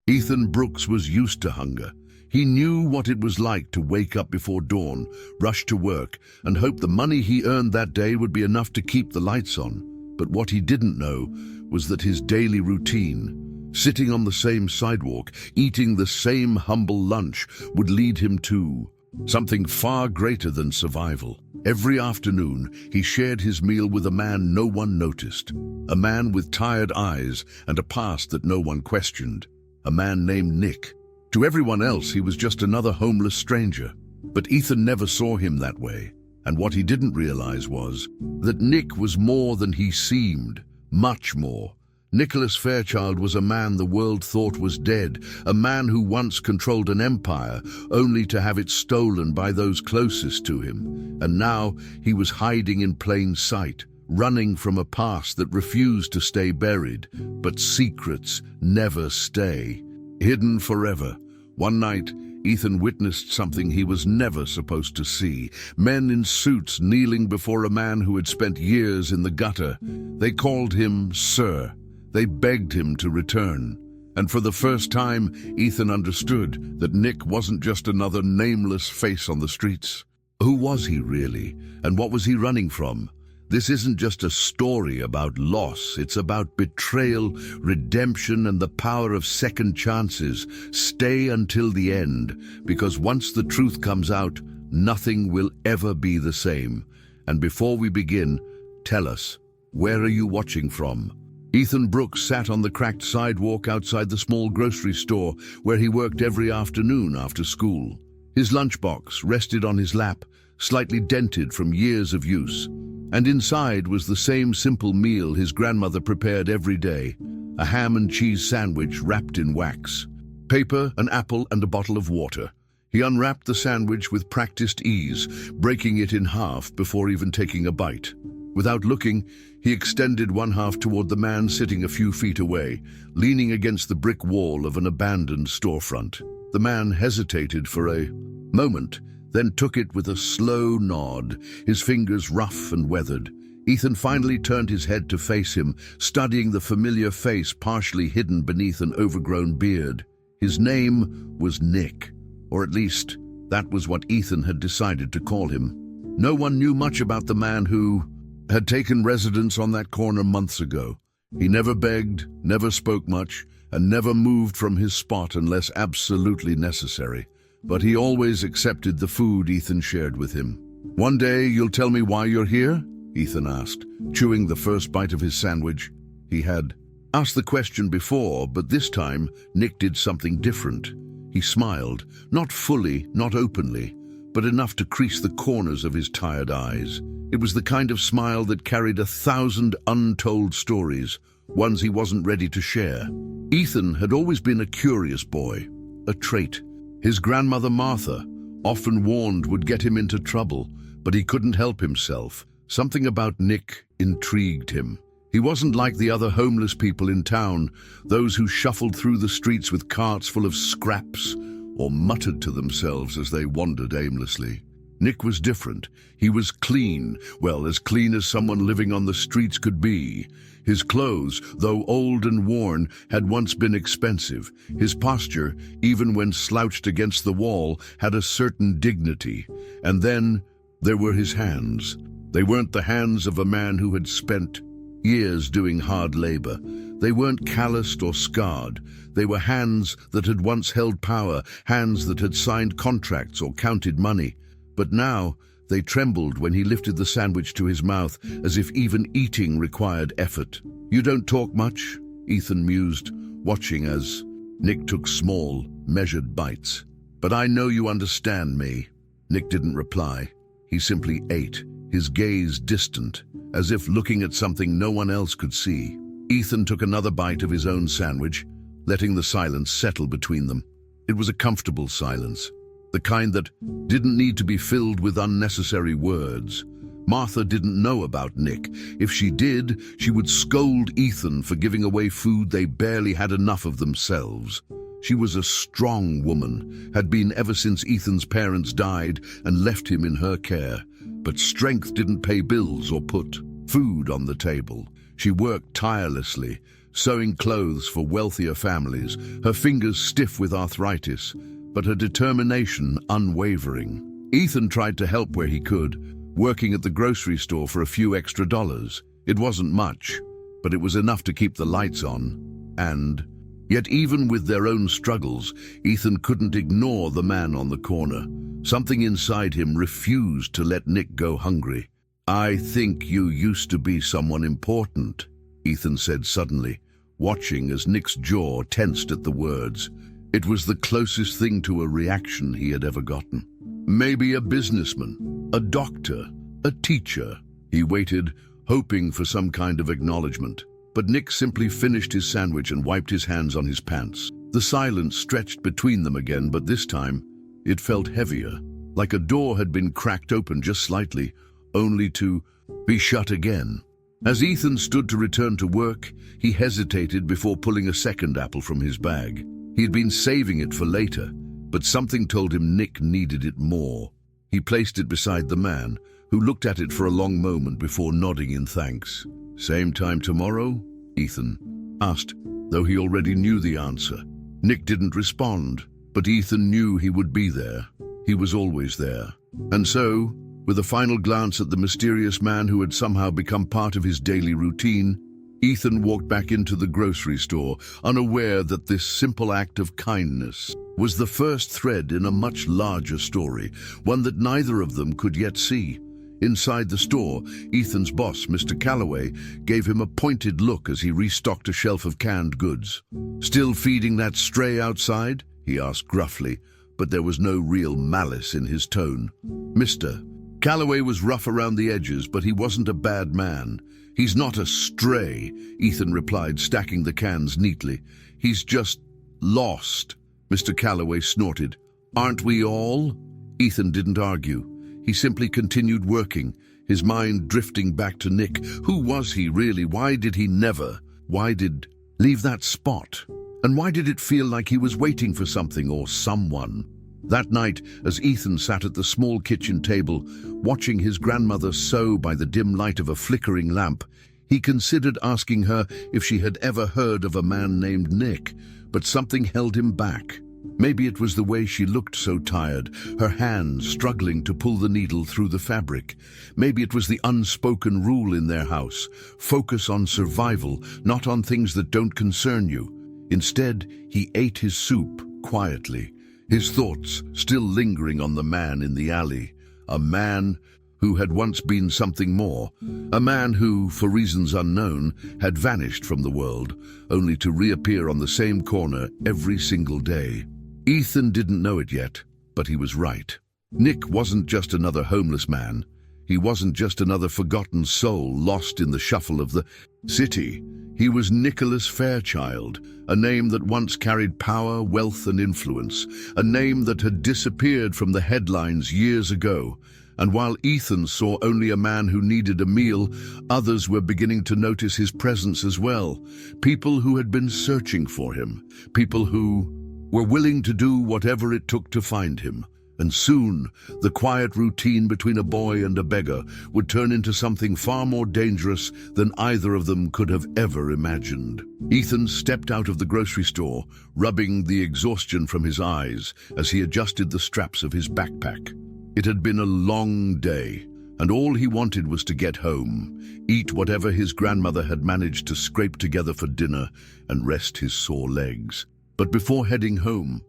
Ethan Brooks was used to hunger. He knew what it was like to wake up before dawn, rush to work, and hope the money he earned that day would be enough to keep the lights on. But what he didn't know was that his daily routine, sitting on the same sidewalk, eating the same humble lunch, would lead him to something far greater than survival. Every afternoon, he shared his meal with a man no one noticed, a man with tired eyes and a past that no one questioned, a man named Nick. To everyone else, he was just another homeless stranger. But Ethan never saw him that way. And what he didn't realize was that Nick was more than he seemed, much more. Nicholas Fairchild was a man the world thought was dead, a man who once controlled an empire, only to have it stolen by those closest to him. And now he was hiding in plain sight, running from a past that refused to stay buried. But secrets never stay. Hidden forever. One night, Ethan witnessed something he was never supposed to see. Men in suits kneeling before a man who had spent years in the gutter. They called him Sir. They begged him to return. And for the first time, Ethan understood that Nick wasn't just another nameless face on the streets. Who was he really? And what was he running from? This isn't just a story about loss, it's about betrayal, redemption, and the power of second chances. Stay until the end, because once the truth comes out, nothing will ever be the same. And before we begin, tell us, where are you watching from? Ethan Brooks sat on the cracked sidewalk outside the small grocery store where he worked every afternoon after school. His lunchbox rested on his lap, slightly dented from years of use. And inside was the same simple meal his grandmother prepared every day, a ham and cheese sandwich wrapped in wax. Paper, an apple, and a bottle of water. He unwrapped the sandwich with practiced ease, breaking it in half before even taking a bite. Without looking, he extended one half toward the man sitting a few feet away, leaning against the brick wall of an abandoned storefront. The man hesitated for a moment, then took it with a slow nod, his fingers rough and weathered. Ethan finally turned his head to face him, studying the familiar face partially hidden beneath an overgrown beard. His name was Nick, or at least that was what Ethan had decided to call him. No one knew much about the man who had taken residence on that corner months ago. He never begged, never spoke much, and never moved from his spot unless absolutely necessary. But he always accepted the food Ethan shared with him. "One day you'll tell me why you're here?" Ethan asked, chewing the first bite of his sandwich. He had asked the question before, but this time Nick did something different. He smiled, not fully, not openly, but enough to crease the corners of his tired eyes. It was the kind of smile that carried 1,000 untold stories, ones he wasn't ready to share. Ethan had always been a curious boy, a trait his grandmother Martha often warned would get him into trouble, but he couldn't help himself. Something about Nick intrigued him. He wasn't like the other homeless people in town, those who shuffled through the streets with carts full of scraps or muttered to themselves as they wandered aimlessly. Nick was different. He was clean, well, as clean as someone living on the streets could be. His clothes, though old and worn, had once been expensive. His posture, even when slouched against the wall, had a certain dignity. And then there were his hands. They weren't the hands of a man who had spent years doing hard labor. They weren't calloused or scarred. They were hands that had once held power, hands that had signed contracts or counted money. But now they trembled when he lifted the sandwich to his mouth, as if even eating required effort. "You don't talk much," Ethan mused, watching as Nick took small, measured bites. "But I know you understand me." Nick didn't reply. He simply ate, his gaze distant, as if looking at something no one else could see. Ethan took another bite of his own sandwich, letting the silence settle between them. It was a comfortable silence, the kind that didn't need to be filled with unnecessary words. Martha didn't know about Nick. If she did, she would scold Ethan for giving away food they barely had enough of themselves. She was a strong woman, had been ever since Ethan's parents died and left him in her care. But strength didn't pay bills or put food on the table. She worked tirelessly, sewing clothes for wealthier families, her fingers stiff with arthritis, but her determination unwavering. Ethan tried to help where he could, working at the grocery store for a few extra dollars. It wasn't much, but it was enough to keep the lights on. And yet even with their own struggles, Ethan couldn't ignore the man on the corner. Something inside him refused to let Nick go hungry. "I think you used to be someone important," Ethan said suddenly, watching as Nick's jaw tensed at the words. It was the closest thing to a reaction he had ever gotten. Maybe a businessman, a doctor, a teacher. He waited, hoping for some kind of acknowledgement. But Nick simply finished his sandwich and wiped his hands on his pants. The silence stretched between them again, but this time it felt heavier, like a door had been cracked open just slightly, only to be shut again. As Ethan stood to return to work, he hesitated before pulling a second apple from his bag. He had been saving it for later, but something told him Nick needed it more. He placed it beside the man, who looked at it for a long moment before nodding in thanks. "Same time tomorrow?" Ethan asked, though he already knew the answer. Nick didn't respond, but Ethan knew he would be there. He was always there. And so, with a final glance at the mysterious man who had somehow become part of his daily routine, Ethan walked back into the grocery store, unaware that this simple act of kindness was the first thread in a much larger story, one that neither of them could yet see. Inside the store, Ethan's boss, Mr. Calloway, gave him a pointed look as he restocked a shelf of canned goods. "Still feeding that stray outside?" he asked gruffly, but there was no real malice in his tone. Mr. Calloway was rough around the edges, but he wasn't a bad man. "He's not a stray," Ethan replied, stacking the cans neatly. "He's just lost." Mr. Calloway snorted. "Aren't we all?" Ethan didn't argue. He simply continued working, his mind drifting back to Nick. Who was he really? Why did he never? Why did leave that spot? And why did it feel like he was waiting for something or someone? That night, as Ethan sat at the small kitchen table, watching his grandmother sew by the dim light of a flickering lamp, he considered asking her if she had ever heard of a man named Nick, but something held him back. Maybe it was the way she looked so tired, her hands struggling to pull the needle through the fabric. Maybe it was the unspoken rule in their house: focus on survival, not on things that don't concern you. Instead, he ate his soup quietly, his thoughts still lingering on the man in the alley. A man who had once been something more. A man who, for reasons unknown, had vanished from the world, only to reappear on the same corner every single day. Ethan didn't know it yet, but he was right. Nick wasn't just another homeless man. He wasn't just another forgotten soul lost in the shuffle of the city. He was Nicholas Fairchild, a name that once carried power, wealth, and influence, a name that had disappeared from the headlines years ago. And while Ethan saw only a man who needed a meal, others were beginning to notice his presence as well. People who had been searching for him. People who were willing to do whatever it took to find him. And soon, the quiet routine between a boy and a beggar would turn into something far more dangerous than either of them could have ever imagined. Ethan stepped out of the grocery store, rubbing the exhaustion from his eyes as he adjusted the straps of his backpack. It had been a long day, and all he wanted was to get home, eat whatever his grandmother had managed to scrape together for dinner, and rest his sore legs. But before heading home,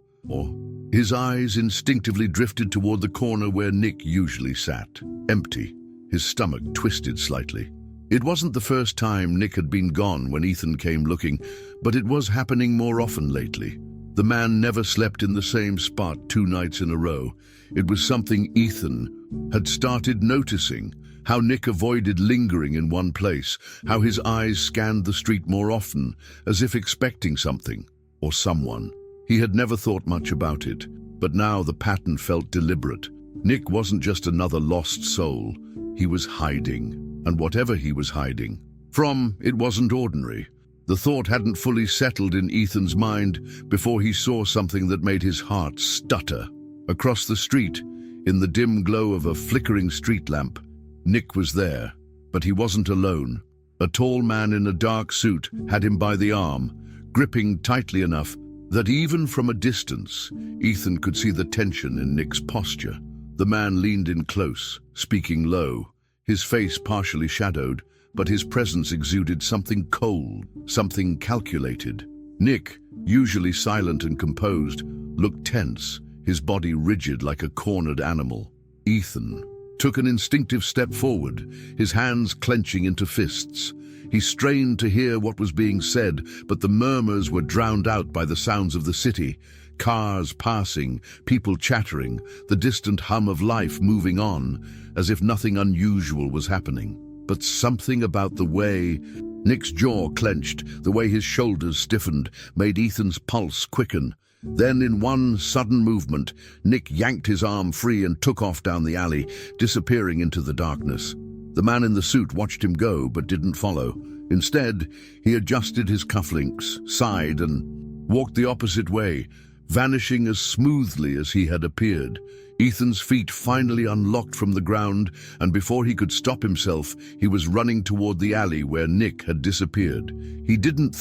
his eyes instinctively drifted toward the corner where Nick usually sat, empty, his stomach twisted slightly. It wasn't the first time Nick had been gone when Ethan came looking, but it was happening more often lately. The man never slept in the same spot 2 nights in a row. It was something Ethan had started noticing, how Nick avoided lingering in one place, how his eyes scanned the street more often, as if expecting something or someone. He had never thought much about it, but now the pattern felt deliberate. Nick wasn't just another lost soul. He was hiding, and whatever he was hiding from, it wasn't ordinary. The thought hadn't fully settled in Ethan's mind before he saw something that made his heart stutter. Across the street, in the dim glow of a flickering street lamp, Nick was there, but he wasn't alone. A tall man in a dark suit had him by the arm, gripping tightly enough that even from a distance, Ethan could see the tension in Nick's posture. The man leaned in close, speaking low, his face partially shadowed, but his presence exuded something cold, something calculated. Nick, usually silent and composed, looked tense, his body rigid like a cornered animal. Ethan took an instinctive step forward, his hands clenching into fists. He strained to hear what was being said, but the murmurs were drowned out by the sounds of the city. Cars passing, people chattering, the distant hum of life moving on, as if nothing unusual was happening. But something about the way Nick's jaw clenched, the way his shoulders stiffened, made Ethan's pulse quicken. Then, in one sudden movement, Nick yanked his arm free and took off down the alley, disappearing into the darkness. The man in the suit watched him go, but didn't follow. Instead, he adjusted his cufflinks, sighed, and walked the opposite way, vanishing as smoothly as he had appeared. Ethan's feet finally unlocked from the ground, and before he could stop himself, he was running toward the alley where Nick had disappeared. He didn't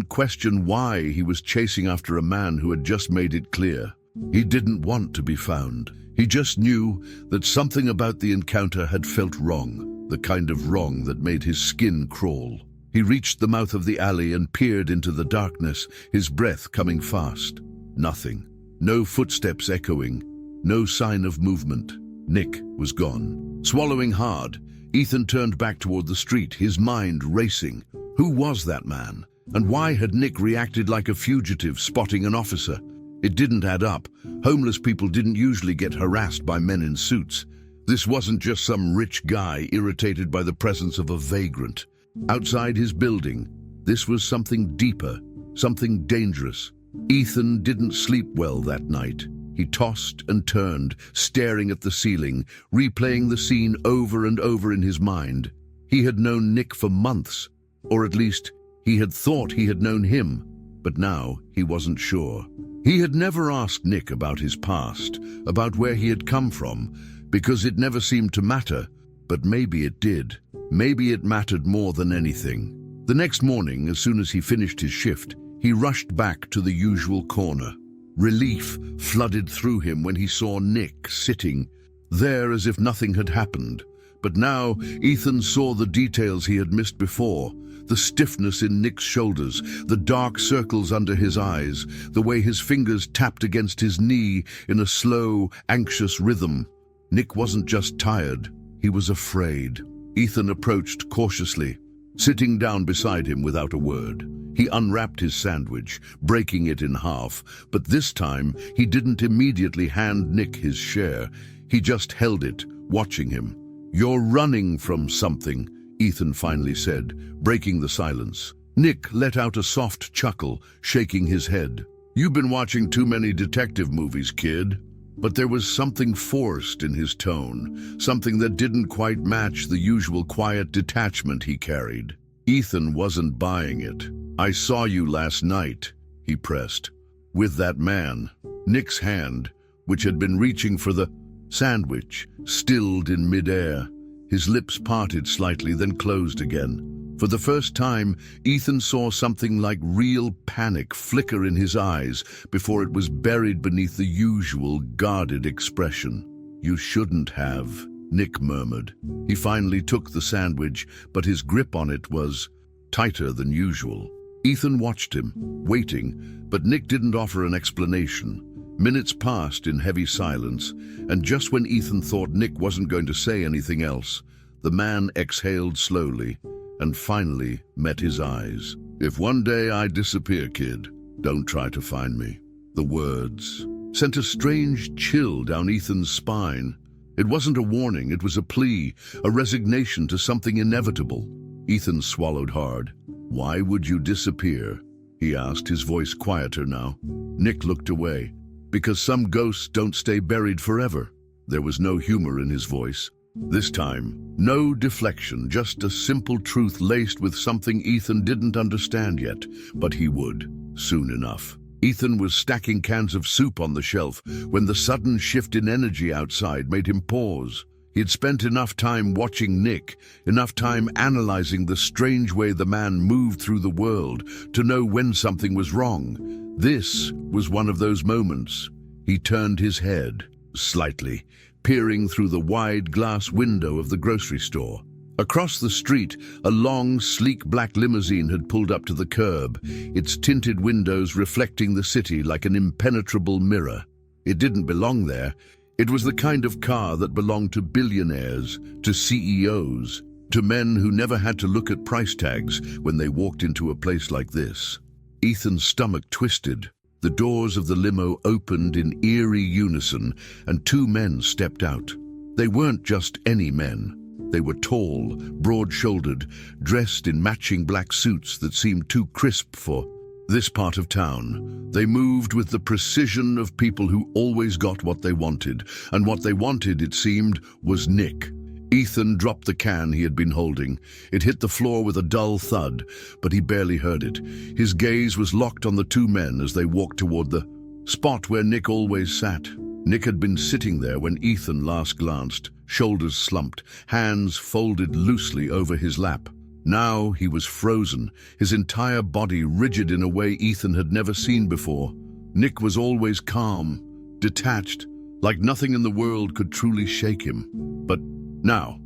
question why he was chasing after a man who had just made it clear. He didn't want to be found. He just knew that something about the encounter had felt wrong, the kind of wrong that made his skin crawl. He reached the mouth of the alley and peered into the darkness, his breath coming fast. Nothing. No footsteps echoing. No sign of movement. Nick was gone. Swallowing hard, Ethan turned back toward the street, his mind racing. Who was that man? And why had Nick reacted like a fugitive spotting an officer? It didn't add up. Homeless people didn't usually get harassed by men in suits. This wasn't just some rich guy irritated by the presence of a vagrant. Outside his building, this was something deeper, something dangerous. Ethan didn't sleep well that night. He tossed and turned, staring at the ceiling, replaying the scene over and over in his mind. He had known Nick for months, or at least he had thought he had known him, but now he wasn't sure. He had never asked Nick about his past, about where he had come from, because it never seemed to matter, but maybe it did. Maybe it mattered more than anything. The next morning, as soon as he finished his shift, he rushed back to the usual corner. Relief flooded through him when he saw Nick sitting there as if nothing had happened. But now Ethan saw the details he had missed before. The stiffness in Nick's shoulders, the dark circles under his eyes, the way his fingers tapped against his knee in a slow, anxious rhythm. Nick wasn't just tired, he was afraid. Ethan approached cautiously, sitting down beside him without a word. He unwrapped his sandwich, breaking it in half, but this time he didn't immediately hand Nick his share. He just held it, watching him. "You're running from something," Ethan finally said, breaking the silence. Nick let out a soft chuckle, shaking his head. "You've been watching too many detective movies, kid." But there was something forced in his tone, something that didn't quite match the usual quiet detachment he carried. Ethan wasn't buying it. "I saw you last night," he pressed, "with that man." Nick's hand, which had been reaching for the sandwich, stilled in midair. His lips parted slightly, then closed again. For the first time, Ethan saw something like real panic flicker in his eyes before it was buried beneath the usual guarded expression. "You shouldn't have," Nick murmured. He finally took the sandwich, but his grip on it was tighter than usual. Ethan watched him, waiting, but Nick didn't offer an explanation. Minutes passed in heavy silence, and just when Ethan thought Nick wasn't going to say anything else, the man exhaled slowly and finally met his eyes. "If one day I disappear, kid, don't try to find me." The words sent a strange chill down Ethan's spine. It wasn't a warning, it was a plea, a resignation to something inevitable. Ethan swallowed hard. "Why would you disappear?" he asked, his voice quieter now. Nick looked away. "Because some ghosts don't stay buried forever." There was no humor in his voice. This time, no deflection, just a simple truth laced with something Ethan didn't understand yet, but he would, soon enough. Ethan was stacking cans of soup on the shelf when the sudden shift in energy outside made him pause. He had spent enough time watching Nick, enough time analyzing the strange way the man moved through the world to know when something was wrong. This was one of those moments. He turned his head, slightly, peering through the wide glass window of the grocery store. Across the street, a long, sleek black limousine had pulled up to the curb, its tinted windows reflecting the city like an impenetrable mirror. It didn't belong there. It was the kind of car that belonged to billionaires, to CEOs, to men who never had to look at price tags when they walked into a place like this. Ethan's stomach twisted. The doors of the limo opened in eerie unison, and two men stepped out. They weren't just any men. They were tall, broad-shouldered, dressed in matching black suits that seemed too crisp for this part of town. They moved with the precision of people who always got what they wanted, and what they wanted, it seemed, was Nick. Ethan dropped the can he had been holding. It hit the floor with a dull thud, but he barely heard it. His gaze was locked on the two men as they walked toward the spot where Nick always sat. Nick had been sitting there when Ethan last glanced, shoulders slumped, hands folded loosely over his lap. Now he was frozen, his entire body rigid in a way Ethan had never seen before. Nick was always calm, detached, like nothing in the world could truly shake him. But now,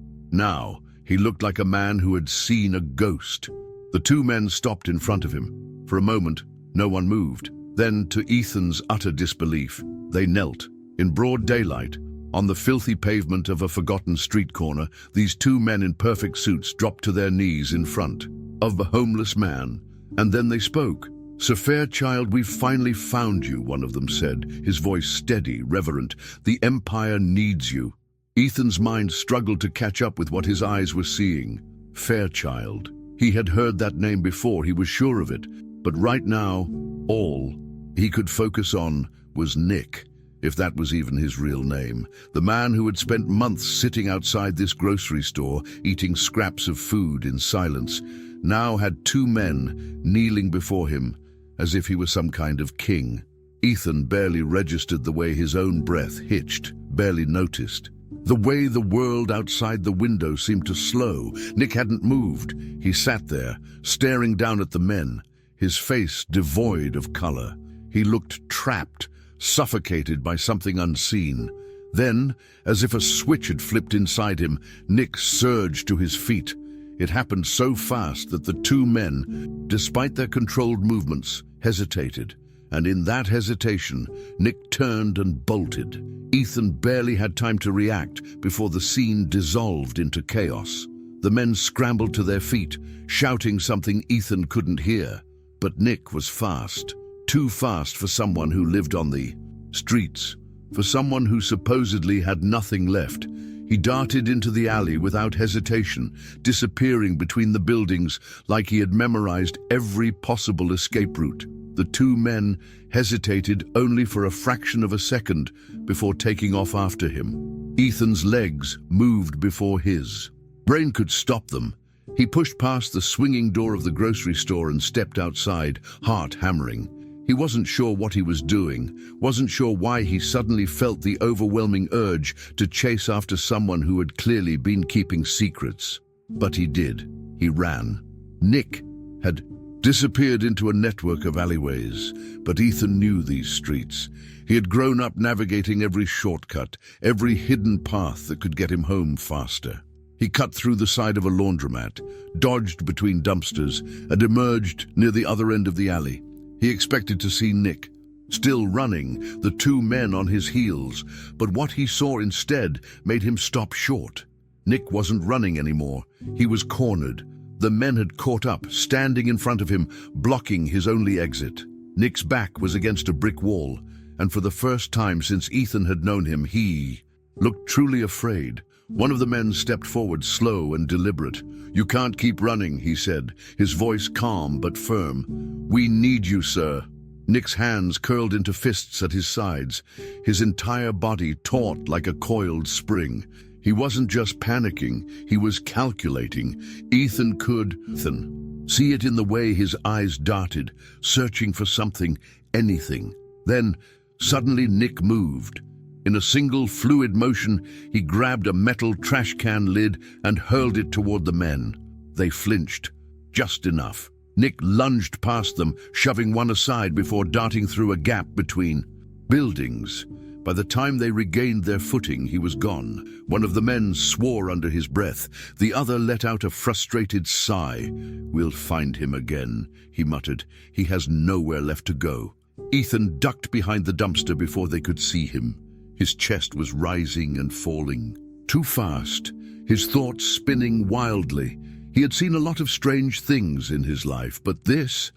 he looked like a man who had seen a ghost. The two men stopped in front of him. For a moment, no one moved. Then, to Ethan's utter disbelief, they knelt. In broad daylight, on the filthy pavement of a forgotten street corner, these two men in perfect suits dropped to their knees in front of the homeless man. And then they spoke. "Sir Fairchild, we've finally found you," one of them said, his voice steady, reverent. "The Empire needs you." Ethan's mind struggled to catch up with what his eyes were seeing. Fairchild. He had heard that name before, he was sure of it. But right now, all he could focus on was Nick. If that was even his real name. The man who had spent months sitting outside this grocery store, eating scraps of food in silence, now had two men kneeling before him, as if he were some kind of king. Ethan barely registered the way his own breath hitched, barely noticed. The way the world outside the window seemed to slow. Nick hadn't moved. He sat there, staring down at the men, his face devoid of color. He looked trapped, suffocated by something unseen. Then, as if a switch had flipped inside him, Nick surged to his feet. It happened so fast that the two men, despite their controlled movements, hesitated. And in that hesitation, Nick turned and bolted. Ethan barely had time to react before the scene dissolved into chaos. The men scrambled to their feet, shouting something Ethan couldn't hear. But Nick was fast. Too fast for someone who lived on the streets, for someone who supposedly had nothing left. He darted into the alley without hesitation, disappearing between the buildings like he had memorized every possible escape route. The two men hesitated only for a fraction of a second before taking off after him. Ethan's legs moved before his. Brain could stop them. He pushed past the swinging door of the grocery store and stepped outside, heart hammering. He wasn't sure what he was doing, wasn't sure why he suddenly felt the overwhelming urge to chase after someone who had clearly been keeping secrets. But he did. He ran. Nick had disappeared into a network of alleyways, but Ethan knew these streets. He had grown up navigating every shortcut, every hidden path that could get him home faster. He cut through the side of a laundromat, dodged between dumpsters, and emerged near the other end of the alley. He expected to see Nick, still running, the two men on his heels, but what he saw instead made him stop short. Nick wasn't running anymore. He was cornered. The men had caught up, standing in front of him, blocking his only exit. Nick's back was against a brick wall, and for the first time since Ethan had known him, he looked truly afraid. One of the men stepped forward, slow and deliberate. "You can't keep running," he said, his voice calm but firm. "We need you, sir." Nick's hands curled into fists at his sides, his entire body taut like a coiled spring. He wasn't just panicking, he was calculating. Ethan could see it in the way his eyes darted, searching for something, anything. Then, suddenly Nick moved. In a single fluid motion, he grabbed a metal trash can lid and hurled it toward the men. They flinched, just enough. Nick lunged past them, shoving one aside before darting through a gap between buildings. By the time they regained their footing, he was gone. One of the men swore under his breath. The other let out a frustrated sigh. "We'll find him again," he muttered. "He has nowhere left to go." Ethan ducked behind the dumpster before they could see him. His chest was rising and falling. Too fast, his thoughts spinning wildly. He had seen a lot of strange things in his life, but this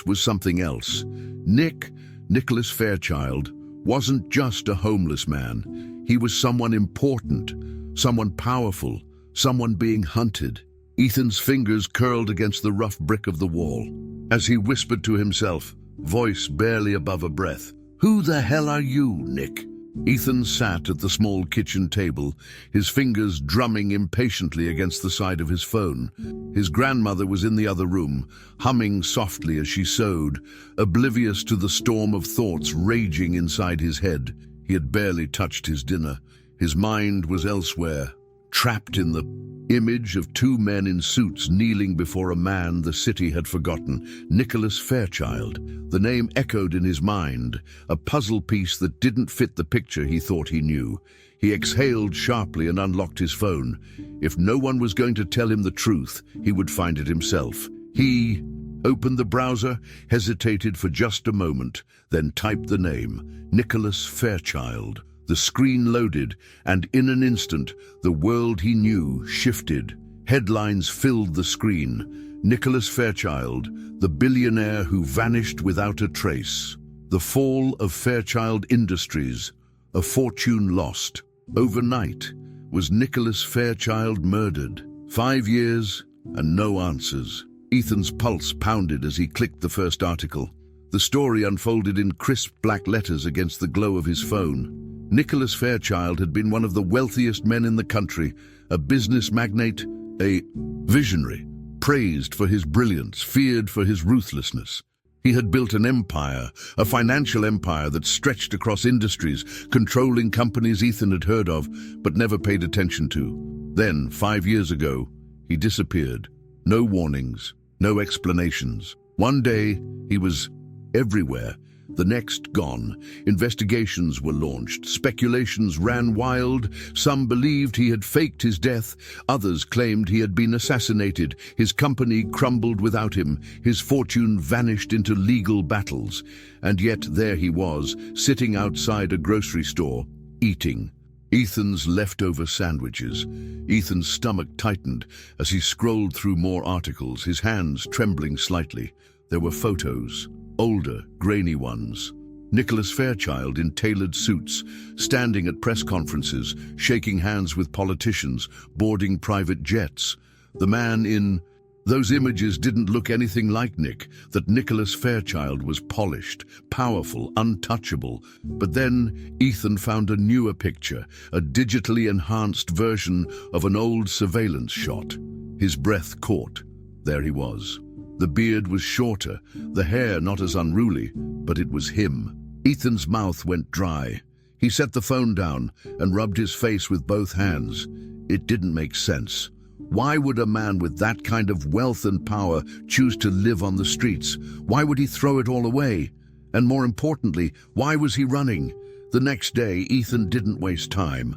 was something else. Nicholas Fairchild, wasn't just a homeless man. He was someone important, someone powerful, someone being hunted. Ethan's fingers curled against the rough brick of the wall. As he whispered to himself, voice barely above a breath, "Who the hell are you, Nick?" Ethan sat at the small kitchen table, his fingers drumming impatiently against the side of his phone. His grandmother was in the other room, humming softly as she sewed, oblivious to the storm of thoughts raging inside his head. He had barely touched his dinner. His mind was elsewhere, trapped in the image of two men in suits kneeling before a man the city had forgotten, Nicholas Fairchild. The name echoed in his mind, a puzzle piece that didn't fit the picture he thought he knew. He exhaled sharply and unlocked his phone. If no one was going to tell him the truth, he would find it himself. He opened the browser, hesitated for just a moment, then typed the name, Nicholas Fairchild. The screen loaded, and in an instant, the world he knew shifted. Headlines filled the screen. Nicholas Fairchild, the billionaire who vanished without a trace. The fall of Fairchild Industries, a fortune lost. Overnight, was Nicholas Fairchild murdered? 5 years and no answers. Ethan's pulse pounded as he clicked the first article. The story unfolded in crisp black letters against the glow of his phone. Nicholas Fairchild had been one of the wealthiest men in the country, a business magnate, a visionary, praised for his brilliance, feared for his ruthlessness. He had built an empire, a financial empire that stretched across industries, controlling companies Ethan had heard of, but never paid attention to. Then, 5 years ago, he disappeared. No warnings, no explanations. One day, he was everywhere. The next, gone. Investigations were launched. Speculations ran wild. Some believed he had faked his death. Others claimed he had been assassinated. His company crumbled without him. His fortune vanished into legal battles. And yet there he was, sitting outside a grocery store, eating Ethan's leftover sandwiches. Ethan's stomach tightened as he scrolled through more articles, his hands trembling slightly. There were photos. Older, grainy ones. Nicholas Fairchild in tailored suits, standing at press conferences, shaking hands with politicians, boarding private jets. The man in those images didn't look anything like Nick. That Nicholas Fairchild was polished, powerful, untouchable. But then Ethan found a newer picture, a digitally enhanced version of an old surveillance shot. His breath caught. There he was. The beard was shorter, the hair not as unruly, but it was him. Ethan's mouth went dry. He set the phone down and rubbed his face with both hands. It didn't make sense. Why would a man with that kind of wealth and power choose to live on the streets? Why would he throw it all away? And more importantly, why was he running? The next day, Ethan didn't waste time.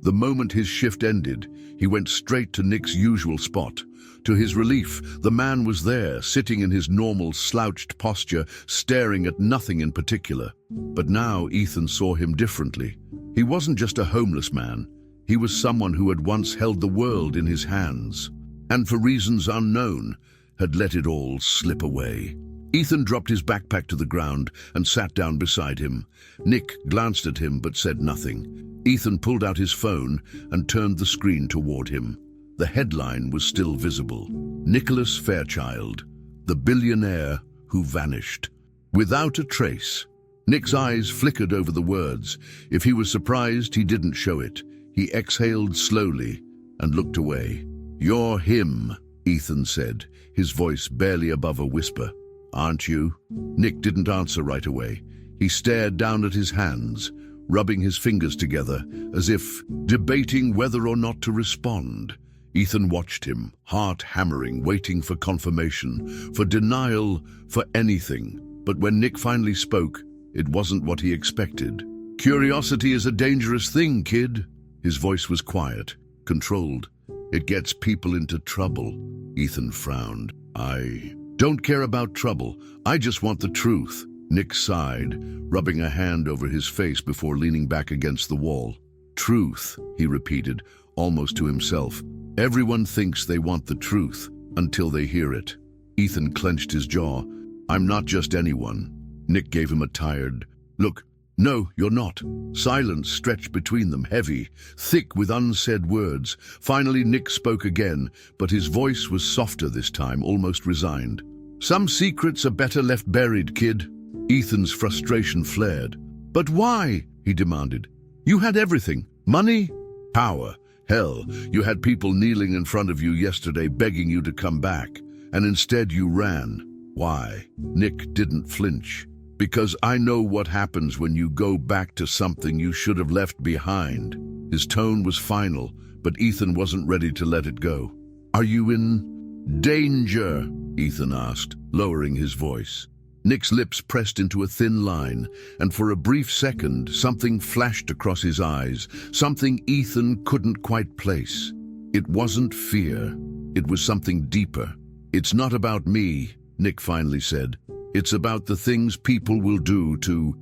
The moment his shift ended, he went straight to Nick's usual spot. To his relief, the man was there, sitting in his normal slouched posture, staring at nothing in particular. But now Ethan saw him differently. He wasn't just a homeless man. He was someone who had once held the world in his hands, and for reasons unknown, had let it all slip away. Ethan dropped his backpack to the ground and sat down beside him. Nick glanced at him but said nothing. Ethan pulled out his phone and turned the screen toward him. The headline was still visible. Nicholas Fairchild, the billionaire who vanished. Without a trace. Nick's eyes flickered over the words. If he was surprised, he didn't show it. He exhaled slowly and looked away. "You're him," Ethan said, his voice barely above a whisper. "Aren't you?" Nick didn't answer right away. He stared down at his hands, rubbing his fingers together, as if debating whether or not to respond. Ethan watched him, heart hammering, waiting for confirmation, for denial, for anything. But when Nick finally spoke, it wasn't what he expected. "Curiosity is a dangerous thing, kid." His voice was quiet, controlled. "It gets people into trouble." Ethan frowned. "I don't care about trouble. I just want the truth." Nick sighed, rubbing a hand over his face before leaning back against the wall. "Truth," he repeated, almost to himself. "Everyone thinks they want the truth until they hear it." Ethan clenched his jaw. "I'm not just anyone." Nick gave him a tired look. "No, you're not." Silence stretched between them, heavy, thick with unsaid words. Finally Nick spoke again, but his voice was softer this time, almost resigned. "Some secrets are better left buried, kid." Ethan's frustration flared. "But why?" he demanded. "You had everything. Money, power. Hell, you had people kneeling in front of you yesterday begging you to come back, and instead you ran. Why?" Nick didn't flinch. "Because I know what happens when you go back to something you should have left behind." His tone was final, but Ethan wasn't ready to let it go. "Are you in danger?" Ethan asked, lowering his voice. Nick's lips pressed into a thin line, and for a brief second, something flashed across his eyes, something Ethan couldn't quite place. It wasn't fear. It was something deeper. "It's not about me," Nick finally said. "It's about the things people will do to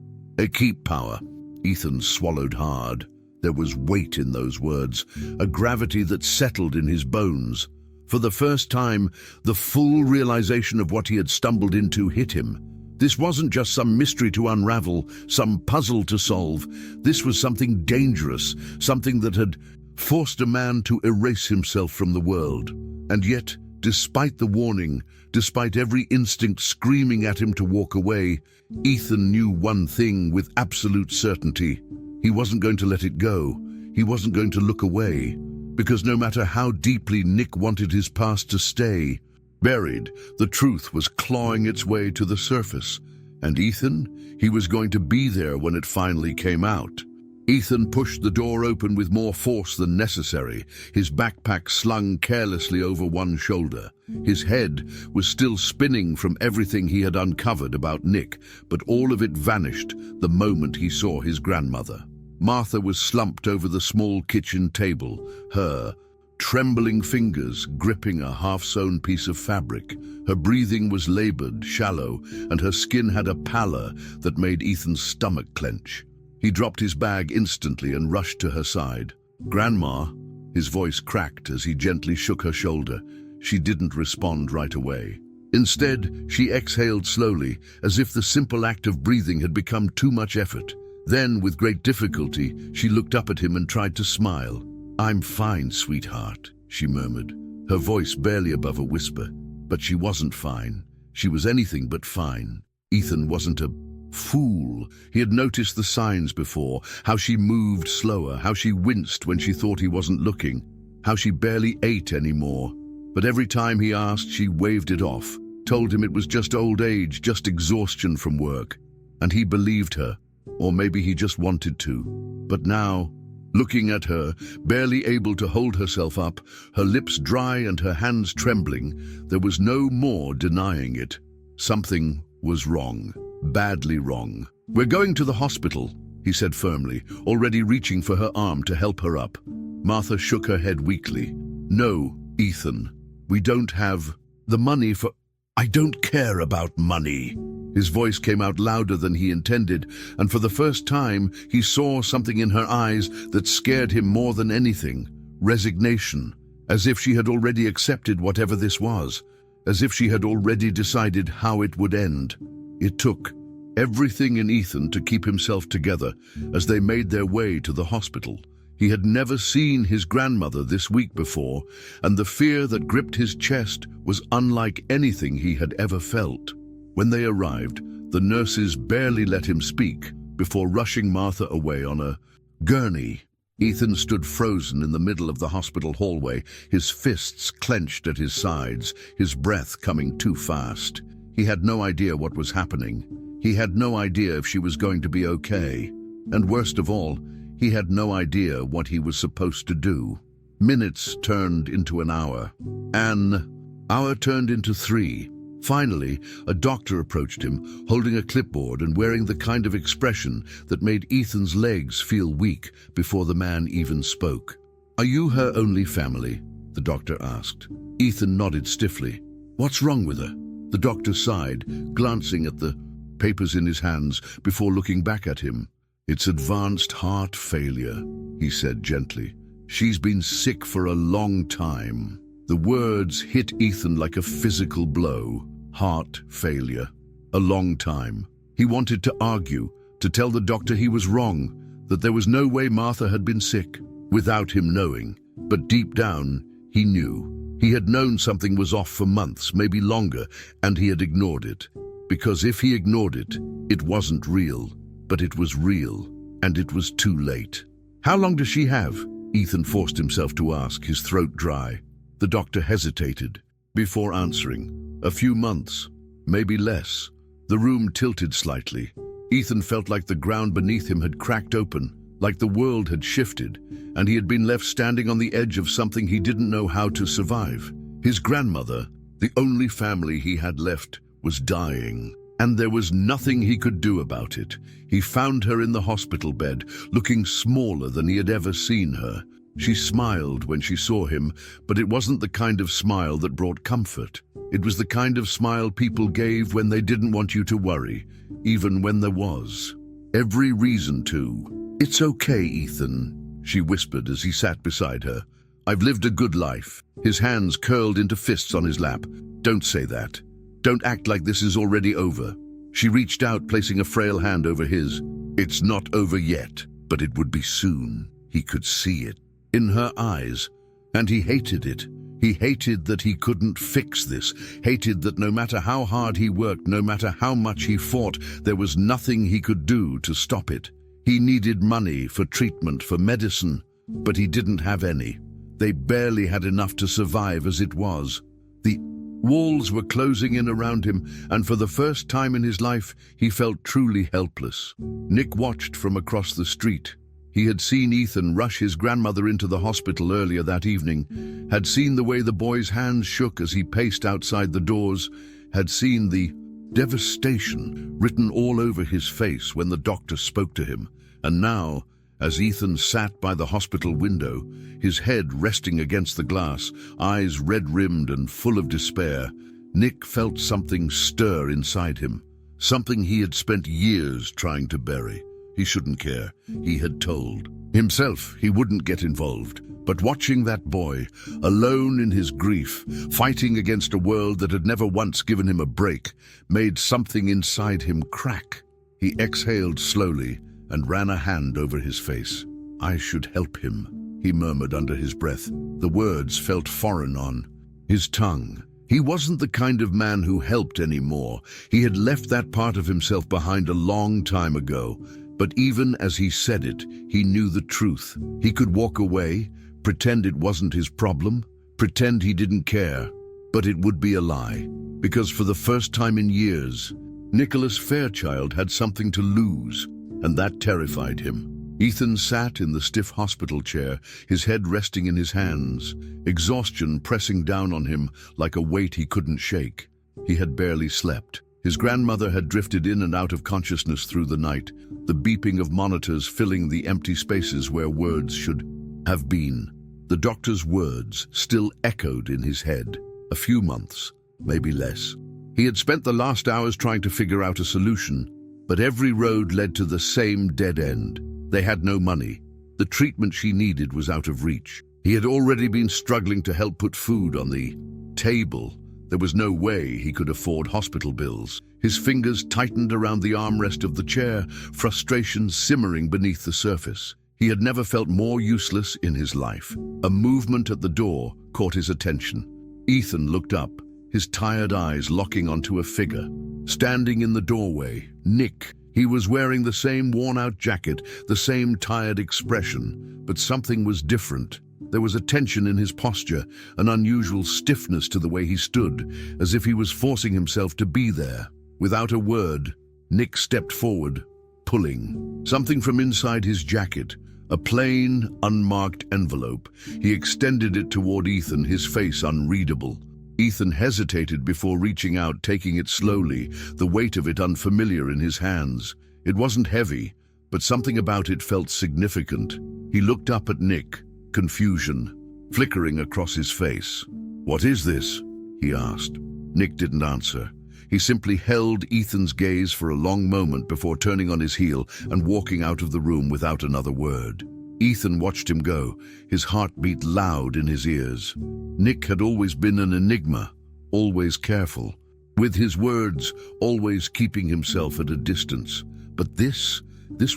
keep power." Ethan swallowed hard. There was weight in those words, a gravity that settled in his bones. For the first time, the full realization of what he had stumbled into hit him. This wasn't just some mystery to unravel, some puzzle to solve. This was something dangerous, something that had forced a man to erase himself from the world. And yet, despite the warning, despite every instinct screaming at him to walk away, Ethan knew one thing with absolute certainty. He wasn't going to let it go. He wasn't going to look away. Because no matter how deeply Nick wanted his past to stay buried, the truth was clawing its way to the surface. And Ethan, he was going to be there when it finally came out. Ethan pushed the door open with more force than necessary, his backpack slung carelessly over one shoulder. His head was still spinning from everything he had uncovered about Nick, but all of it vanished the moment he saw his grandmother. Martha was slumped over the small kitchen table, her trembling fingers gripping a half-sewn piece of fabric. Her breathing was labored, shallow, and her skin had a pallor that made Ethan's stomach clench. He dropped his bag instantly and rushed to her side. "Grandma," his voice cracked as he gently shook her shoulder. She didn't respond right away. Instead, she exhaled slowly, as if the simple act of breathing had become too much effort. Then, with great difficulty, she looked up at him and tried to smile. "I'm fine, sweetheart," she murmured, her voice barely above a whisper. But she wasn't fine. She was anything but fine. Ethan wasn't a fool. He had noticed the signs before, how she moved slower, how she winced when she thought he wasn't looking, how she barely ate anymore. But every time he asked, she waved it off, told him it was just old age, just exhaustion from work. And he believed her. Or maybe he just wanted to. But now, looking at her, barely able to hold herself up, her lips dry and her hands trembling, there was no more denying it. Something was wrong, badly wrong. "We're going to the hospital," he said firmly, already reaching for her arm to help her up. Martha shook her head weakly. "No, Ethan, we don't have the money for—" "I don't care about money." His voice came out louder than he intended, and for the first time he saw something in her eyes that scared him more than anything. Resignation, as if she had already accepted whatever this was, as if she had already decided how it would end. It took everything in Ethan to keep himself together as they made their way to the hospital. He had never seen his grandmother this week before, and the fear that gripped his chest was unlike anything he had ever felt. When they arrived, the nurses barely let him speak before rushing Martha away on a gurney. Ethan stood frozen in the middle of the hospital hallway, his fists clenched at his sides, his breath coming too fast. He had no idea what was happening. He had no idea if she was going to be okay. And worst of all, he had no idea what he was supposed to do. Minutes turned into an hour. An hour turned into 3. Finally, a doctor approached him, holding a clipboard and wearing the kind of expression that made Ethan's legs feel weak before the man even spoke. "Are you her only family?" the doctor asked. Ethan nodded stiffly. "What's wrong with her?" The doctor sighed, glancing at the papers in his hands before looking back at him. "It's advanced heart failure," he said gently. "She's been sick for a long time." The words hit Ethan like a physical blow. Heart failure. A long time. He wanted to argue, to tell the doctor he was wrong, that there was no way Martha had been sick, without him knowing. But deep down, he knew. He had known something was off for months, maybe longer, and he had ignored it. Because if he ignored it, it wasn't real. But it was real, and it was too late. "How long does she have?" Ethan forced himself to ask, his throat dry. The doctor hesitated before answering. "A few months, maybe less." The room tilted slightly. Ethan felt like the ground beneath him had cracked open, like the world had shifted, and he had been left standing on the edge of something he didn't know how to survive. His grandmother, the only family he had left, was dying, and there was nothing he could do about it. He found her in the hospital bed, looking smaller than he had ever seen her. She smiled when she saw him, but it wasn't the kind of smile that brought comfort. It was the kind of smile people gave when they didn't want you to worry, even when there was every reason to. "It's okay, Ethan," she whispered as he sat beside her. "I've lived a good life." His hands curled into fists on his lap. "Don't say that. Don't act like this is already over." She reached out, placing a frail hand over his. "It's not over yet, but it would be soon." He could see it in her eyes, and he hated it. He hated that he couldn't fix this, hated that no matter how hard he worked, no matter how much he fought, there was nothing he could do to stop it. He needed money for treatment, for medicine, but he didn't have any. They barely had enough to survive as it was. The walls were closing in around him, and for the first time in his life, he felt truly helpless. Nick watched from across the street. He had seen Ethan rush his grandmother into the hospital earlier that evening, had seen the way the boy's hands shook as he paced outside the doors, had seen the devastation written all over his face when the doctor spoke to him. And now, as Ethan sat by the hospital window, his head resting against the glass, eyes red-rimmed and full of despair, Nick felt something stir inside him, something he had spent years trying to bury. He shouldn't care. He had told himself he wouldn't get involved. But watching that boy, alone in his grief, fighting against a world that had never once given him a break, made something inside him crack. He exhaled slowly and ran a hand over his face. "I should help him," he murmured under his breath. The words felt foreign on his tongue. He wasn't the kind of man who helped anymore. He had left that part of himself behind a long time ago. But even as he said it, he knew the truth. He could walk away, pretend it wasn't his problem, pretend he didn't care. But it would be a lie, because for the first time in years, Nicholas Fairchild had something to lose, and that terrified him. Ethan sat in the stiff hospital chair, his head resting in his hands, exhaustion pressing down on him like a weight he couldn't shake. He had barely slept. His grandmother had drifted in and out of consciousness through the night, the beeping of monitors filling the empty spaces where words should have been. The doctor's words still echoed in his head. A few months, maybe less. He had spent the last hours trying to figure out a solution, but every road led to the same dead end. They had no money. The treatment she needed was out of reach. He had already been struggling to help put food on the table. There was no way he could afford hospital bills. His fingers tightened around the armrest of the chair, frustration simmering beneath the surface. He had never felt more useless in his life. A movement at the door caught his attention. Ethan looked up, his tired eyes locking onto a figure. Standing in the doorway, Nick. He was wearing the same worn-out jacket, the same tired expression, but something was different. There was a tension in his posture, an unusual stiffness to the way he stood, as if he was forcing himself to be there. Without a word, Nick stepped forward, pulling. Something from inside his jacket, a plain, unmarked envelope. He extended it toward Ethan, his face unreadable. Ethan hesitated before reaching out, taking it slowly, the weight of it unfamiliar in his hands. It wasn't heavy, but something about it felt significant. He looked up at Nick, confusion flickering across his face. "What is this?" he asked. Nick didn't answer. He simply held Ethan's gaze for a long moment before turning on his heel and walking out of the room without another word. Ethan watched him go, his heartbeat loud in his ears. Nick had always been an enigma, always careful, with his words, always keeping himself at a distance. But this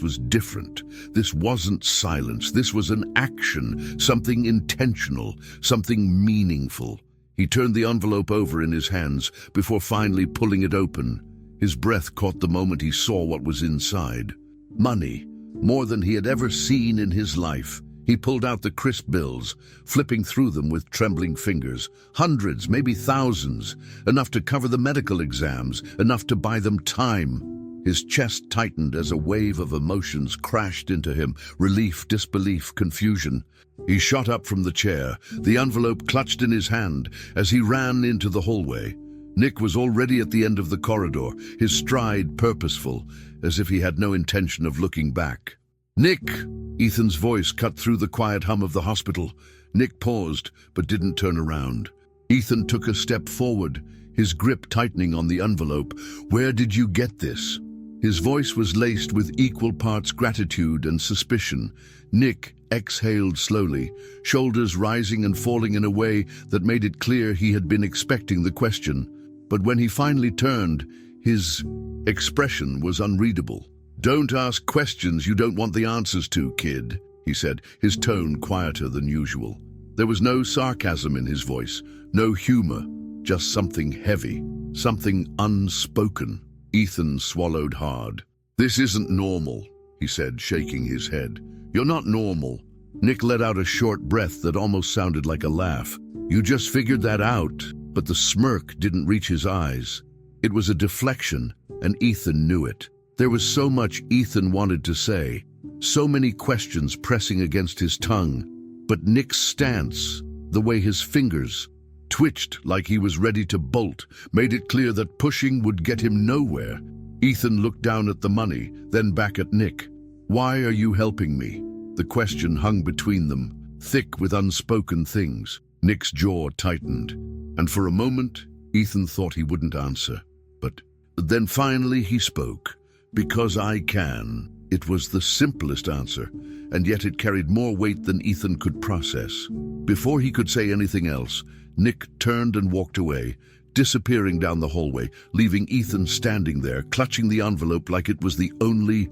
was different. This wasn't silence. This was an action, something intentional, something meaningful. He turned the envelope over in his hands before finally pulling it open. His breath caught the moment he saw what was inside. Money, more than he had ever seen in his life. He pulled out the crisp bills, flipping through them with trembling fingers. Hundreds, maybe thousands, enough to cover the medical exams, enough to buy them time. His chest tightened as a wave of emotions crashed into him, relief, disbelief, confusion. He shot up from the chair, the envelope clutched in his hand as he ran into the hallway. Nick was already at the end of the corridor, his stride purposeful, as if he had no intention of looking back. "Nick!" Ethan's voice cut through the quiet hum of the hospital. Nick paused, but didn't turn around. Ethan took a step forward, his grip tightening on the envelope. "Where did you get this?" His voice was laced with equal parts gratitude and suspicion. Nick exhaled slowly, shoulders rising and falling in a way that made it clear he had been expecting the question. But when he finally turned, his expression was unreadable. "Don't ask questions you don't want the answers to, kid," he said, his tone quieter than usual. There was no sarcasm in his voice, no humor, just something heavy, something unspoken. Ethan swallowed hard. "This isn't normal," he said, shaking his head. "You're not normal." Nick let out a short breath that almost sounded like a laugh. "You just figured that out," but the smirk didn't reach his eyes. It was a deflection, and Ethan knew it. There was so much Ethan wanted to say, so many questions pressing against his tongue. But Nick's stance, the way his fingers twitched like he was ready to bolt, made it clear that pushing would get him nowhere. Ethan looked down at the money, then back at Nick. "Why are you helping me?" The question hung between them, thick with unspoken things. Nick's jaw tightened, and for a moment, Ethan thought he wouldn't answer. But then finally he spoke. "Because I can." It was the simplest answer, and yet it carried more weight than Ethan could process. Before he could say anything else, Nick turned and walked away, disappearing down the hallway, leaving Ethan standing there, clutching the envelope like it was the only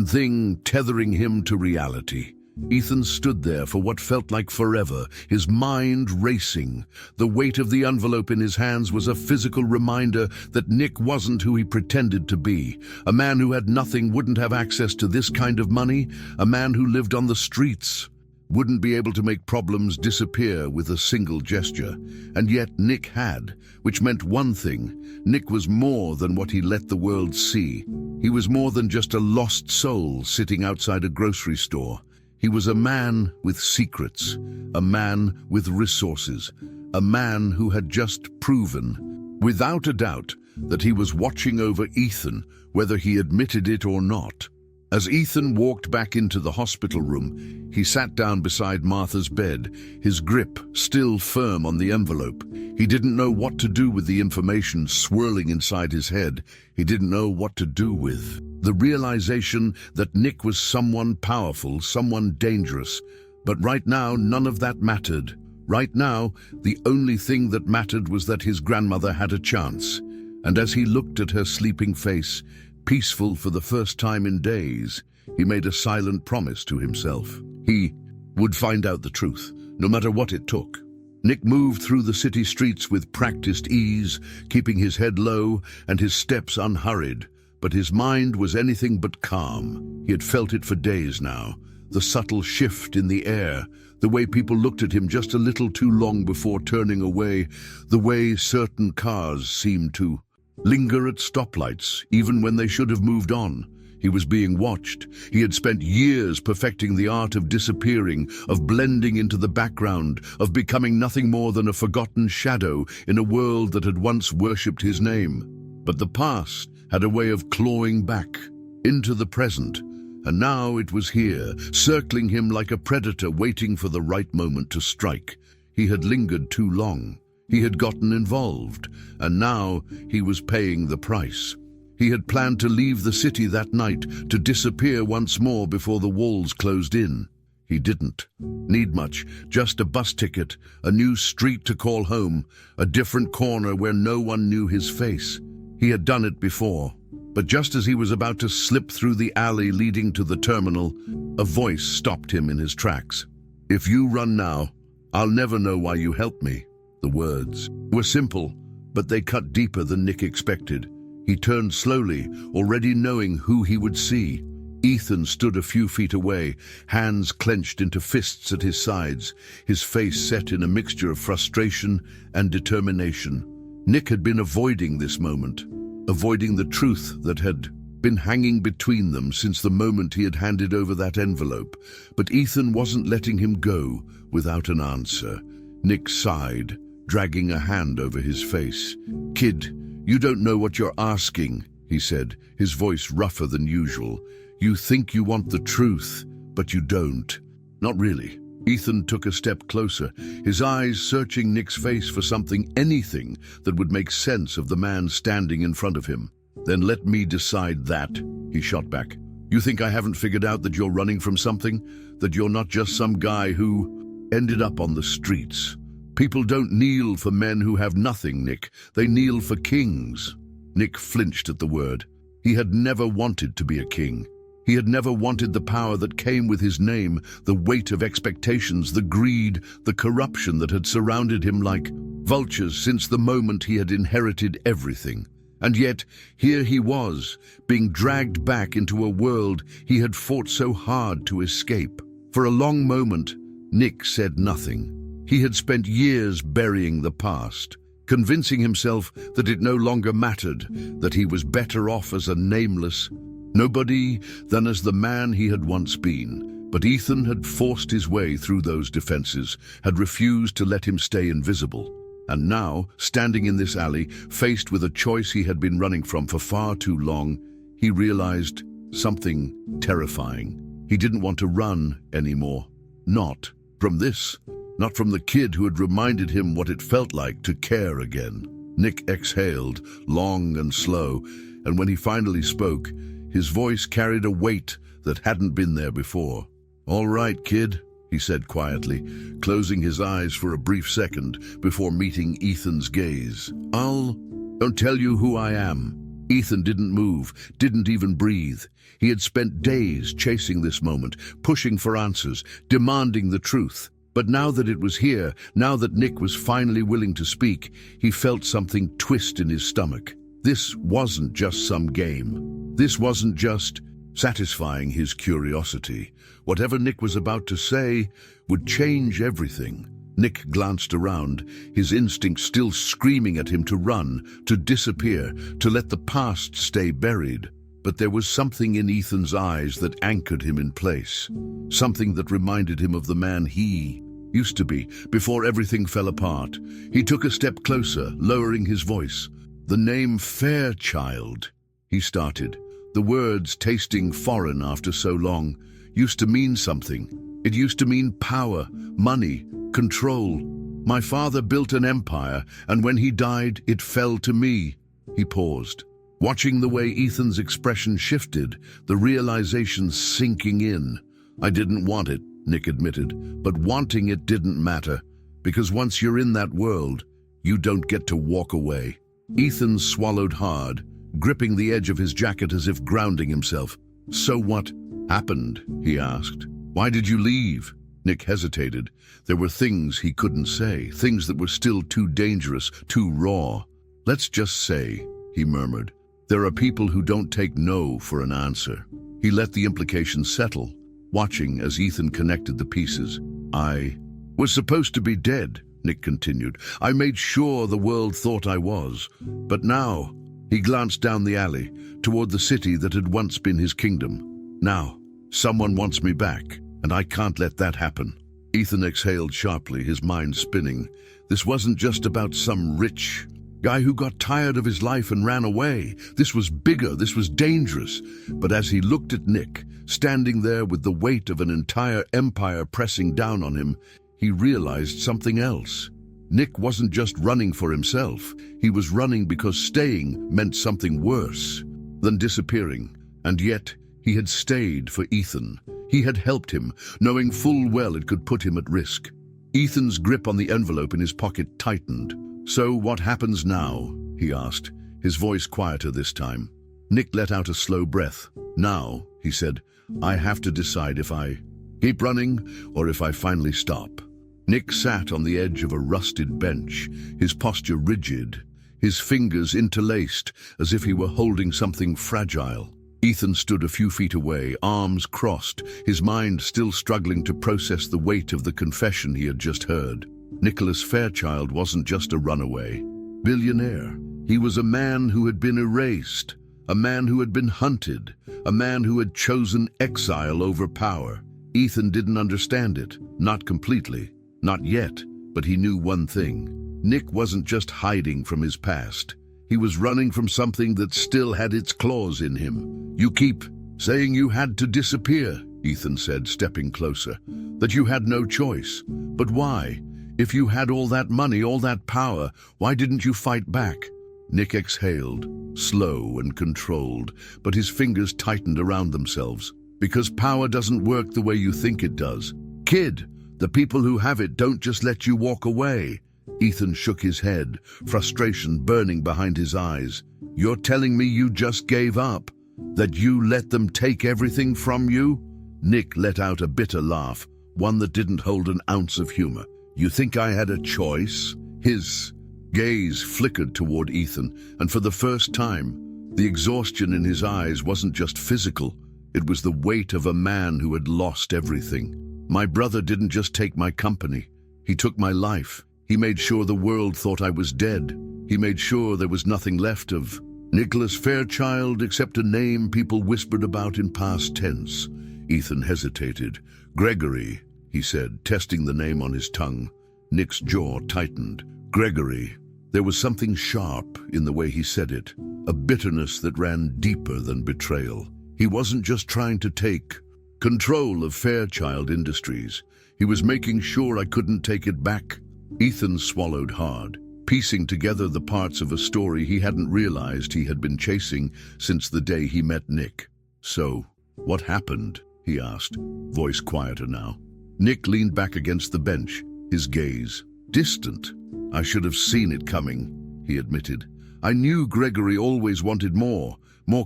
thing tethering him to reality. Ethan stood there for what felt like forever, his mind racing. The weight of the envelope in his hands was a physical reminder that Nick wasn't who he pretended to be. A man who had nothing wouldn't have access to this kind of money. A man who lived on the streets wouldn't be able to make problems disappear with a single gesture. And yet Nick had, which meant one thing. Nick was more than what he let the world see. He was more than just a lost soul sitting outside a grocery store. He was a man with secrets, a man with resources, a man who had just proven, without a doubt, that he was watching over Ethan, whether he admitted it or not. As Ethan walked back into the hospital room, he sat down beside Martha's bed, his grip still firm on the envelope. He didn't know what to do with the information swirling inside his head. He didn't know what to do with the realization that Nick was someone powerful, someone dangerous. But right now, none of that mattered. Right now, the only thing that mattered was that his grandmother had a chance. And as he looked at her sleeping face, peaceful for the first time in days, he made a silent promise to himself. He would find out the truth, no matter what it took. Nick moved through the city streets with practiced ease, keeping his head low and his steps unhurried. But his mind was anything but calm. He had felt it for days now. The subtle shift in the air, the way people looked at him just a little too long before turning away, the way certain cars seemed to linger at stoplights, even when they should have moved on. He was being watched. He had spent years perfecting the art of disappearing, of blending into the background, of becoming nothing more than a forgotten shadow in a world that had once worshipped his name. But the past had a way of clawing back into the present, and now it was here, circling him like a predator waiting for the right moment to strike. He had lingered too long. He had gotten involved, and now he was paying the price. He had planned to leave the city that night, to disappear once more before the walls closed in. He didn't need much, just a bus ticket, a new street to call home, a different corner where no one knew his face. He had done it before. But just as he was about to slip through the alley leading to the terminal, a voice stopped him in his tracks. "If you run now, I'll never know why you helped me." The words were simple, but they cut deeper than Nick expected. He turned slowly, already knowing who he would see. Ethan stood a few feet away, hands clenched into fists at his sides, his face set in a mixture of frustration and determination. Nick had been avoiding this moment, avoiding the truth that had been hanging between them since the moment he had handed over that envelope. But Ethan wasn't letting him go without an answer. Nick sighed, dragging a hand over his face. "Kid, you don't know what you're asking," he said, his voice rougher than usual. "You think you want the truth, but you don't." "Not really." Ethan took a step closer, his eyes searching Nick's face for something, anything, that would make sense of the man standing in front of him. "Then let me decide that," he shot back. "You think I haven't figured out that you're running from something? That you're not just some guy who ended up on the streets? People don't kneel for men who have nothing, Nick. They kneel for kings." Nick flinched at the word. He had never wanted to be a king. He had never wanted the power that came with his name, the weight of expectations, the greed, the corruption that had surrounded him like vultures since the moment he had inherited everything. And yet, here he was, being dragged back into a world he had fought so hard to escape. For a long moment, Nick said nothing. He had spent years burying the past, convincing himself that it no longer mattered, that he was better off as a nameless nobody than as the man he had once been. But Ethan had forced his way through those defenses, had refused to let him stay invisible. And now, standing in this alley, faced with a choice he had been running from for far too long, he realized something terrifying. He didn't want to run anymore. Not from this. Not from the kid who had reminded him what it felt like to care again. Nick exhaled, long and slow, and when he finally spoke, his voice carried a weight that hadn't been there before. "All right, kid," he said quietly, closing his eyes for a brief second before meeting Ethan's gaze. Don't tell you who I am." Ethan didn't move, didn't even breathe. He had spent days chasing this moment, pushing for answers, demanding the truth. But now that it was here, now that Nick was finally willing to speak, he felt something twist in his stomach. This wasn't just some game. This wasn't just satisfying his curiosity. Whatever Nick was about to say would change everything. Nick glanced around, his instinct still screaming at him to run, to disappear, to let the past stay buried. But there was something in Ethan's eyes that anchored him in place. Something that reminded him of the man he used to be, before everything fell apart. He took a step closer, lowering his voice. "The name Fairchild," he started. The words, tasting foreign after so long, used to mean something. It used to mean power, money, control. "My father built an empire, and when he died, it fell to me." He paused, watching the way Ethan's expression shifted, the realization sinking in. "I didn't want it," Nick admitted, "but wanting it didn't matter, because once you're in that world, you don't get to walk away." Ethan swallowed hard, gripping the edge of his jacket as if grounding himself. "So what happened?" he asked. "Why did you leave?" Nick hesitated. There were things he couldn't say, things that were still too dangerous, too raw. "Let's just say," he murmured, "there are people who don't take no for an answer." He let the implications settle, watching as Ethan connected the pieces. "I was supposed to be dead," Nick continued. "I made sure the world thought I was. But now He glanced down the alley, toward the city that had once been his kingdom. Now, someone wants me back, and I can't let that happen. Ethan exhaled sharply, his mind spinning. This wasn't just about some rich guy who got tired of his life and ran away. This was bigger, this was dangerous. But as he looked at Nick, standing there with the weight of an entire empire pressing down on him, he realized something else. Nick wasn't just running for himself. He was running because staying meant something worse than disappearing. And yet, he had stayed for Ethan. He had helped him, knowing full well it could put him at risk. Ethan's grip on the envelope in his pocket tightened. "So what happens now?" he asked, his voice quieter this time. Nick let out a slow breath. "Now," he said, "I have to decide if I keep running or if I finally stop." Nick sat on the edge of a rusted bench, his posture rigid, his fingers interlaced as if he were holding something fragile. Ethan stood a few feet away, arms crossed, his mind still struggling to process the weight of the confession he had just heard. Nicholas Fairchild wasn't just a runaway billionaire. He was a man who had been erased, a man who had been hunted, a man who had chosen exile over power. Ethan didn't understand it, not completely, not yet, but he knew one thing. Nick wasn't just hiding from his past. He was running from something that still had its claws in him. "You keep saying you had to disappear," Ethan said, stepping closer, "that you had no choice. But why? If you had all that money, all that power, why didn't you fight back?" Nick exhaled, slow and controlled, but his fingers tightened around themselves. "Because power doesn't work the way you think it does. Kid, the people who have it don't just let you walk away." Ethan shook his head, frustration burning behind his eyes. "You're telling me you just gave up? That you let them take everything from you?" Nick let out a bitter laugh, one that didn't hold an ounce of humor. "You think I had a choice?" His gaze flickered toward Ethan, and for the first time, the exhaustion in his eyes wasn't just physical. It was the weight of a man who had lost everything. "My brother didn't just take my company. He took my life. He made sure the world thought I was dead. He made sure there was nothing left of Nicholas Fairchild except a name people whispered about in past tense." Ethan hesitated. "Gregory," he said, testing the name on his tongue. Nick's jaw tightened. "Gregory." There was something sharp in the way he said it, a bitterness that ran deeper than betrayal. He wasn't just trying to take control of Fairchild Industries. He was making sure I couldn't take it back. Ethan swallowed hard, piecing together the parts of a story he hadn't realized he had been chasing since the day he met Nick. "So, what happened?" he asked, voice quieter now. Nick leaned back against the bench, his gaze distant. "I should have seen it coming," he admitted. "I knew Gregory always wanted more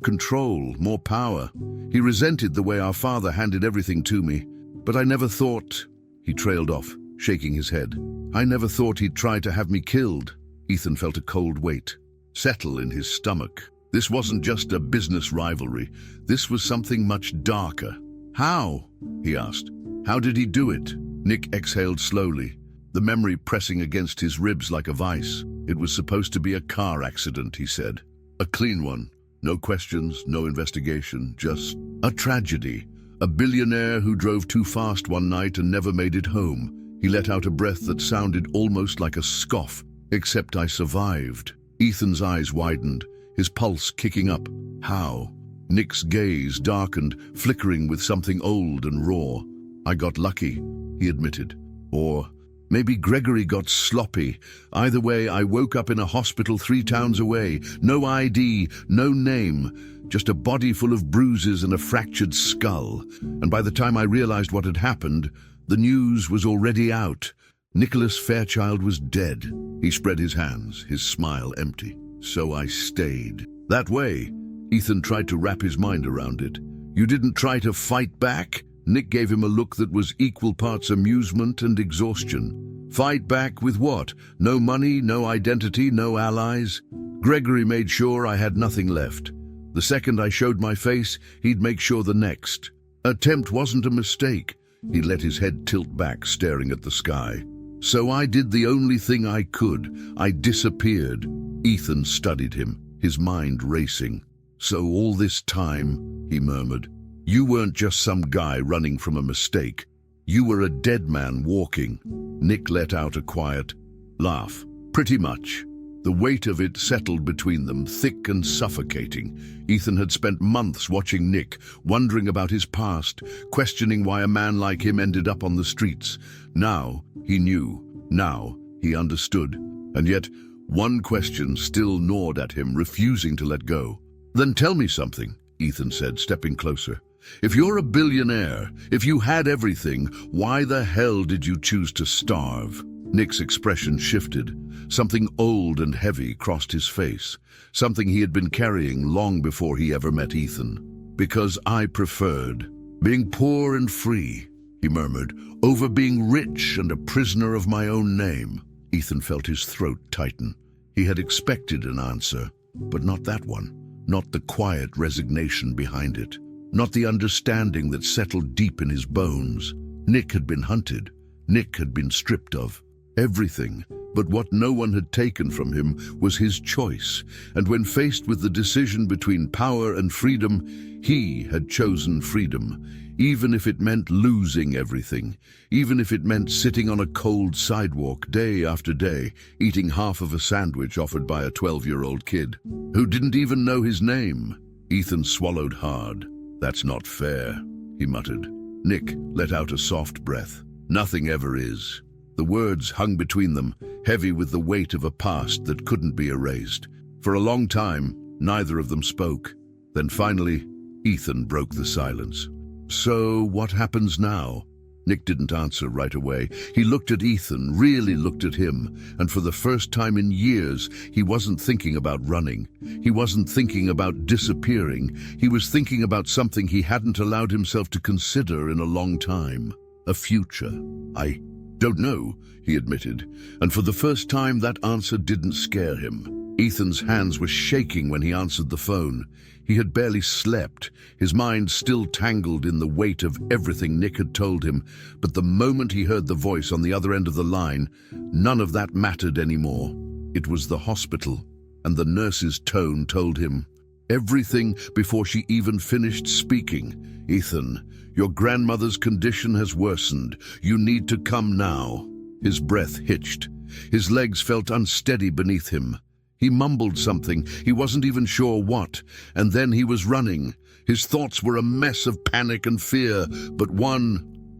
control, more power. He resented the way our father handed everything to me. But I never thought—" He trailed off, shaking his head. "I never thought he'd try to have me killed." Ethan felt a cold weight settle in his stomach. This wasn't just a business rivalry. This was something much darker. "How?" he asked. "How did he do it?" Nick exhaled slowly, the memory pressing against his ribs like a vice. "It was supposed to be a car accident," he said. "A clean one. No questions, no investigation, just a tragedy. A billionaire who drove too fast one night and never made it home." He let out a breath that sounded almost like a scoff. "Except I survived." Ethan's eyes widened, his pulse kicking up. "How?" Nick's gaze darkened, flickering with something old and raw. "I got lucky," he admitted. "Or maybe Gregory got sloppy. Either way, I woke up in a hospital 3 towns away. No ID, no name, just a body full of bruises and a fractured skull. And by the time I realized what had happened, the news was already out. Nicholas Fairchild was dead." He spread his hands, his smile empty. "So I stayed." "That way?" Ethan tried to wrap his mind around it. "You didn't try to fight back?" Nick gave him a look that was equal parts amusement and exhaustion. "Fight back with what? No money, no identity, no allies?" "Gregory made sure I had nothing left. The second I showed my face, he'd make sure the next. Attempt wasn't a mistake." He let his head tilt back, staring at the sky. "So I did the only thing I could. I disappeared." Ethan studied him, his mind racing. "So all this time," he murmured, "you weren't just some guy running from a mistake. You were a dead man walking." Nick let out a quiet laugh. "Pretty much." The weight of it settled between them, thick and suffocating. Ethan had spent months watching Nick, wondering about his past, questioning why a man like him ended up on the streets. Now he knew. Now he understood. And yet, one question still gnawed at him, refusing to let go. "Then tell me something," Ethan said, stepping closer. "If you're a billionaire, if you had everything, why the hell did you choose to starve?" Nick's expression shifted. Something old and heavy crossed his face, something he had been carrying long before he ever met Ethan. "Because I preferred being poor and free," he murmured, "over being rich and a prisoner of my own name." Ethan felt his throat tighten. He had expected an answer, but not that one. Not the quiet resignation behind it. Not the understanding that settled deep in his bones. Nick had been hunted. Nick had been stripped of everything, but what no one had taken from him was his choice. And when faced with the decision between power and freedom, he had chosen freedom, even if it meant losing everything, even if it meant sitting on a cold sidewalk day after day, eating half of a sandwich offered by a 12-year-old kid who didn't even know his name. Ethan swallowed hard. "That's not fair," he muttered. Nick let out a soft breath. "Nothing ever is." The words hung between them, heavy with the weight of a past that couldn't be erased. For a long time, neither of them spoke. Then finally, Ethan broke the silence. "So what happens now?" Nick didn't answer right away. He looked at Ethan, really looked at him, and for the first time in years, he wasn't thinking about running. He wasn't thinking about disappearing. He was thinking about something he hadn't allowed himself to consider in a long time. A future. "I don't know," he admitted, and for the first time that answer didn't scare him. Ethan's hands were shaking when he answered the phone. He had barely slept, his mind still tangled in the weight of everything Nick had told him, but the moment he heard the voice on the other end of the line, none of that mattered anymore. It was the hospital, and the nurse's tone told him everything before she even finished speaking. "Ethan, your grandmother's condition has worsened. You need to come now." His breath hitched. His legs felt unsteady beneath him. He mumbled something, he wasn't even sure what, and then he was running. His thoughts were a mess of panic and fear, but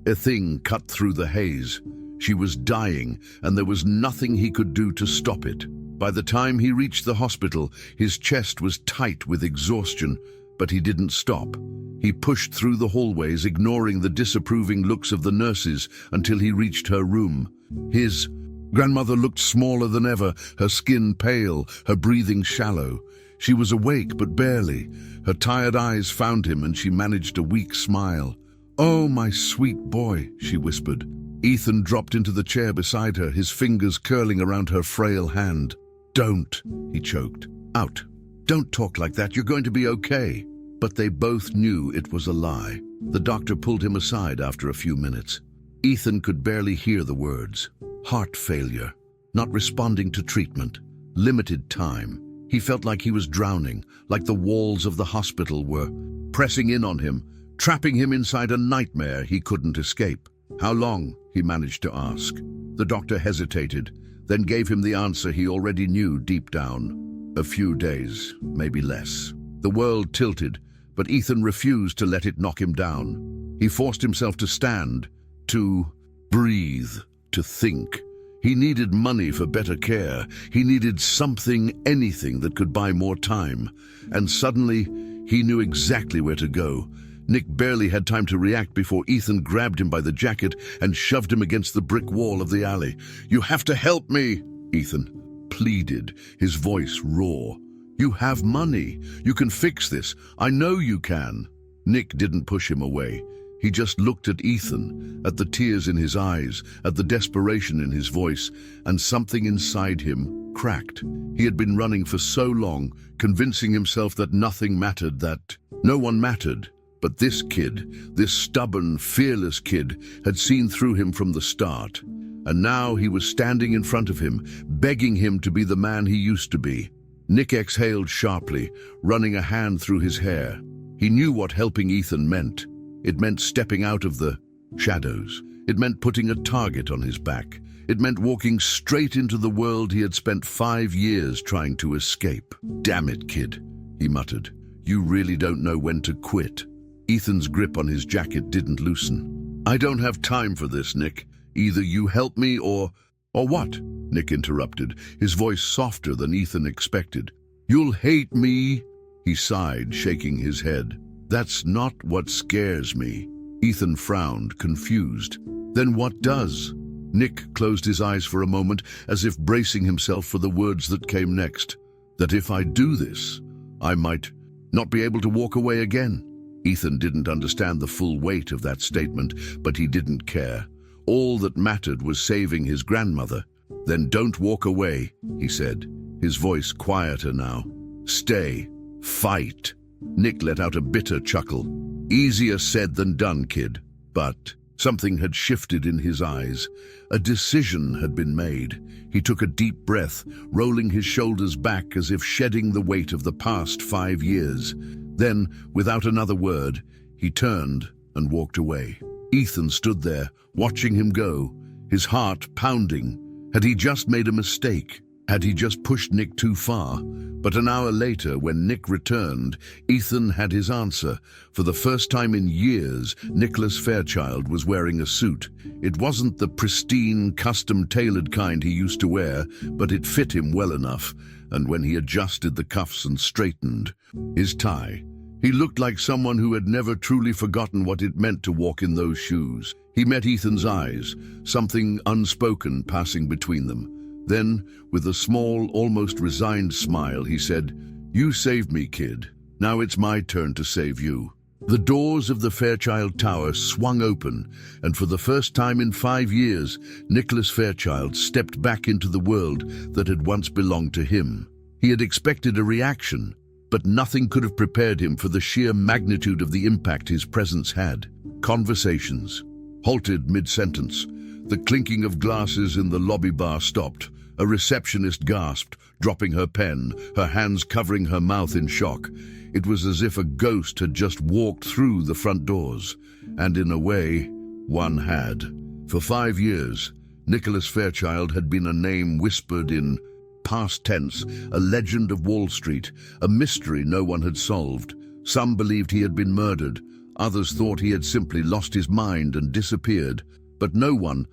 a thing cut through the haze. She was dying, and there was nothing he could do to stop it. By the time he reached the hospital, his chest was tight with exhaustion, but he didn't stop. He pushed through the hallways, ignoring the disapproving looks of the nurses, until he reached her room. His grandmother looked smaller than ever, her skin pale, her breathing shallow. She was awake, but barely. Her tired eyes found him, and she managed a weak smile. "Oh, my sweet boy," she whispered. Ethan dropped into the chair beside her, his fingers curling around her frail hand. "Don't," he choked. "Out. Don't talk like that. You're going to be okay." But they both knew it was a lie. The doctor pulled him aside after a few minutes. Ethan could barely hear the words. Heart failure, not responding to treatment, limited time. He felt like he was drowning, like the walls of the hospital were pressing in on him, trapping him inside a nightmare he couldn't escape. "How long?" he managed to ask. The doctor hesitated, then gave him the answer he already knew deep down. "A few days, maybe less." The world tilted, but Ethan refused to let it knock him down. He forced himself to stand, to breathe, to think. He needed money for better care. He needed something, anything that could buy more time. And suddenly, he knew exactly where to go. Nick barely had time to react before Ethan grabbed him by the jacket and shoved him against the brick wall of the alley. "You have to help me," Ethan pleaded, his voice raw. "You have money. You can fix this. I know you can." Nick didn't push him away. He just looked at Ethan, at the tears in his eyes, at the desperation in his voice, and something inside him cracked. He had been running for so long, convincing himself that nothing mattered, that no one mattered. But this kid, this stubborn, fearless kid, had seen through him from the start. And now he was standing in front of him, begging him to be the man he used to be. Nick exhaled sharply, running a hand through his hair. He knew what helping Ethan meant. It meant stepping out of the shadows. It meant putting a target on his back. It meant walking straight into the world he had spent 5 years trying to escape. "Damn it, kid," he muttered. "You really don't know when to quit." Ethan's grip on his jacket didn't loosen. "I don't have time for this, Nick. Either you help me or what?" Nick interrupted, his voice softer than Ethan expected. "You'll hate me," he sighed, shaking his head. "That's not what scares me." Ethan frowned, confused. "Then what does?" Nick closed his eyes for a moment, as if bracing himself for the words that came next. "That if I do this, I might not be able to walk away again." Ethan didn't understand the full weight of that statement, but he didn't care. All that mattered was saving his grandmother. "Then don't walk away," he said, his voice quieter now. "Stay. Fight." Nick let out a bitter chuckle. "Easier said than done, kid." But something had shifted in his eyes. A decision had been made. He took a deep breath, rolling his shoulders back as if shedding the weight of the past 5 years. Then, without another word, he turned and walked away. Ethan stood there, watching him go, his heart pounding. Had he just made a mistake? Had he just pushed Nick too far? But an hour later, when Nick returned, Ethan had his answer. For the first time in years, Nicholas Fairchild was wearing a suit. It wasn't the pristine, custom-tailored kind he used to wear, but it fit him well enough, and when he adjusted the cuffs and straightened his tie, he looked like someone who had never truly forgotten what it meant to walk in those shoes. He met Ethan's eyes, something unspoken passing between them. Then, with a small, almost resigned smile, he said, "You saved me, kid. Now it's my turn to save you." The doors of the Fairchild Tower swung open, and for the first time in 5 years, Nicholas Fairchild stepped back into the world that had once belonged to him. He had expected a reaction, but nothing could have prepared him for the sheer magnitude of the impact his presence had. Conversations halted mid-sentence. The clinking of glasses in the lobby bar stopped. A receptionist gasped, dropping her pen, her hands covering her mouth in shock. It was as if a ghost had just walked through the front doors. And in a way, one had. For 5 years, Nicholas Fairchild had been a name whispered in past tense, a legend of Wall Street, a mystery no one had solved. Some believed he had been murdered. Others thought he had simply lost his mind and disappeared. But no one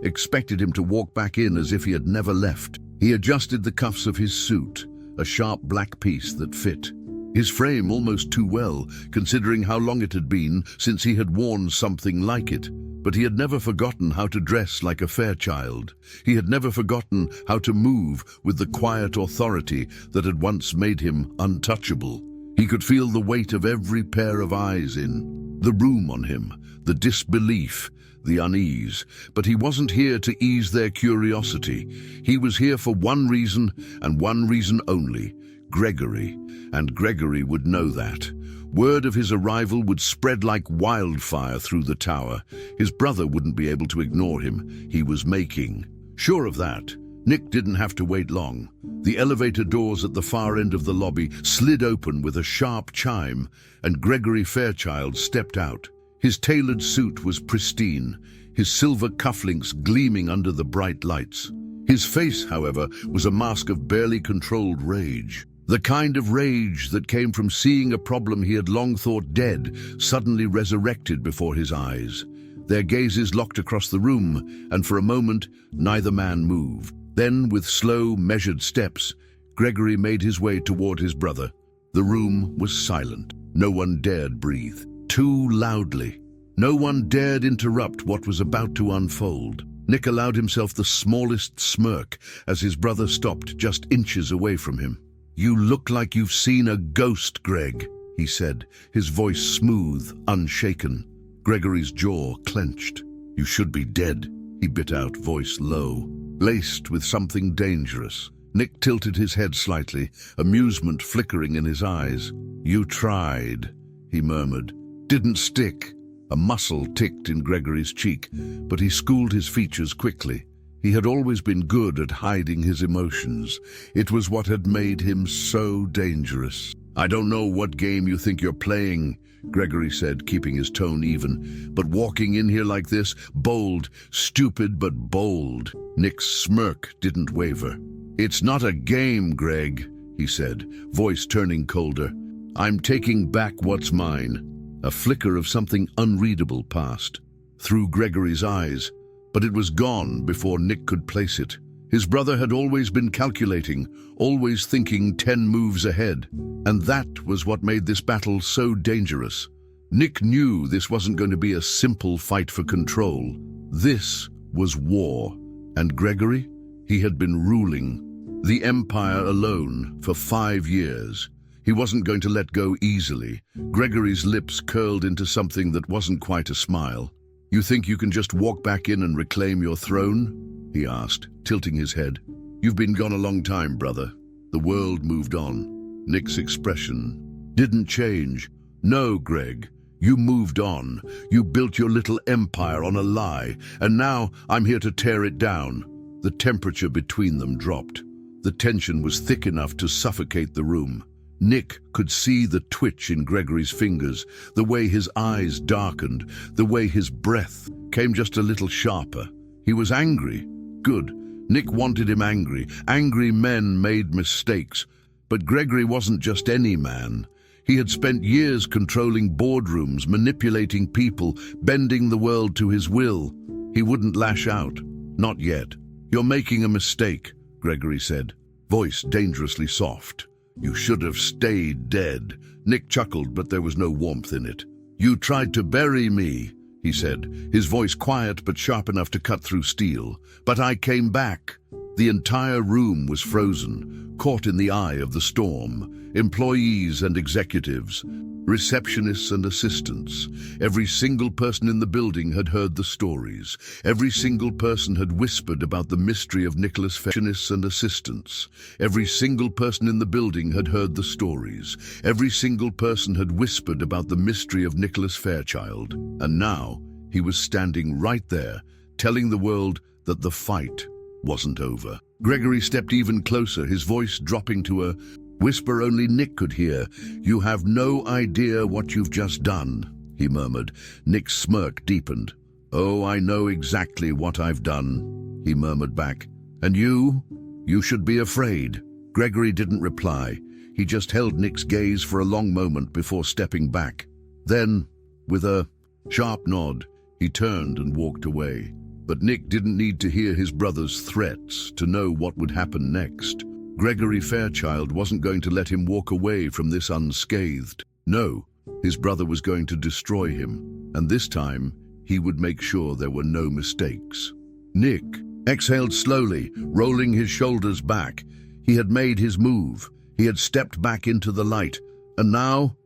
expected him to walk back in as if he had never left. He adjusted the cuffs of his suit, a sharp black piece that fit his frame almost too well, considering how long it had been since he had worn something like it. But he had never forgotten how to dress like a Fairchild. He had never forgotten how to move with the quiet authority that had once made him untouchable. He could feel the weight of every pair of eyes in the room on him, the disbelief, the unease. But he wasn't here to ease their curiosity. He was here for one reason, and one reason only: Gregory. And Gregory would know that. Word of his arrival would spread like wildfire through the tower. His brother wouldn't be able to ignore him. He was making sure of that. Nick didn't have to wait long. The elevator doors at the far end of the lobby slid open with a sharp chime, and Gregory Fairchild stepped out. His tailored suit was pristine, his silver cufflinks gleaming under the bright lights. His face, however, was a mask of barely controlled rage. The kind of rage that came from seeing a problem he had long thought dead, suddenly resurrected before his eyes. Their gazes locked across the room, and for a moment, neither man moved. Then, with slow, measured steps, Gregory made his way toward his brother. The room was silent. No one dared breathe. Too loudly. No one dared interrupt what was about to unfold. Nick allowed himself the smallest smirk as his brother stopped just inches away from him. "You look like you've seen a ghost, Greg," he said, his voice smooth, unshaken. Gregory's jaw clenched. "You should be dead," he bit out, voice low, laced with something dangerous. Nick tilted his head slightly, amusement flickering in his eyes. "You tried," he murmured. "Didn't stick." A muscle ticked in Gregory's cheek, but he schooled his features quickly. He had always been good at hiding his emotions. It was what had made him so dangerous. "I don't know what game you think you're playing," Gregory said, keeping his tone even. "But walking in here like this, bold, stupid but bold." Nick's smirk didn't waver. "It's not a game, Greg," he said, voice turning colder. "I'm taking back what's mine." A flicker of something unreadable passed through Gregory's eyes, but it was gone before Nick could place it. His brother had always been calculating, always thinking 10 moves ahead, and that was what made this battle so dangerous. Nick knew this wasn't going to be a simple fight for control. This was war, and Gregory, he had been ruling the empire alone for 5 years. He wasn't going to let go easily. Gregory's lips curled into something that wasn't quite a smile. "You think you can just walk back in and reclaim your throne?" he asked, tilting his head. "You've been gone a long time, brother." The world moved on. Nick's expression didn't change. "No, Greg, you moved on. You built your little empire on a lie, and now I'm here to tear it down." The temperature between them dropped. The tension was thick enough to suffocate the room. Nick could see the twitch in Gregory's fingers, the way his eyes darkened, the way his breath came just a little sharper. He was angry. Good. Nick wanted him angry. Angry men made mistakes. But Gregory wasn't just any man. He had spent years controlling boardrooms, manipulating people, bending the world to his will. He wouldn't lash out. Not yet. "You're making a mistake," Gregory said, voice dangerously soft. "You should have stayed dead." Nick chuckled, but there was no warmth in it. "You tried to bury me," he said, his voice quiet but sharp enough to cut through steel. "But I came back." The entire room was frozen, caught in the eye of the storm. Employees and executives, receptionists and assistants. Every single person in the building had heard the stories. Every single person had whispered about the mystery of Nicholas Fairchild and assistants. Every single person in the building had heard the stories. Every single person had whispered about the mystery of Nicholas Fairchild. And now he was standing right there, telling the world that the fight wasn't over. Gregory stepped even closer, his voice dropping to a whisper only Nick could hear. "You have no idea what you've just done," he murmured. Nick's smirk deepened. "Oh, I know exactly what I've done," he murmured back. "And you? You should be afraid." Gregory didn't reply. He just held Nick's gaze for a long moment before stepping back. Then, with a sharp nod, he turned and walked away. But Nick didn't need to hear his brother's threats to know what would happen next. Gregory Fairchild wasn't going to let him walk away from this unscathed. No, his brother was going to destroy him, and this time he would make sure there were no mistakes. Nick exhaled slowly, rolling his shoulders back. He had made his move. He had stepped back into the light, and now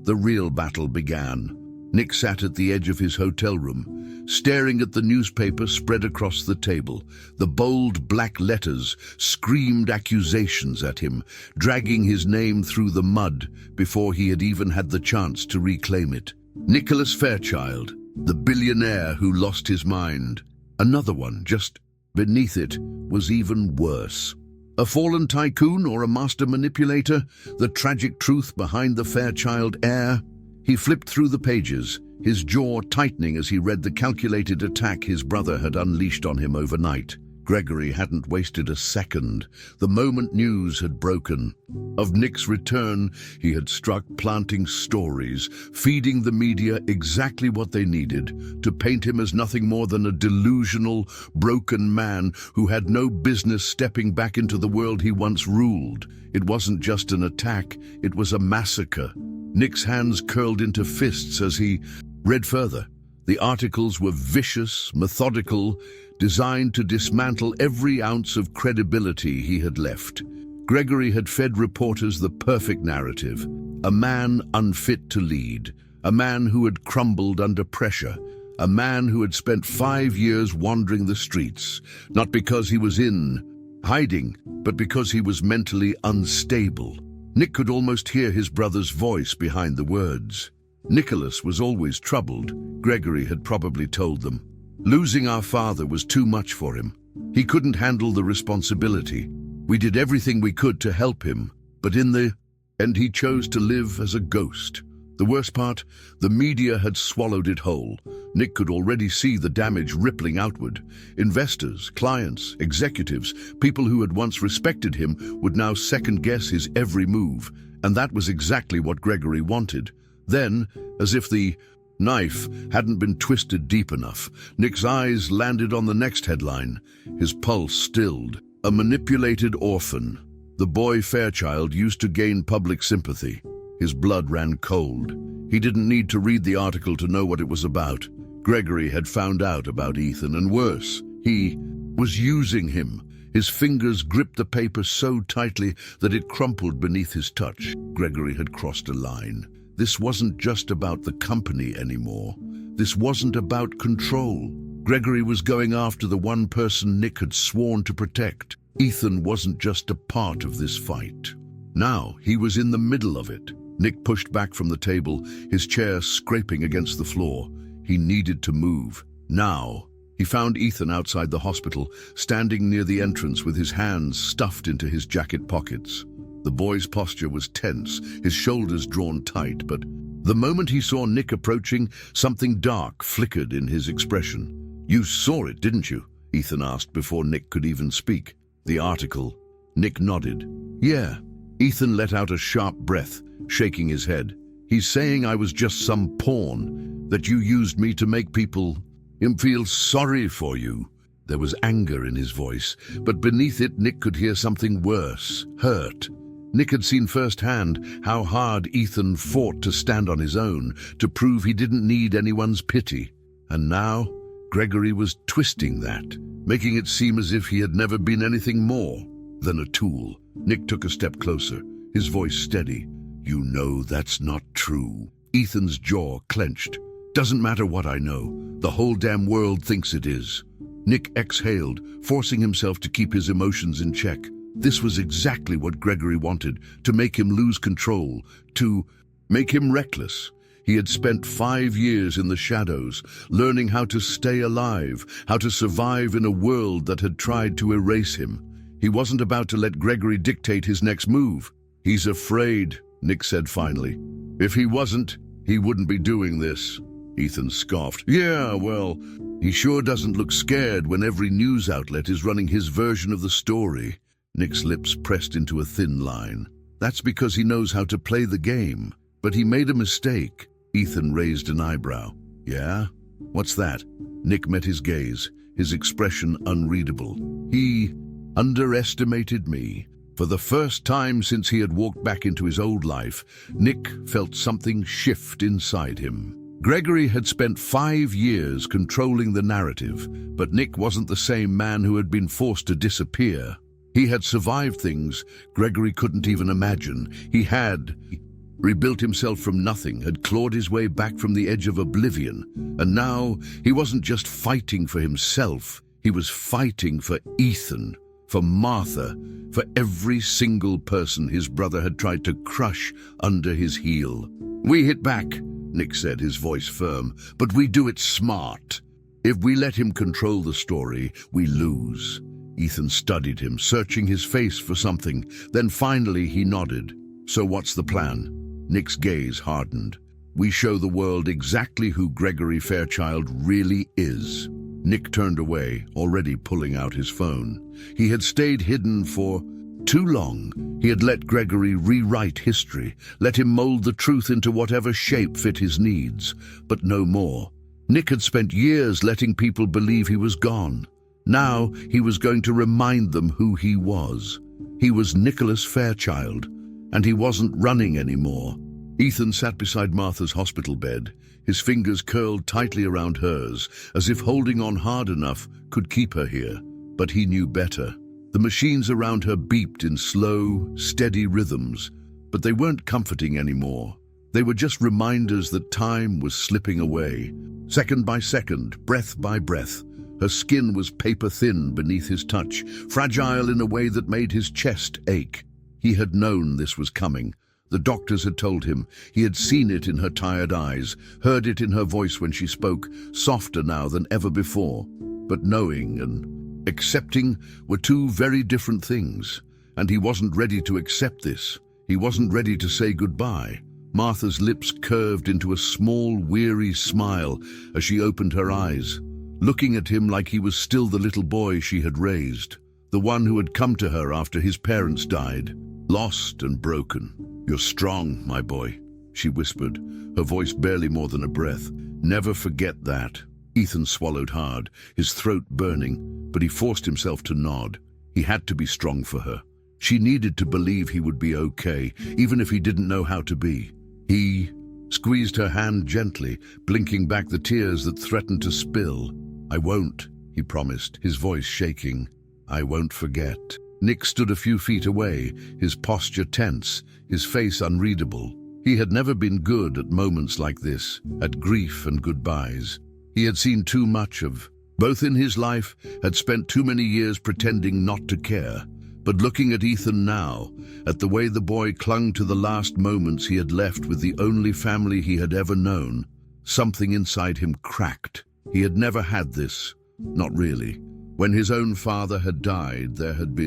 the real battle began. Nick sat at the edge of his hotel room, staring at the newspaper spread across the table. The bold black letters screamed accusations at him, dragging his name through the mud before he had even had the chance to reclaim it. Nicholas Fairchild, the billionaire who lost his mind. Another one, just beneath it, was even worse. A fallen tycoon or a master manipulator? The tragic truth behind the Fairchild heir? He flipped through the pages, his jaw tightening as he read the calculated attack his brother had unleashed on him overnight. Gregory hadn't wasted a second. The moment news had broken of Nick's return, he had struck, planting stories, feeding the media exactly what they needed, to paint him as nothing more than a delusional, broken man who had no business stepping back into the world he once ruled. It wasn't just an attack, it was a massacre. Nick's hands curled into fists as he read further. The articles were vicious, methodical, designed to dismantle every ounce of credibility he had left. Gregory had fed reporters the perfect narrative. A man unfit to lead, a man who had crumbled under pressure, a man who had spent 5 years wandering the streets, not because he was in hiding, but because he was mentally unstable. Nick could almost hear his brother's voice behind the words. Nicholas was always troubled, Gregory had probably told them. Losing our father was too much for him. He couldn't handle the responsibility. We did everything we could to help him, but in the end he chose to live as a ghost. The worst part, the media had swallowed it whole. Nick could already see the damage rippling outward. Investors, clients, executives, people who had once respected him would now second-guess his every move, and that was exactly what Gregory wanted. Then, as if the knife hadn't been twisted deep enough, Nick's eyes landed on the next headline. His pulse stilled. A manipulated orphan. The boy Fairchild used to gain public sympathy. His blood ran cold. He didn't need to read the article to know what it was about. Gregory had found out about Ethan, and worse, he was using him. His fingers gripped the paper so tightly that it crumpled beneath his touch. Gregory had crossed a line. This wasn't just about the company anymore. This wasn't about control. Gregory was going after the one person Nick had sworn to protect. Ethan wasn't just a part of this fight. Now he was in the middle of it. Nick pushed back from the table, his chair scraping against the floor. He needed to move. Now, he found Ethan outside the hospital, standing near the entrance with his hands stuffed into his jacket pockets. The boy's posture was tense, his shoulders drawn tight, but the moment he saw Nick approaching, something dark flickered in his expression. "You saw it, didn't you?" Ethan asked before Nick could even speak. "The article." Nick nodded. "Yeah." Ethan let out a sharp breath, shaking his head. "He's saying I was just some pawn, that you used me to make people feel sorry for you." There was anger in his voice, but beneath it Nick could hear something worse, hurt. Nick had seen firsthand how hard Ethan fought to stand on his own, to prove he didn't need anyone's pity. And now, Gregory was twisting that, making it seem as if he had never been anything more than a tool. Nick took a step closer, his voice steady. "You know that's not true." Ethan's jaw clenched. "Doesn't matter what I know. The whole damn world thinks it is." Nick exhaled, forcing himself to keep his emotions in check. This was exactly what Gregory wanted, to make him lose control, to make him reckless. He had spent 5 years in the shadows, learning how to stay alive, how to survive in a world that had tried to erase him. He wasn't about to let Gregory dictate his next move. "He's afraid," Nick said finally. "If he wasn't, he wouldn't be doing this." Ethan scoffed. "Yeah, well, he sure doesn't look scared when every news outlet is running his version of the story." Nick's lips pressed into a thin line. "That's because he knows how to play the game. But he made a mistake." Ethan raised an eyebrow. "Yeah? What's that?" Nick met his gaze, his expression unreadable. "He underestimated me." For the first time since he had walked back into his old life, Nick felt something shift inside him. Gregory had spent 5 years controlling the narrative, but Nick wasn't the same man who had been forced to disappear. He had survived things Gregory couldn't even imagine. He had rebuilt himself from nothing, had clawed his way back from the edge of oblivion. And now he wasn't just fighting for himself, he was fighting for Ethan, for Martha, for every single person his brother had tried to crush under his heel. "We hit back," Nick said, his voice firm, "but we do it smart. If we let him control the story, we lose." Ethan studied him, searching his face for something. Then finally he nodded. "So what's the plan?" Nick's gaze hardened. "We show the world exactly who Gregory Fairchild really is." Nick turned away, already pulling out his phone. He had stayed hidden for too long. He had let Gregory rewrite history, let him mold the truth into whatever shape fit his needs, but no more. Nick had spent years letting people believe he was gone. Now he was going to remind them who he was. He was Nicholas Fairchild, and he wasn't running anymore. Ethan sat beside Martha's hospital bed, his fingers curled tightly around hers, as if holding on hard enough could keep her here. But he knew better. The machines around her beeped in slow, steady rhythms, but they weren't comforting anymore. They were just reminders that time was slipping away. Second by second, breath by breath, her skin was paper-thin beneath his touch, fragile in a way that made his chest ache. He had known this was coming. The doctors had told him. He had seen it in her tired eyes, heard it in her voice when she spoke, softer now than ever before. But knowing and accepting were two very different things, and he wasn't ready to accept this. He wasn't ready to say goodbye. Martha's lips curved into a small, weary smile as she opened her eyes, looking at him like he was still the little boy she had raised, the one who had come to her after his parents died, lost and broken. "You're strong, my boy," she whispered, her voice barely more than a breath. "Never forget that." Ethan swallowed hard, his throat burning, but he forced himself to nod. He had to be strong for her. She needed to believe he would be okay, even if he didn't know how to be. He squeezed her hand gently, blinking back the tears that threatened to spill. "I won't," he promised, his voice shaking. "I won't forget." Nick stood a few feet away, his posture tense, his face unreadable. He had never been good at moments like this, at grief and goodbyes. He had seen too much of both in his life, had spent too many years pretending not to care. But looking at Ethan now, at the way the boy clung to the last moments he had left with the only family he had ever known, something inside him cracked. He had never had this, not really. When his own father had died, there had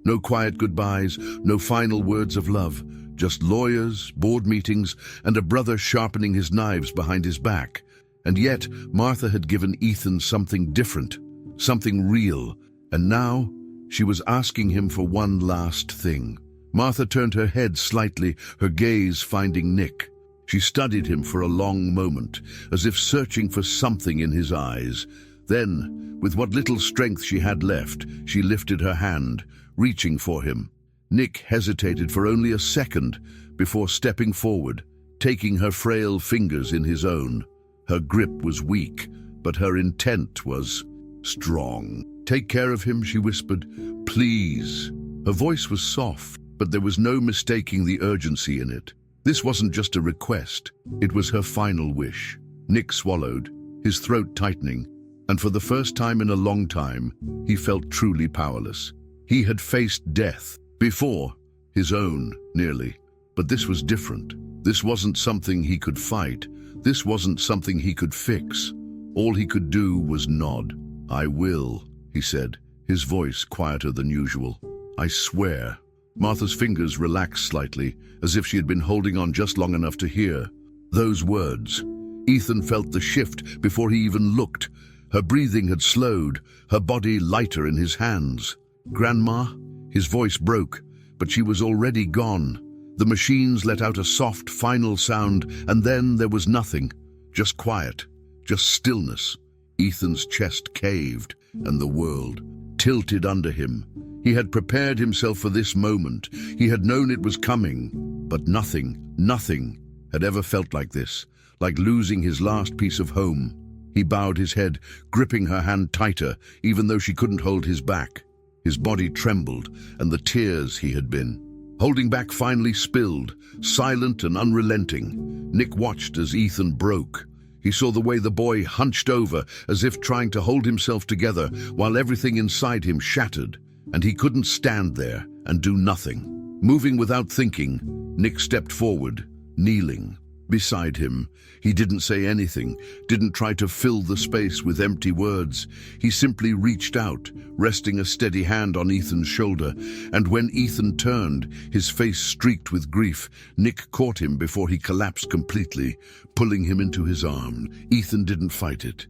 no quiet goodbyes, no final words of love, just lawyers, board meetings, and a brother sharpening his knives behind his back. And yet, Martha had given Ethan something different, something real, and now she was asking him for one last thing. Martha turned her head slightly, her gaze finding Nick. She studied him for a long moment, as if searching for something in his eyes. Then, with what little strength she had left, she lifted her hand, reaching for him. Nick hesitated for only a second before stepping forward, taking her frail fingers in his own. Her grip was weak, but her intent was strong. "Take care of him," she whispered. "Please." Her voice was soft, but there was no mistaking the urgency in it. This wasn't just a request, it was her final wish. Nick swallowed, his throat tightening, and for the first time in a long time, he felt truly powerless. He had faced death before, his own, nearly. But this was different. This wasn't something he could fight. This wasn't something he could fix. All he could do was nod. "I will," he said, his voice quieter than usual. "I swear." Martha's fingers relaxed slightly, as if she had been holding on just long enough to hear those words. Ethan felt the shift before he even looked. Her breathing had slowed, her body lighter in his hands. "Grandma?" His voice broke, but she was already gone. The machines let out a soft, final sound, and then there was nothing. Just quiet, just stillness. Ethan's chest caved, and the world tilted under him. He had prepared himself for this moment. He had known it was coming, but nothing had ever felt like this, like losing his last piece of home. He bowed his head, gripping her hand tighter, even though she couldn't hold his back. His body trembled, and the tears he had been holding back finally spilled, silent and unrelenting. Nick watched as Ethan broke. He saw the way the boy hunched over, as if trying to hold himself together, while everything inside him shattered, and he couldn't stand there and do nothing. Moving without thinking, Nick stepped forward, kneeling. Beside him, he didn't say anything, didn't try to fill the space with empty words. He simply reached out, resting a steady hand on Ethan's shoulder, and when Ethan turned, his face streaked with grief, Nick caught him before he collapsed completely, pulling him into his arms. Ethan didn't fight it.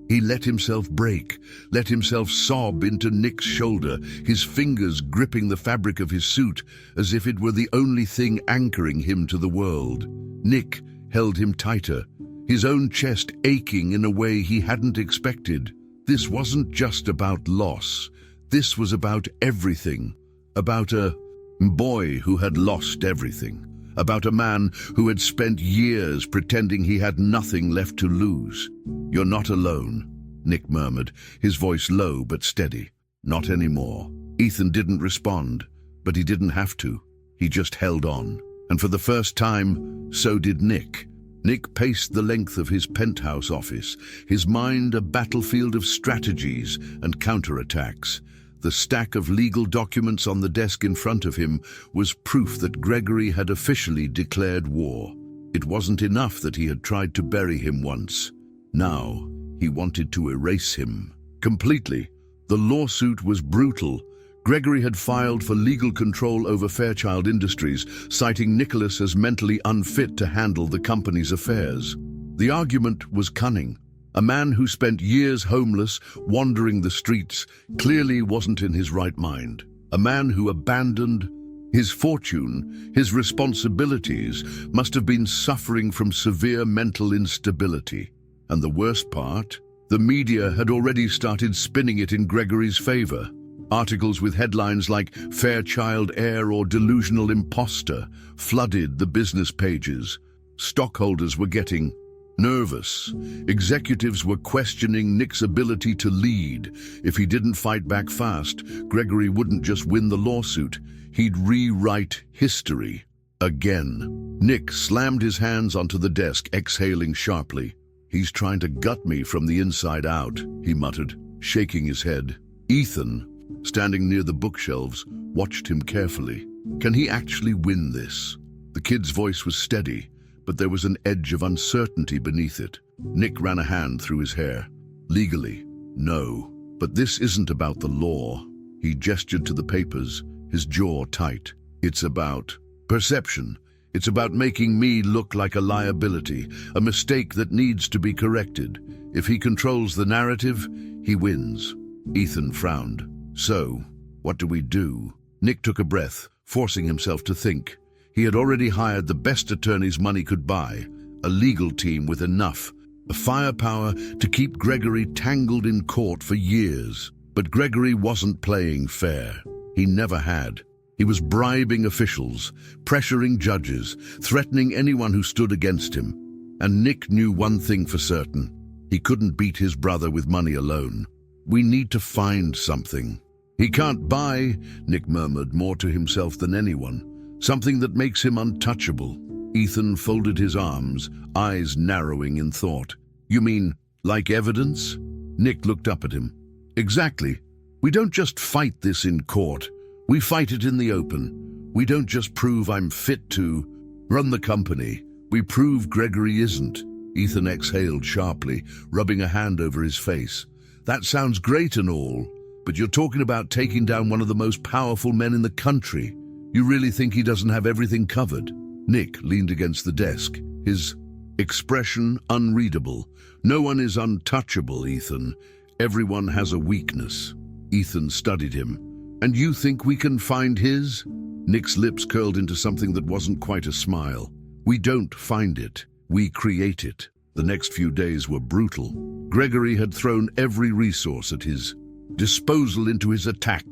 He let himself break, let himself sob into Nick's shoulder, his fingers gripping the fabric of his suit as if it were the only thing anchoring him to the world. Nick held him tighter, his own chest aching in a way he hadn't expected. This wasn't just about loss. This was about everything. About a boy who had lost everything. About a man who had spent years pretending he had nothing left to lose. "You're not alone," Nick murmured, his voice low but steady. "Not anymore." Ethan didn't respond, but he didn't have to. He just held on. And for the first time, so did Nick. Nick paced the length of his penthouse office, his mind a battlefield of strategies and counterattacks. The stack of legal documents on the desk in front of him was proof that Gregory had officially declared war. It wasn't enough that he had tried to bury him once. Now, he wanted to erase him completely. The lawsuit was brutal. Gregory had filed for legal control over Fairchild Industries, citing Nicholas as mentally unfit to handle the company's affairs. The argument was cunning. A man who spent years homeless, wandering the streets, clearly wasn't in his right mind. A man who abandoned his fortune, his responsibilities, must have been suffering from severe mental instability. And the worst part? The media had already started spinning it in Gregory's favor. Articles with headlines like "Fairchild heir" or "delusional imposter" flooded the business pages. Stockholders were getting nervous. Executives were questioning Nick's ability to lead. If he didn't fight back fast, Gregory wouldn't just win the lawsuit, he'd rewrite history. Again. Nick slammed his hands onto the desk, exhaling sharply. "He's trying to gut me from the inside out," he muttered, shaking his head. Ethan, standing near the bookshelves, watched him carefully. Can he actually win this? The kid's voice was steady, but there was an edge of uncertainty beneath it. Nick ran a hand through his hair. "Legally, no. But this isn't about the law." He gestured to the papers, his jaw tight. "It's about perception. It's about making me look like a liability, a mistake that needs to be corrected. If he controls the narrative, he wins." Ethan frowned. "So, what do we do?" Nick took a breath, forcing himself to think. He had already hired the best attorneys money could buy, a legal team with enough firepower to keep Gregory tangled in court for years. But Gregory wasn't playing fair. He never had. He was bribing officials, pressuring judges, threatening anyone who stood against him. And Nick knew one thing for certain. He couldn't beat his brother with money alone. "We need to find something." "He can't buy," Nick murmured, more to himself than anyone. "Something that makes him untouchable." Ethan folded his arms, eyes narrowing in thought. "You mean, like evidence?" Nick looked up at him. "Exactly. We don't just fight this in court. We fight it in the open. We don't just prove I'm fit to run the company. We prove Gregory isn't." Ethan exhaled sharply, rubbing a hand over his face. "That sounds great and all, but you're talking about taking down one of the most powerful men in the country. You really think he doesn't have everything covered?" Nick leaned against the desk, his expression unreadable. "No one is untouchable, Ethan. Everyone has a weakness." Ethan studied him. "And you think we can find his?" Nick's lips curled into something that wasn't quite a smile. "We don't find it. We create it." The next few days were brutal. Gregory had thrown every resource at his disposal into his attack,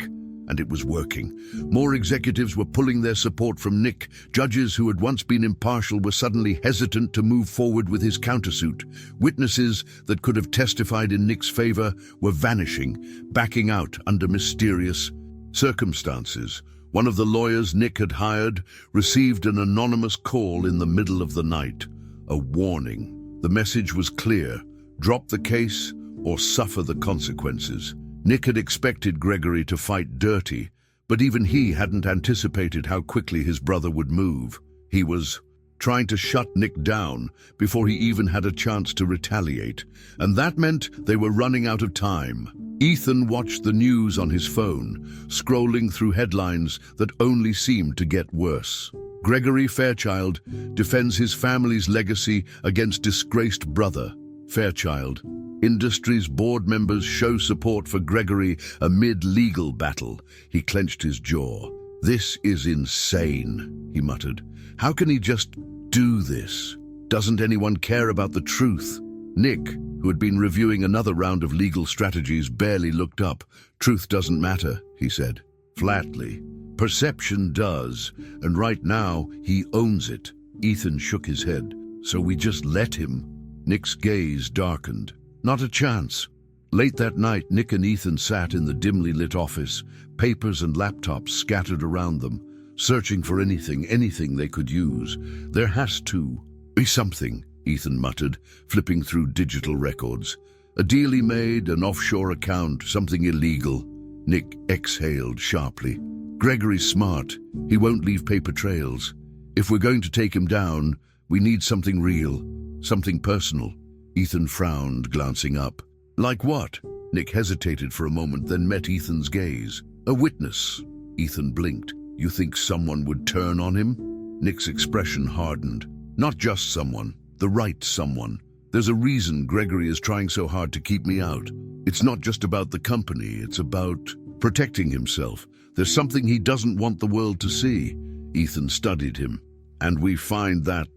and it was working. More executives were pulling their support from Nick. Judges who had once been impartial were suddenly hesitant to move forward with his countersuit. Witnesses that could have testified in Nick's favor were vanishing, backing out under mysterious circumstances. One of the lawyers Nick had hired received an anonymous call in the middle of the night. A warning. The message was clear: drop the case or suffer the consequences. Nick had expected Gregory to fight dirty, but even he hadn't anticipated how quickly his brother would move. He was trying to shut Nick down before he even had a chance to retaliate, and that meant they were running out of time. Ethan watched the news on his phone, scrolling through headlines that only seemed to get worse. Gregory Fairchild defends his family's legacy against disgraced brother. Fairchild Industries board members show support for Gregory amid legal battle. He clenched his jaw. "This is insane," he muttered. "How can he just do this? Doesn't anyone care about the truth?" Nick, who had been reviewing another round of legal strategies, barely looked up. "Truth doesn't matter," he said, flatly. "Perception does, and right now he owns it." Ethan shook his head. "So we just let him?" Nick's gaze darkened. "Not a chance." Late that night, Nick and Ethan sat in the dimly lit office, papers and laptops scattered around them, searching for anything they could use. "There has to be something," Ethan muttered, flipping through digital records. "A deal he made, an offshore account, something illegal." Nick exhaled sharply. Gregory's smart. He won't leave paper trails. If we're going to take him down, we need something real, something personal. Ethan frowned, glancing up. Like what? Nick hesitated for a moment, then met Ethan's gaze. A witness. Ethan blinked. You think someone would turn on him? Nick's expression hardened. Not just someone, the right someone. There's a reason Gregory is trying so hard to keep me out. It's not just about the company, it's about protecting himself. There's something he doesn't want the world to see. Ethan studied him. And we find that...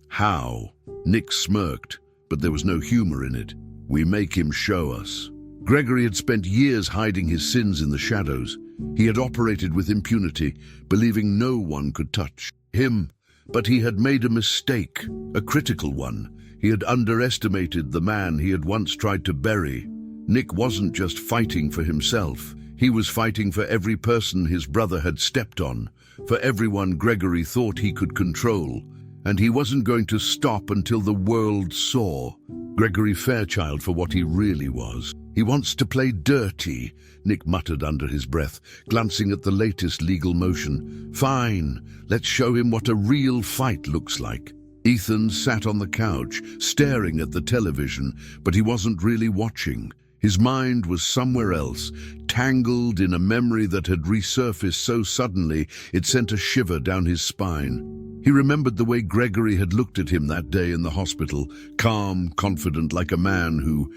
How? Nick smirked, but there was no humor in it. We make him show us. Gregory had spent years hiding his sins in the shadows. He had operated with impunity, believing no one could touch him. But he had made a mistake, a critical one. He had underestimated the man he had once tried to bury. Nick wasn't just fighting for himself. He was fighting for every person his brother had stepped on, for everyone Gregory thought he could control. And he wasn't going to stop until the world saw Gregory Fairchild for what he really was. He wants to play dirty, Nick muttered under his breath, glancing at the latest legal motion. Fine, let's show him what a real fight looks like. Ethan sat on the couch, staring at the television, but he wasn't really watching. His mind was somewhere else, tangled in a memory that had resurfaced so suddenly it sent a shiver down his spine. He remembered the way Gregory had looked at him that day in the hospital, calm, confident, like a man who,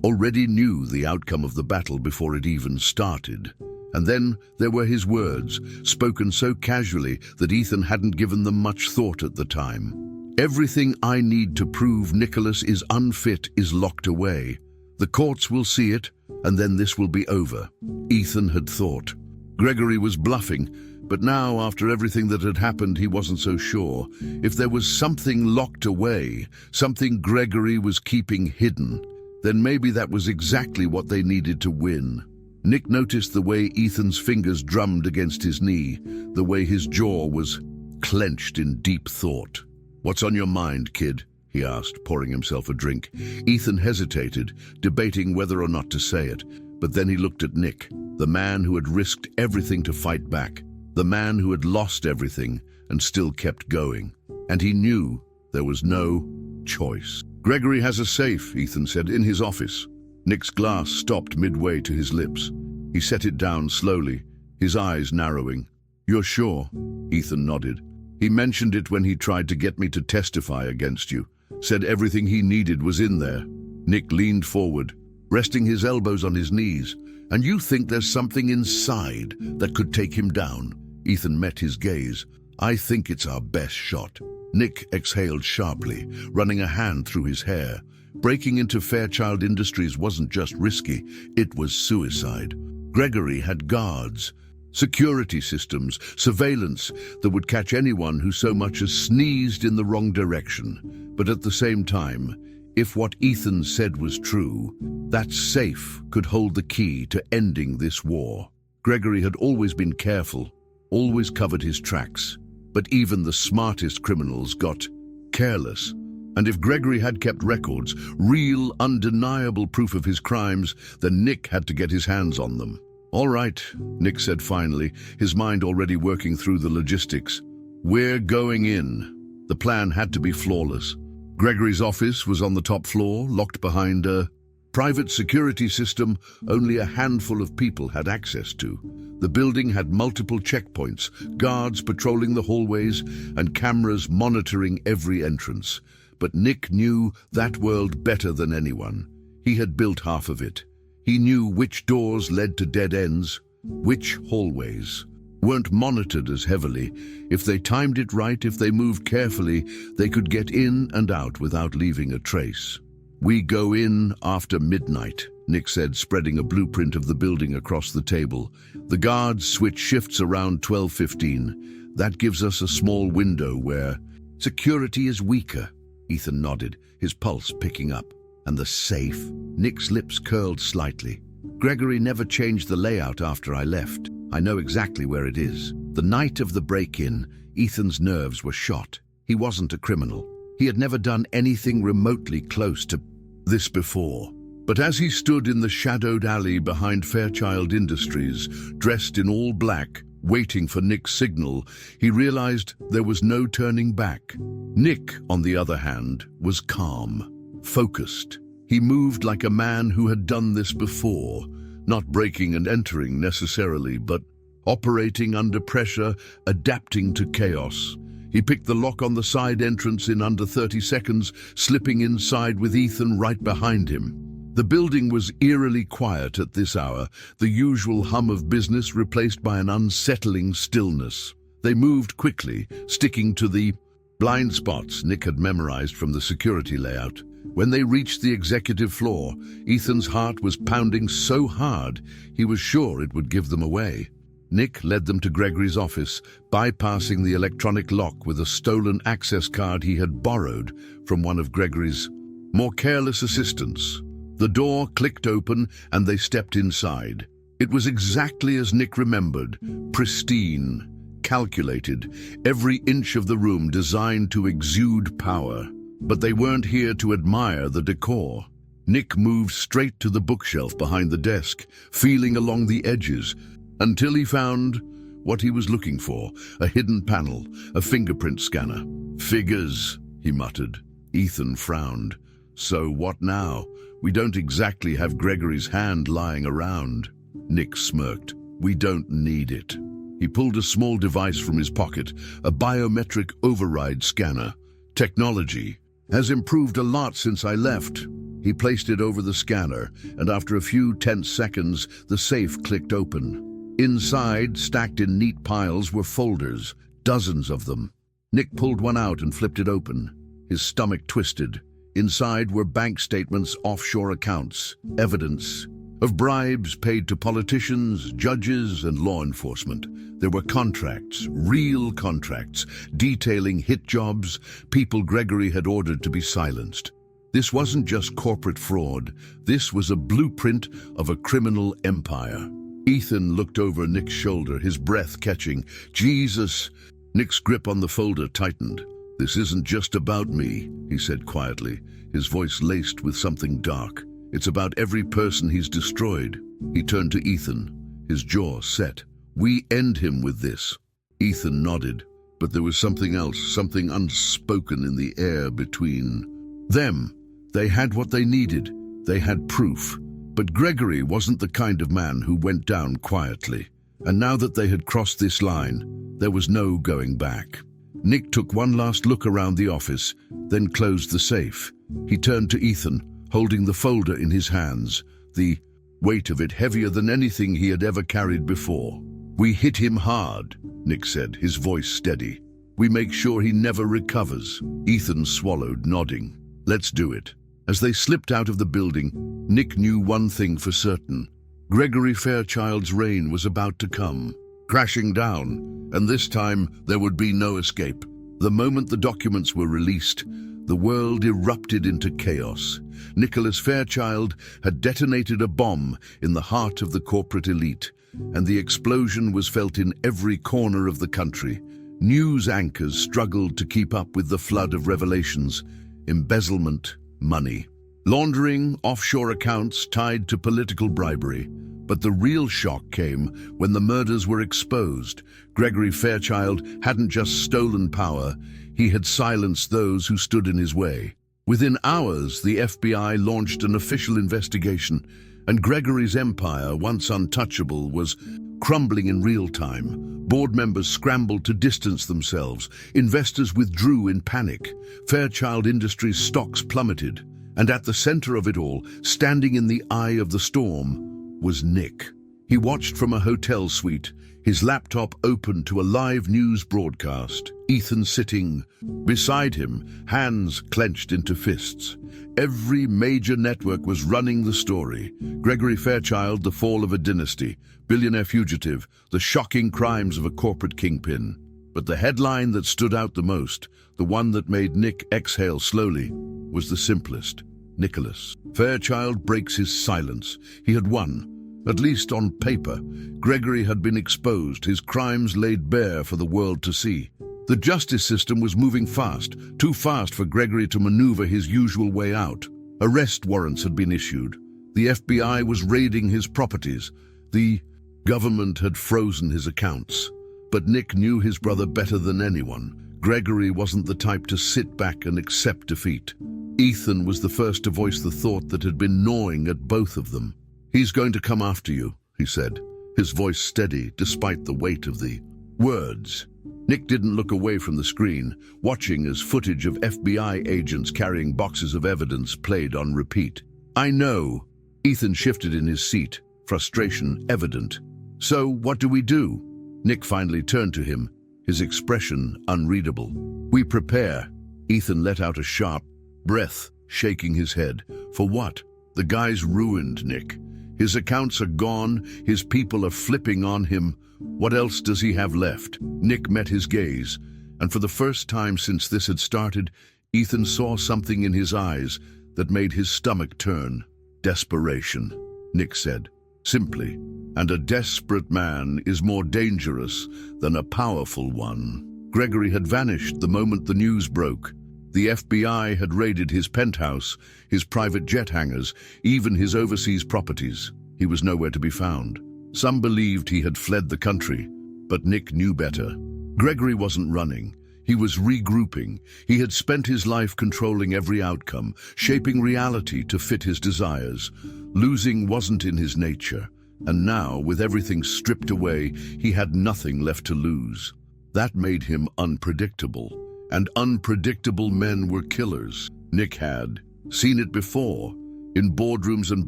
already knew the outcome of the battle before it even started. And then there were his words, spoken so casually that Ethan hadn't given them much thought at the time. Everything I need to prove Nicholas is unfit is locked away. The courts will see it, and then this will be over. Ethan had thought. Gregory was bluffing, but now, after everything that had happened, he wasn't so sure. If there was something locked away, something Gregory was keeping hidden, then maybe that was exactly what they needed to win. Nick noticed the way Ethan's fingers drummed against his knee, the way his jaw was clenched in deep thought. "What's on your mind, kid?" he asked, pouring himself a drink. Ethan hesitated, debating whether or not to say it, but then he looked at Nick, the man who had risked everything to fight back, the man who had lost everything and still kept going. And he knew there was no choice. "Gregory has a safe," Ethan said, "in his office." Nick's glass stopped midway to his lips. He set it down slowly, his eyes narrowing. "You're sure?" Ethan nodded. "He mentioned it when he tried to get me to testify against you. Said everything he needed was in there." Nick leaned forward, resting his elbows on his knees. "And you think there's something inside that could take him down?" Ethan met his gaze. "I think it's our best shot." Nick exhaled sharply, running a hand through his hair. Breaking into Fairchild Industries wasn't just risky, it was suicide. Gregory had guards, security systems, surveillance that would catch anyone who so much as sneezed in the wrong direction. But at the same time, if what Ethan said was true, that safe could hold the key to ending this war. Gregory had always been careful, always covered his tracks, but even the smartest criminals got careless. And if Gregory had kept records, real, undeniable proof of his crimes, then Nick had to get his hands on them. "All right," Nick said finally, his mind already working through the logistics. "We're going in." The plan had to be flawless. Gregory's office was on the top floor, locked behind a private security system only a handful of people had access to. The building had multiple checkpoints, guards patrolling the hallways, and cameras monitoring every entrance. But Nick knew that world better than anyone. He had built half of it. He knew which doors led to dead ends, which hallways weren't monitored as heavily. If they timed it right, if they moved carefully, they could get in and out without leaving a trace. "We go in after midnight," Nick said, spreading a blueprint of the building across the table. "The guards switch shifts around 12:15. That gives us a small window where security is weaker." Ethan nodded, his pulse picking up. "And the safe?" Nick's lips curled slightly. "Gregory never changed the layout after I left. I know exactly where it is." The night of the break-in, Ethan's nerves were shot. He wasn't a criminal. He had never done anything remotely close to this before. But as he stood in the shadowed alley behind Fairchild Industries, dressed in all black, waiting for Nick's signal, he realized there was no turning back. Nick, on the other hand, was calm, focused. He moved like a man who had done this before, not breaking and entering necessarily, but operating under pressure, adapting to chaos. He picked the lock on the side entrance in under 30 seconds, slipping inside with Ethan right behind him. The building was eerily quiet at this hour, the usual hum of business replaced by an unsettling stillness. They moved quickly, sticking to the blind spots Nick had memorized from the security layout. When they reached the executive floor, Ethan's heart was pounding so hard he was sure it would give them away. Nick led them to Gregory's office, bypassing the electronic lock with a stolen access card he had borrowed from one of Gregory's more careless assistants. The door clicked open and they stepped inside. It was exactly as Nick remembered, pristine, calculated, every inch of the room designed to exude power. But they weren't here to admire the decor. Nick moved straight to the bookshelf behind the desk, feeling along the edges, until he found what he was looking for, a hidden panel, a fingerprint scanner. "Figures," he muttered. Ethan frowned. "So what now? We don't exactly have Gregory's hand lying around." Nick smirked. "We don't need it." He pulled a small device from his pocket, a biometric override scanner. "Technology has improved a lot since I left." He placed it over the scanner, and after a few tense seconds, the safe clicked open. Inside, stacked in neat piles, were folders, dozens of them. Nick pulled one out and flipped it open. His stomach twisted. Inside were bank statements, offshore accounts, evidence of bribes paid to politicians, judges, and law enforcement. There were contracts, real contracts, detailing hit jobs, people Gregory had ordered to be silenced. This wasn't just corporate fraud. This was a blueprint of a criminal empire. Ethan looked over Nick's shoulder, his breath catching. "Jesus!" Nick's grip on the folder tightened. "This isn't just about me," he said quietly, his voice laced with something dark. "It's about every person he's destroyed." He turned to Ethan, his jaw set. "We end him with this." Ethan nodded, but there was something else, something unspoken in the air between them. They had what they needed. They had proof. But Gregory wasn't the kind of man who went down quietly. And now that they had crossed this line, there was no going back. Nick took one last look around the office, then closed the safe. He turned to Ethan, holding the folder in his hands, the weight of it heavier than anything he had ever carried before. "We hit him hard," Nick said, his voice steady. "We make sure he never recovers." Ethan swallowed, nodding. "Let's do it." As they slipped out of the building, Nick knew one thing for certain. Gregory Fairchild's reign was about to come, crashing down, and this time there would be no escape. The moment the documents were released, the world erupted into chaos. Nicholas Fairchild had detonated a bomb in the heart of the corporate elite, and the explosion was felt in every corner of the country. News anchors struggled to keep up with the flood of revelations. Embezzlement, money, laundering, offshore accounts tied to political bribery. But the real shock came when the murders were exposed. Gregory Fairchild hadn't just stolen power, he had silenced those who stood in his way. Within hours, the FBI launched an official investigation, and Gregory's empire, once untouchable, was crumbling in real time. Board members scrambled to distance themselves. Investors withdrew in panic. Fairchild Industries' stocks plummeted. And at the center of it all, standing in the eye of the storm, was Nick. He watched from a hotel suite, his laptop open to a live news broadcast. Ethan sitting beside him, hands clenched into fists. Every major network was running the story. Gregory Fairchild, the fall of a dynasty, billionaire fugitive, the shocking crimes of a corporate kingpin. But the headline that stood out the most, the one that made Nick exhale slowly, was the simplest. Nicholas Fairchild breaks his silence. He had won. At least on paper. Gregory had been exposed, his crimes laid bare for the world to see. The justice system was moving fast, too fast for Gregory to maneuver his usual way out. Arrest warrants had been issued. The FBI was raiding his properties. The government had frozen his accounts. But Nick knew his brother better than anyone. Gregory wasn't the type to sit back and accept defeat. Ethan was the first to voice the thought that had been gnawing at both of them. "He's going to come after you," he said, his voice steady despite the weight of the words. Nick didn't look away from the screen, watching as footage of FBI agents carrying boxes of evidence played on repeat. "I know." Ethan shifted in his seat, frustration evident. "So what do we do?" Nick finally turned to him, his expression unreadable. "We prepare." Ethan let out a sharp breath, shaking his head. "For what?" "The guy's ruined, Nick. His accounts are gone, his people are flipping on him. What else does he have left?" Nick met his gaze, and for the first time since this had started, Ethan saw something in his eyes that made his stomach turn. "Desperation," Nick said, simply. "And a desperate man is more dangerous than a powerful one." Gregory had vanished the moment the news broke. The FBI had raided his penthouse, his private jet hangars, even his overseas properties. He was nowhere to be found. Some believed he had fled the country, but Nick knew better. Gregory wasn't running. He was regrouping. He had spent his life controlling every outcome, shaping reality to fit his desires. Losing wasn't in his nature, and now, with everything stripped away, he had nothing left to lose. That made him unpredictable. And unpredictable men were killers. Nick had seen it before, in boardrooms and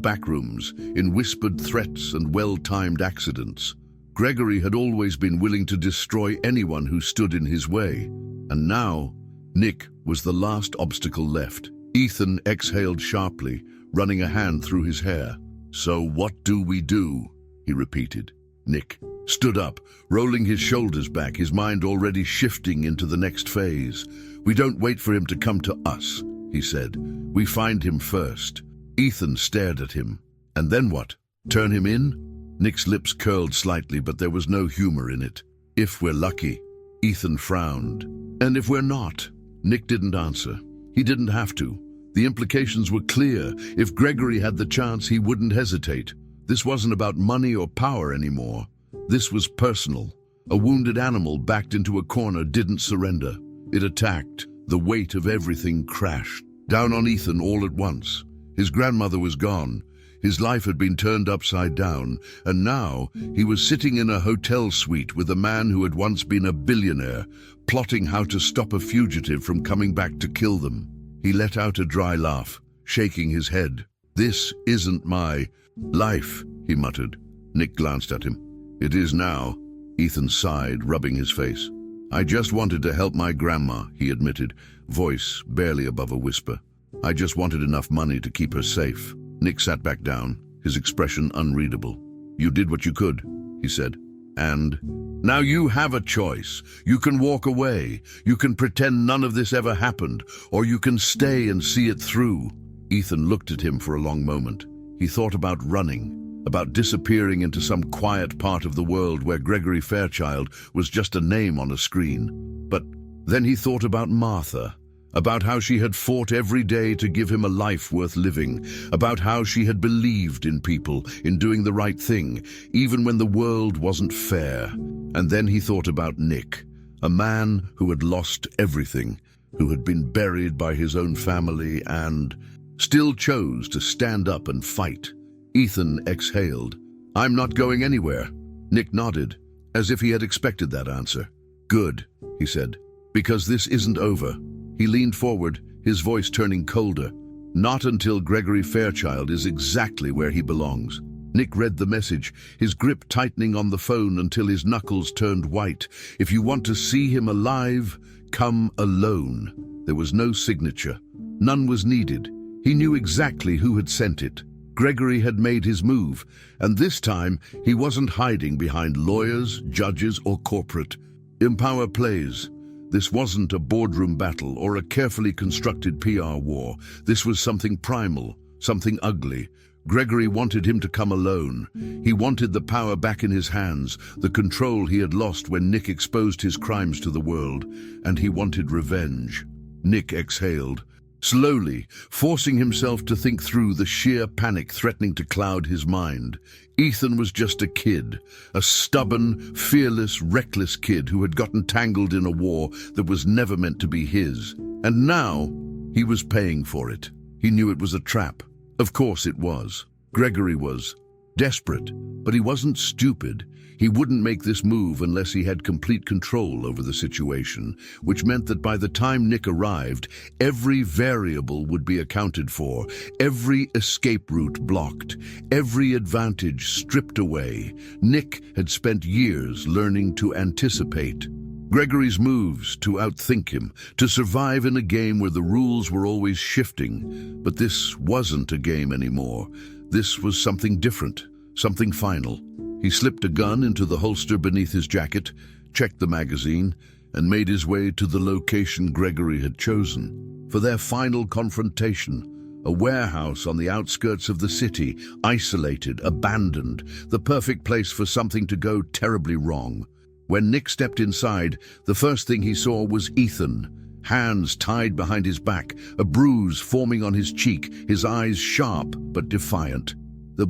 backrooms, in whispered threats and well-timed accidents. Gregory had always been willing to destroy anyone who stood in his way. And now, Nick was the last obstacle left. Ethan exhaled sharply, running a hand through his hair. "So what do we do?" he repeated. Nick stood up, rolling his shoulders back, his mind already shifting into the next phase. "We don't wait for him to come to us," he said. "We find him first." Ethan stared at him. "And then what? Turn him in?" Nick's lips curled slightly, but there was no humor in it. "If we're lucky." Ethan frowned. "And if we're not?" Nick didn't answer. He didn't have to. The implications were clear. If Gregory had the chance, he wouldn't hesitate. This wasn't about money or power anymore. This was personal. A wounded animal backed into a corner didn't surrender. It attacked. The weight of everything crashed down on Ethan all at once. His grandmother was gone. His life had been turned upside down, and now he was sitting in a hotel suite with a man who had once been a billionaire, plotting how to stop a fugitive from coming back to kill them. He let out a dry laugh, shaking his head. "This isn't my life," he muttered. Nick glanced at him. "It is now." Ethan sighed, rubbing his face. "I just wanted to help my grandma," he admitted, voice barely above a whisper. "I just wanted enough money to keep her safe." Nick sat back down, his expression unreadable. "You did what you could," he said. "And now you have a choice. You can walk away. You can pretend none of this ever happened, or you can stay and see it through." Ethan looked at him for a long moment. He thought about running, about disappearing into some quiet part of the world where Gregory Fairchild was just a name on a screen. But then he thought about Martha, about how she had fought every day to give him a life worth living, about how she had believed in people, in doing the right thing, even when the world wasn't fair. And then he thought about Nick, a man who had lost everything, who had been buried by his own family and still chose to stand up and fight. Ethan exhaled. "I'm not going anywhere." Nick nodded, as if he had expected that answer. "Good," he said, "because this isn't over." He leaned forward, his voice turning colder. "Not until Gregory Fairchild is exactly where he belongs." Nick read the message, his grip tightening on the phone until his knuckles turned white. "If you want to see him alive, come alone." There was no signature. None was needed. He knew exactly who had sent it. Gregory had made his move, and this time he wasn't hiding behind lawyers, judges, or corporate empower plays. This wasn't a boardroom battle or a carefully constructed PR war. This was something primal, something ugly. Gregory wanted him to come alone. He wanted the power back in his hands, the control he had lost when Nick exposed his crimes to the world, and he wanted revenge. Nick exhaled. Slowly, forcing himself to think through the sheer panic threatening to cloud his mind. Ethan was just a kid, a stubborn, fearless, reckless kid who had gotten tangled in a war that was never meant to be his. And now, he was paying for it. He knew it was a trap. Of course it was. Gregory was desperate, but he wasn't stupid. He wouldn't make this move unless he had complete control over the situation, which meant that by the time Nick arrived, every variable would be accounted for, every escape route blocked, every advantage stripped away. Nick had spent years learning to anticipate Gregory's moves, to outthink him, to survive in a game where the rules were always shifting. But this wasn't a game anymore. This was something different, something final. He slipped a gun into the holster beneath his jacket, checked the magazine, and made his way to the location Gregory had chosen for their final confrontation. A warehouse on the outskirts of the city, isolated, abandoned, the perfect place for something to go terribly wrong. When Nick stepped inside, the first thing he saw was Ethan, hands tied behind his back, a bruise forming on his cheek, his eyes sharp but defiant. The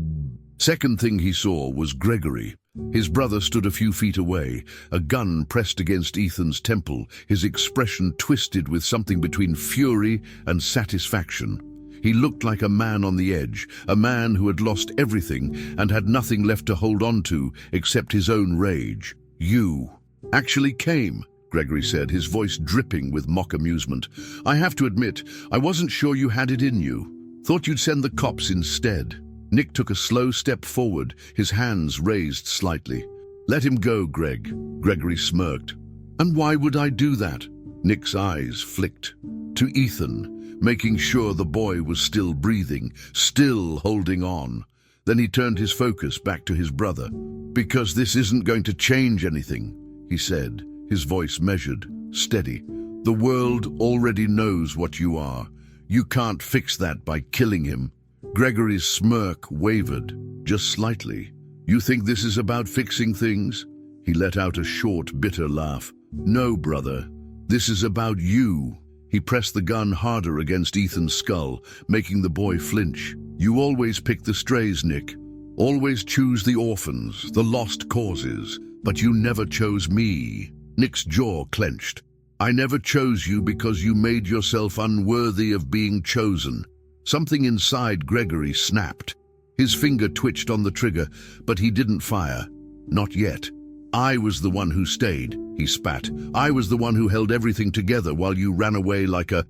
second thing he saw was Gregory. His brother stood a few feet away, a gun pressed against Ethan's temple, his expression twisted with something between fury and satisfaction. He looked like a man on the edge, a man who had lost everything and had nothing left to hold on to except his own rage. "You actually came," Gregory said, his voice dripping with mock amusement. "I have to admit, I wasn't sure you had it in you. Thought you'd send the cops instead." Nick took a slow step forward, his hands raised slightly. "Let him go, Greg," Gregory smirked. "And why would I do that?" Nick's eyes flicked to Ethan, making sure the boy was still breathing, still holding on. Then he turned his focus back to his brother. "Because this isn't going to change anything," he said, his voice measured, steady. "The world already knows what you are. You can't fix that by killing him." Gregory's smirk wavered, just slightly. "You think this is about fixing things?" He let out a short, bitter laugh. "No, brother. This is about you." He pressed the gun harder against Ethan's skull, making the boy flinch. "You always pick the strays, Nick. Always choose the orphans, the lost causes. But you never chose me." Nick's jaw clenched. "I never chose you because you made yourself unworthy of being chosen." Something inside Gregory snapped. His finger twitched on the trigger, but he didn't fire. Not yet. "I was the one who stayed," he spat. "I was the one who held everything together while you ran away like a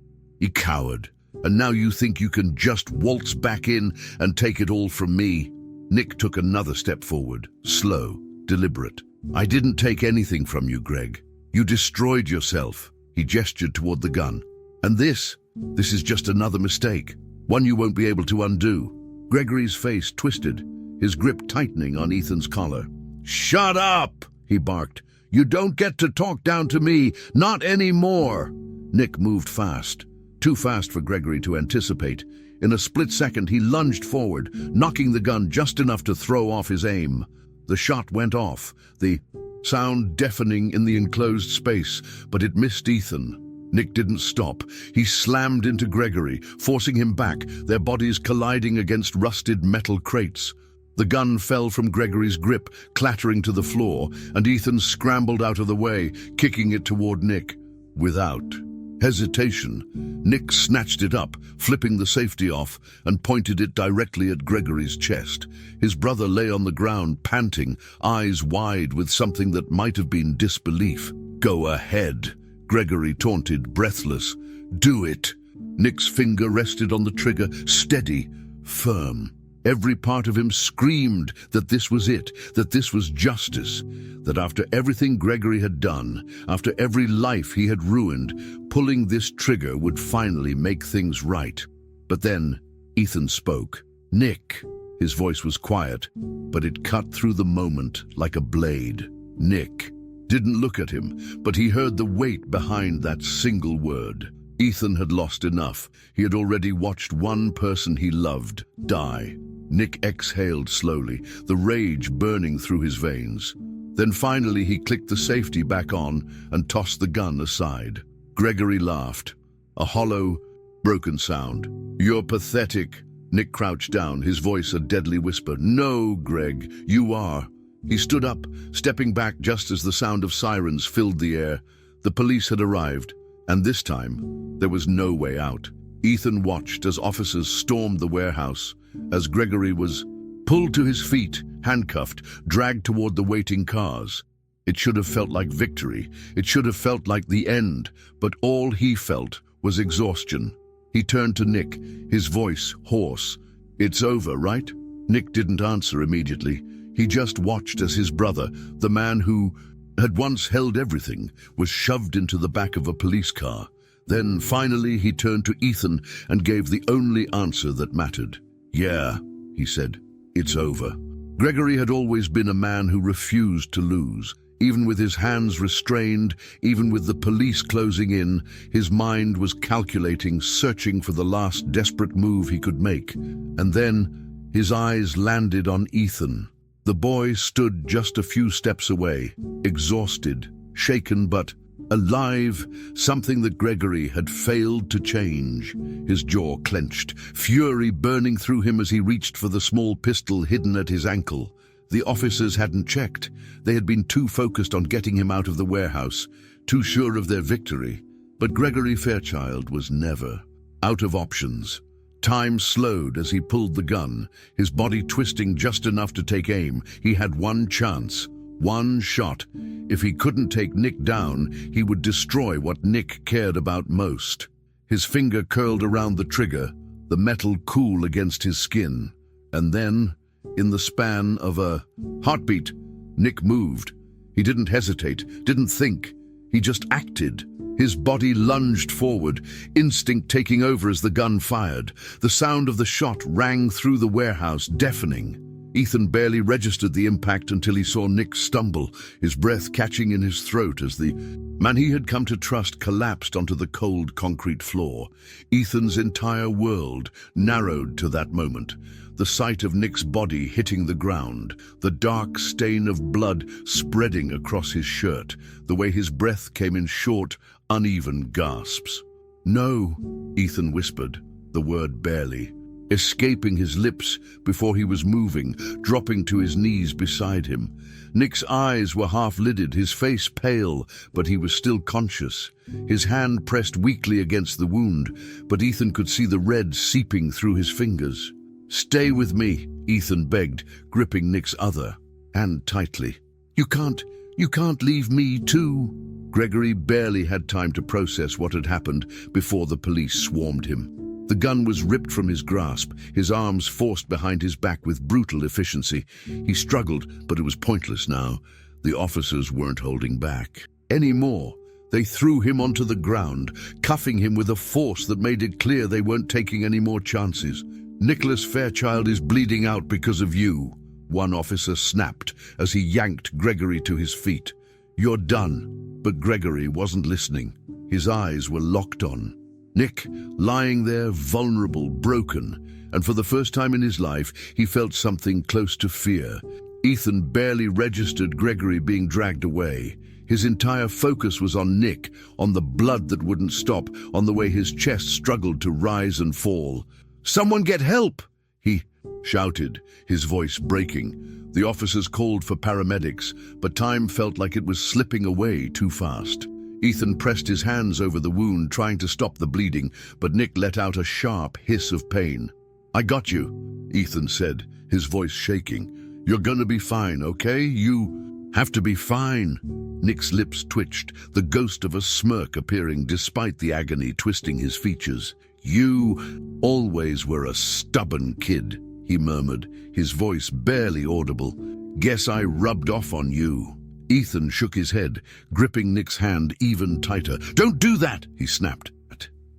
coward. And now you think you can just waltz back in and take it all from me?" Nick took another step forward, slow, deliberate. "I didn't take anything from you, Greg. You destroyed yourself." He gestured toward the gun. "And this is just another mistake. One you won't be able to undo." Gregory's face twisted, his grip tightening on Ethan's collar. "Shut up!" he barked. "You don't get to talk down to me, not anymore." Nick moved fast, too fast for Gregory to anticipate. In a split second, he lunged forward, knocking the gun just enough to throw off his aim. The shot went off, the sound deafening in the enclosed space, but it missed Ethan. Nick didn't stop. He slammed into Gregory, forcing him back, their bodies colliding against rusted metal crates. The gun fell from Gregory's grip, clattering to the floor, and Ethan scrambled out of the way, kicking it toward Nick. Without hesitation, Nick snatched it up, flipping the safety off, and pointed it directly at Gregory's chest. His brother lay on the ground, panting, eyes wide with something that might have been disbelief. "Go ahead," Gregory taunted, breathless. "Do it." Nick's finger rested on the trigger, steady, firm. Every part of him screamed that this was it, that this was justice, that after everything Gregory had done, after every life he had ruined, pulling this trigger would finally make things right. But then Ethan spoke. "Nick." His voice was quiet, but it cut through the moment like a blade. Nick didn't look at him, but he heard the weight behind that single word. Ethan had lost enough. He had already watched one person he loved die. Nick exhaled slowly, the rage burning through his veins. Then finally he clicked the safety back on and tossed the gun aside. Gregory laughed, a hollow, Broken sound. You're pathetic. Nick crouched down, his voice a deadly whisper. No, Greg, you are. He stood up, stepping back just as the sound of sirens filled the air. The police had arrived, and this time, there was no way out. Ethan watched as officers stormed the warehouse, as Gregory was pulled to his feet, handcuffed, dragged toward the waiting cars. It should have felt like victory. It should have felt like the end, but all he felt was exhaustion. He turned to Nick, his voice hoarse. It's over, right? Nick didn't answer immediately. He just watched as his brother, the man who had once held everything, was shoved into the back of a police car. Then, finally, he turned to Ethan and gave the only answer that mattered. Yeah, he said, it's over. Gregory had always been a man who refused to lose. Even with his hands restrained, even with the police closing in, his mind was calculating, searching for the last desperate move he could make. And then his eyes landed on Ethan. The boy stood just a few steps away, exhausted, shaken but alive, something that Gregory had failed to change. His jaw clenched, fury burning through him as he reached for the small pistol hidden at his ankle. The officers hadn't checked. They had been too focused on getting him out of the warehouse, too sure of their victory. But Gregory Fairchild was never out of options. Time slowed as he pulled the gun, his body twisting just enough to take aim. He had one chance, one shot. If he couldn't take Nick down, he would destroy what Nick cared about most. His finger curled around the trigger, the metal cool against his skin. And then, in the span of a heartbeat, Nick moved. He didn't hesitate, didn't think. He just acted. His body lunged forward, instinct taking over as the gun fired. The sound of the shot rang through the warehouse, deafening. Ethan barely registered the impact until he saw Nick stumble, his breath catching in his throat as the man he had come to trust collapsed onto the cold concrete floor. Ethan's entire world narrowed to that moment. The sight of Nick's body hitting the ground, the dark stain of blood spreading across his shirt, the way his breath came in short, uneven gasps. No, Ethan whispered, the word barely, escaping his lips before he was moving, dropping to his knees beside him. Nick's eyes were half-lidded, his face pale, but he was still conscious. His hand pressed weakly against the wound, but Ethan could see the red seeping through his fingers. Stay with me, Ethan begged, gripping Nick's other hand tightly. You can't leave me too. Gregory barely had time to process what had happened before the police swarmed him. The gun was ripped from his grasp, his arms forced behind his back with brutal efficiency. He struggled, but it was pointless now. The officers weren't holding back anymore. They threw him onto the ground, cuffing him with a force that made it clear they weren't taking any more chances. Nicholas Fairchild is bleeding out because of you, one officer snapped as he yanked Gregory to his feet. You're done. But Gregory wasn't listening. His eyes were locked on Nick, lying there vulnerable, broken, and for the first time in his life, he felt something close to fear. Ethan barely registered Gregory being dragged away. His entire focus was on Nick, on the blood that wouldn't stop, on the way his chest struggled to rise and fall. Someone get help! He shouted, his voice breaking. The officers called for paramedics, but time felt like it was slipping away too fast. Ethan pressed his hands over the wound, trying to stop the bleeding, but Nick let out a sharp hiss of pain. I got you, Ethan said, his voice shaking. You're gonna be fine, okay? You have to be fine. Nick's lips twitched, the ghost of a smirk appearing despite the agony twisting his features. You always were a stubborn kid, he murmured, his voice barely audible. Guess I rubbed off on you. Ethan shook his head, gripping Nick's hand even tighter. Don't do that, he snapped.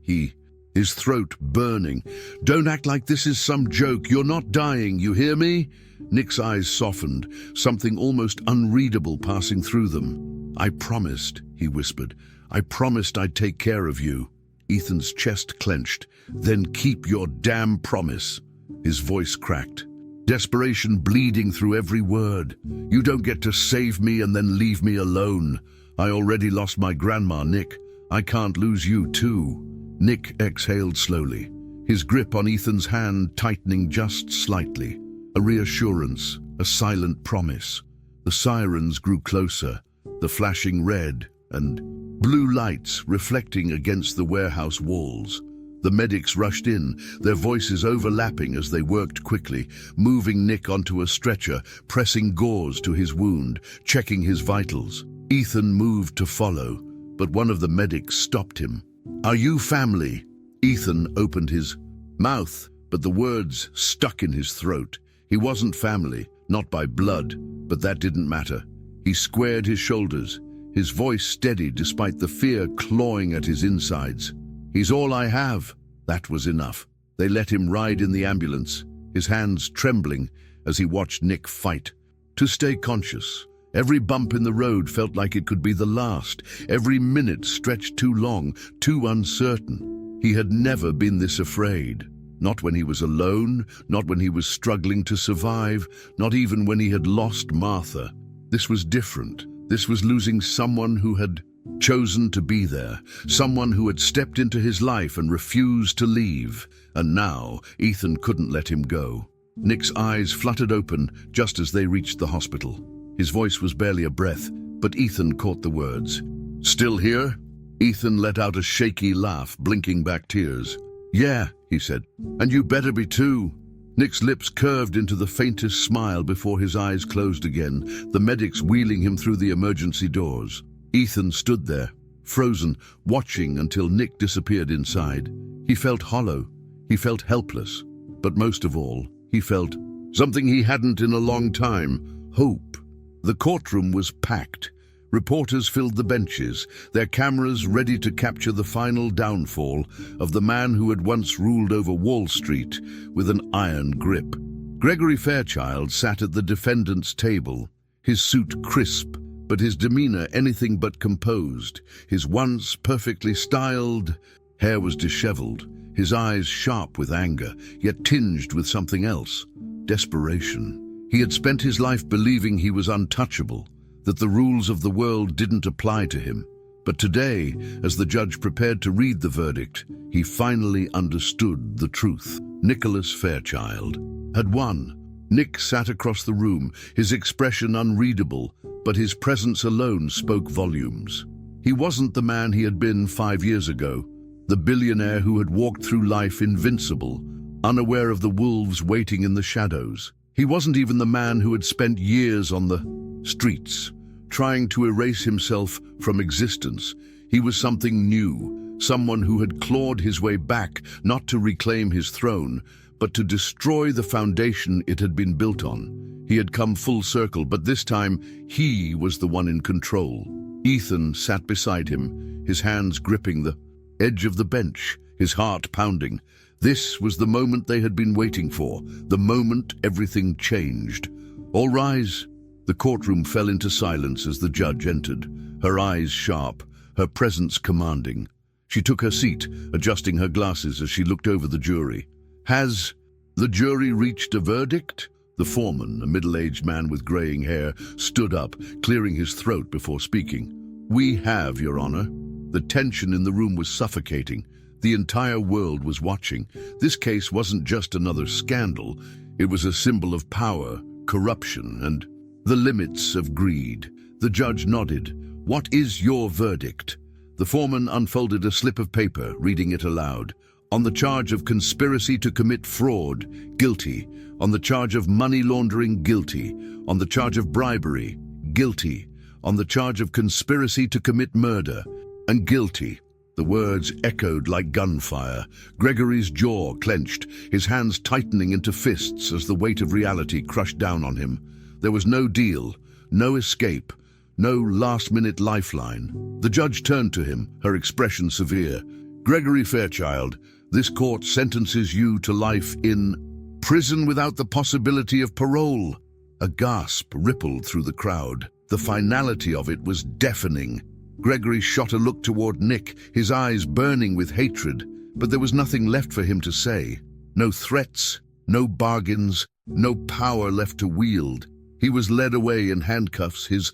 His throat burning. Don't act like this is some joke. You're not dying, you hear me? Nick's eyes softened, something almost unreadable passing through them. I promised, he whispered. I promised I'd take care of you. Ethan's chest clenched. Then keep your damn promise. His voice cracked, desperation bleeding through every word. You don't get to save me and then leave me alone. I already lost my grandma, Nick. I can't lose you too. Nick exhaled slowly, his grip on Ethan's hand tightening just slightly. A reassurance, a silent promise. The sirens grew closer, the flashing red and blue lights reflecting against the warehouse walls. The medics rushed in, their voices overlapping as they worked quickly, moving Nick onto a stretcher, pressing gauze to his wound, checking his vitals. Ethan moved to follow, but one of the medics stopped him. "Are you family?" Ethan opened his mouth, but the words stuck in his throat. He wasn't family, not by blood, but that didn't matter. He squared his shoulders, his voice steady despite the fear clawing at his insides. "He's all I have." That was enough. They let him ride in the ambulance, his hands trembling as he watched Nick fight. To stay conscious, every bump in the road felt like it could be the last. Every minute stretched too long, too uncertain. He had never been this afraid. Not when he was alone, not when he was struggling to survive, not even when he had lost Martha. This was different. This was losing someone who had chosen to be there, someone who had stepped into his life and refused to leave. And now, Ethan couldn't let him go. Nick's eyes fluttered open just as they reached the hospital. His voice was barely a breath, but Ethan caught the words. "Still here?" Ethan let out a shaky laugh, blinking back tears. "Yeah," he said, "and you better be too." Nick's lips curved into the faintest smile before his eyes closed again, the medics wheeling him through the emergency doors. Ethan stood there, frozen, watching until Nick disappeared inside. He felt hollow, he felt helpless, but most of all, he felt something he hadn't in a long time: hope. The courtroom was packed. Reporters filled the benches, their cameras ready to capture the final downfall of the man who had once ruled over Wall Street with an iron grip. Gregory Fairchild sat at the defendant's table, his suit crisp, but his demeanor anything but composed. His once perfectly styled hair was disheveled, his eyes sharp with anger, yet tinged with something else: desperation. He had spent his life believing he was untouchable, that the rules of the world didn't apply to him. But today, as the judge prepared to read the verdict, he finally understood the truth. Nicholas Fairchild had won. Nick sat across the room, his expression unreadable, but his presence alone spoke volumes. He wasn't the man he had been 5 years ago, the billionaire who had walked through life invincible, unaware of the wolves waiting in the shadows. He wasn't even the man who had spent years on the streets, trying to erase himself from existence. He was something new, someone who had clawed his way back, not to reclaim his throne, but to destroy the foundation it had been built on. He had come full circle, but this time he was the one in control. Ethan sat beside him, his hands gripping the edge of the bench, his heart pounding. This was the moment they had been waiting for, the moment everything changed. "All rise." The courtroom fell into silence as the judge entered, her eyes sharp, her presence commanding. She took her seat, adjusting her glasses as she looked over the jury. "Has the jury reached a verdict?" The foreman, a middle-aged man with graying hair, stood up, clearing his throat before speaking. "We have, Your Honor." The tension in the room was suffocating. The entire world was watching. This case wasn't just another scandal. It was a symbol of power, corruption, and the limits of greed. The judge nodded. "What is your verdict?" The foreman unfolded a slip of paper, reading it aloud. "On the charge of conspiracy to commit fraud, guilty. On the charge of money laundering, guilty. On the charge of bribery, guilty. On the charge of conspiracy to commit murder, and guilty." The words echoed like gunfire. Gregory's jaw clenched, his hands tightening into fists as the weight of reality crushed down on him. There was no deal, no escape, no last-minute lifeline. The judge turned to him, her expression severe. "Gregory Fairchild, this court sentences you to life in prison without the possibility of parole." A gasp rippled through the crowd. The finality of it was deafening. Gregory shot a look toward Nick, his eyes burning with hatred, but there was nothing left for him to say. No threats, no bargains, no power left to wield. He was led away in handcuffs, his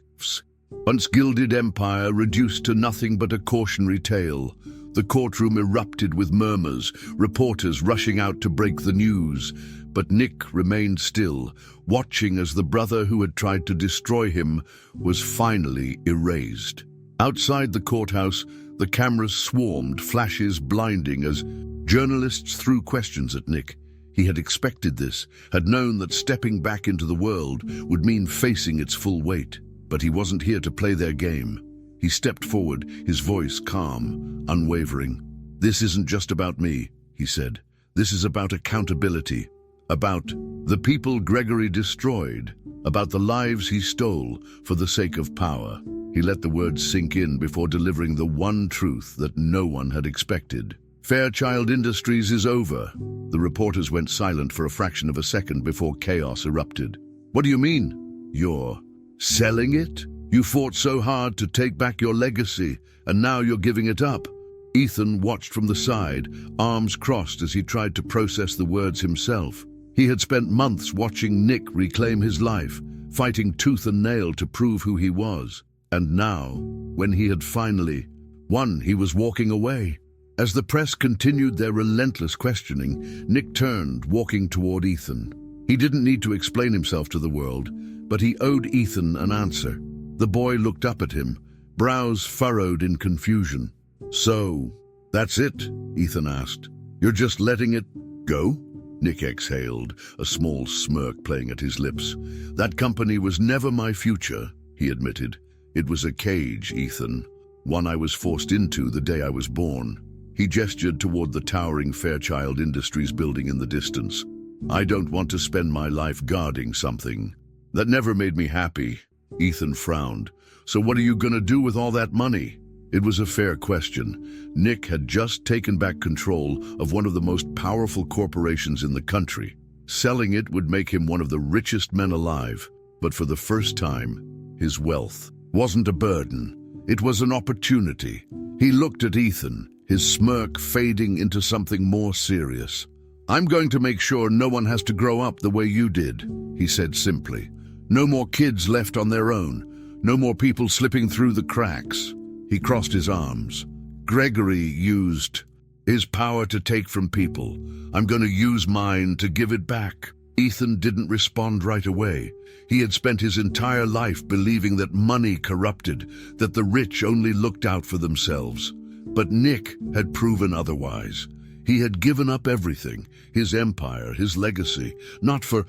once gilded empire reduced to nothing but a cautionary tale. The courtroom erupted with murmurs, reporters rushing out to break the news. But Nick remained still, watching as the brother who had tried to destroy him was finally erased. Outside the courthouse, the cameras swarmed, flashes blinding as journalists threw questions at Nick. He had expected this, had known that stepping back into the world would mean facing its full weight. But he wasn't here to play their game. He stepped forward, his voice calm, unwavering. "This isn't just about me," he said. "This is about accountability, about the people Gregory destroyed, about the lives he stole for the sake of power." He let the words sink in before delivering the one truth that no one had expected. "Fairchild Industries is over." The reporters went silent for a fraction of a second before chaos erupted. "What do you mean? You're selling it? You fought so hard to take back your legacy, and now you're giving it up." Ethan watched from the side, arms crossed as he tried to process the words himself. He had spent months watching Nick reclaim his life, fighting tooth and nail to prove who he was. And now, when he had finally won, he was walking away. As the press continued their relentless questioning, Nick turned, walking toward Ethan. He didn't need to explain himself to the world, but he owed Ethan an answer. The boy looked up at him, brows furrowed in confusion. "So, that's it?" Ethan asked. "You're just letting it go?" Nick exhaled, a small smirk playing at his lips. "That company was never my future," he admitted. "It was a cage, Ethan, one I was forced into the day I was born." He gestured toward the towering Fairchild Industries building in the distance. "I don't want to spend my life guarding something that never made me happy." Ethan frowned. "So what are you going to do with all that money?" It was a fair question. Nick had just taken back control of one of the most powerful corporations in the country. Selling it would make him one of the richest men alive. But for the first time, his wealth wasn't a burden. It was an opportunity. He looked at Ethan, his smirk fading into something more serious. "I'm going to make sure no one has to grow up the way you did," he said simply. "No more kids left on their own. No more people slipping through the cracks." He crossed his arms. "Gregory used his power to take from people. I'm going to use mine to give it back." Ethan didn't respond right away. He had spent his entire life believing that money corrupted, that the rich only looked out for themselves. But Nick had proven otherwise. He had given up everything, his empire, his legacy, not for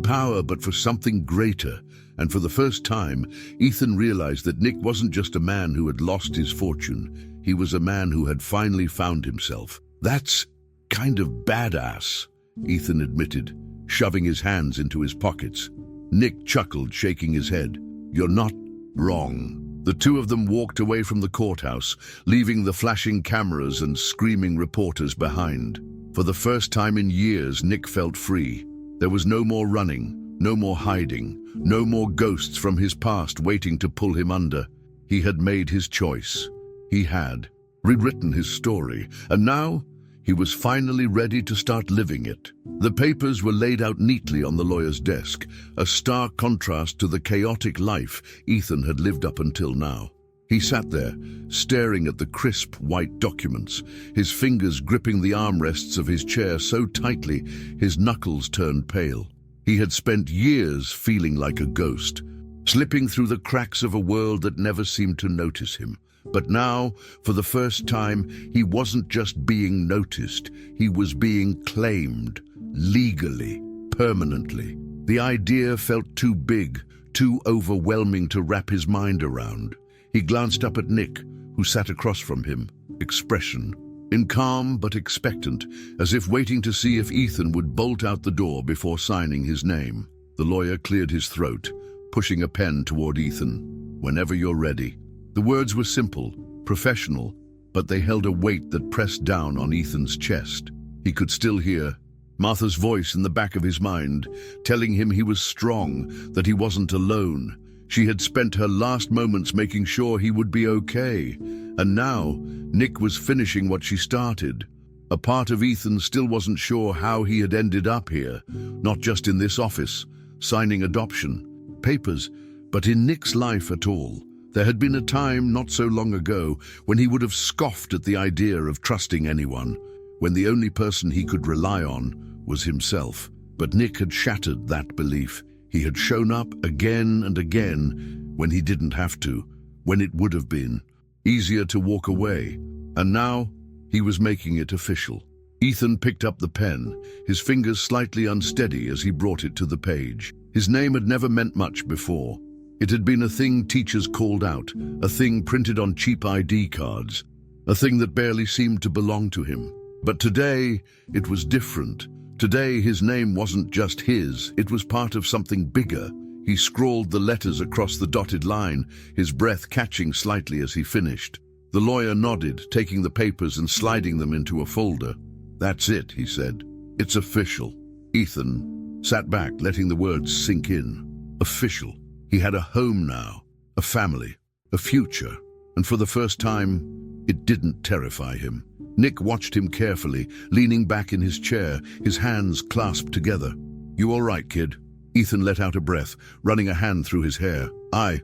power, but for something greater. And for the first time, Ethan realized that Nick wasn't just a man who had lost his fortune. He was a man who had finally found himself. "That's kind of badass," Ethan admitted, shoving his hands into his pockets. Nick chuckled, shaking his head. "You're not wrong." The two of them walked away from the courthouse, leaving the flashing cameras and screaming reporters behind. For the first time in years, Nick felt free. There was no more running, no more hiding, no more ghosts from his past waiting to pull him under. He had made his choice. He had rewritten his story, and now he was finally ready to start living it. The papers were laid out neatly on the lawyer's desk, a stark contrast to the chaotic life Ethan had lived up until now. He sat there, staring at the crisp white documents, his fingers gripping the armrests of his chair so tightly his knuckles turned pale. He had spent years feeling like a ghost, slipping through the cracks of a world that never seemed to notice him. But now, for the first time, he wasn't just being noticed, he was being claimed, legally, permanently. The idea felt too big, too overwhelming to wrap his mind around. He glanced up at Nick, who sat across from him, expression in calm but expectant, as if waiting to see if Ethan would bolt out the door before signing his name. The lawyer cleared his throat, pushing a pen toward Ethan. "Whenever you're ready." The words were simple, professional, but they held a weight that pressed down on Ethan's chest. He could still hear Martha's voice in the back of his mind, telling him he was strong, that he wasn't alone. She had spent her last moments making sure he would be okay. And now, Nick was finishing what she started. A part of Ethan still wasn't sure how he had ended up here, not just in this office, signing adoption papers, but in Nick's life at all. There had been a time not so long ago when he would have scoffed at the idea of trusting anyone, when the only person he could rely on was himself. But Nick had shattered that belief. He had shown up again and again when he didn't have to, when it would have been easier to walk away. And now he was making it official. Ethan picked up the pen, his fingers slightly unsteady as he brought it to the page. His name had never meant much before. It had been a thing teachers called out, a thing printed on cheap ID cards, a thing that barely seemed to belong to him. But today, it was different. Today, his name wasn't just his, it was part of something bigger. He scrawled the letters across the dotted line, his breath catching slightly as he finished. The lawyer nodded, taking the papers and sliding them into a folder. "That's it," he said. "It's official." Ethan sat back, letting the words sink in. Official. He had a home now, a family, a future, and for the first time, it didn't terrify him. Nick watched him carefully, leaning back in his chair, his hands clasped together. "You all right, kid?" Ethan let out a breath, running a hand through his hair. "I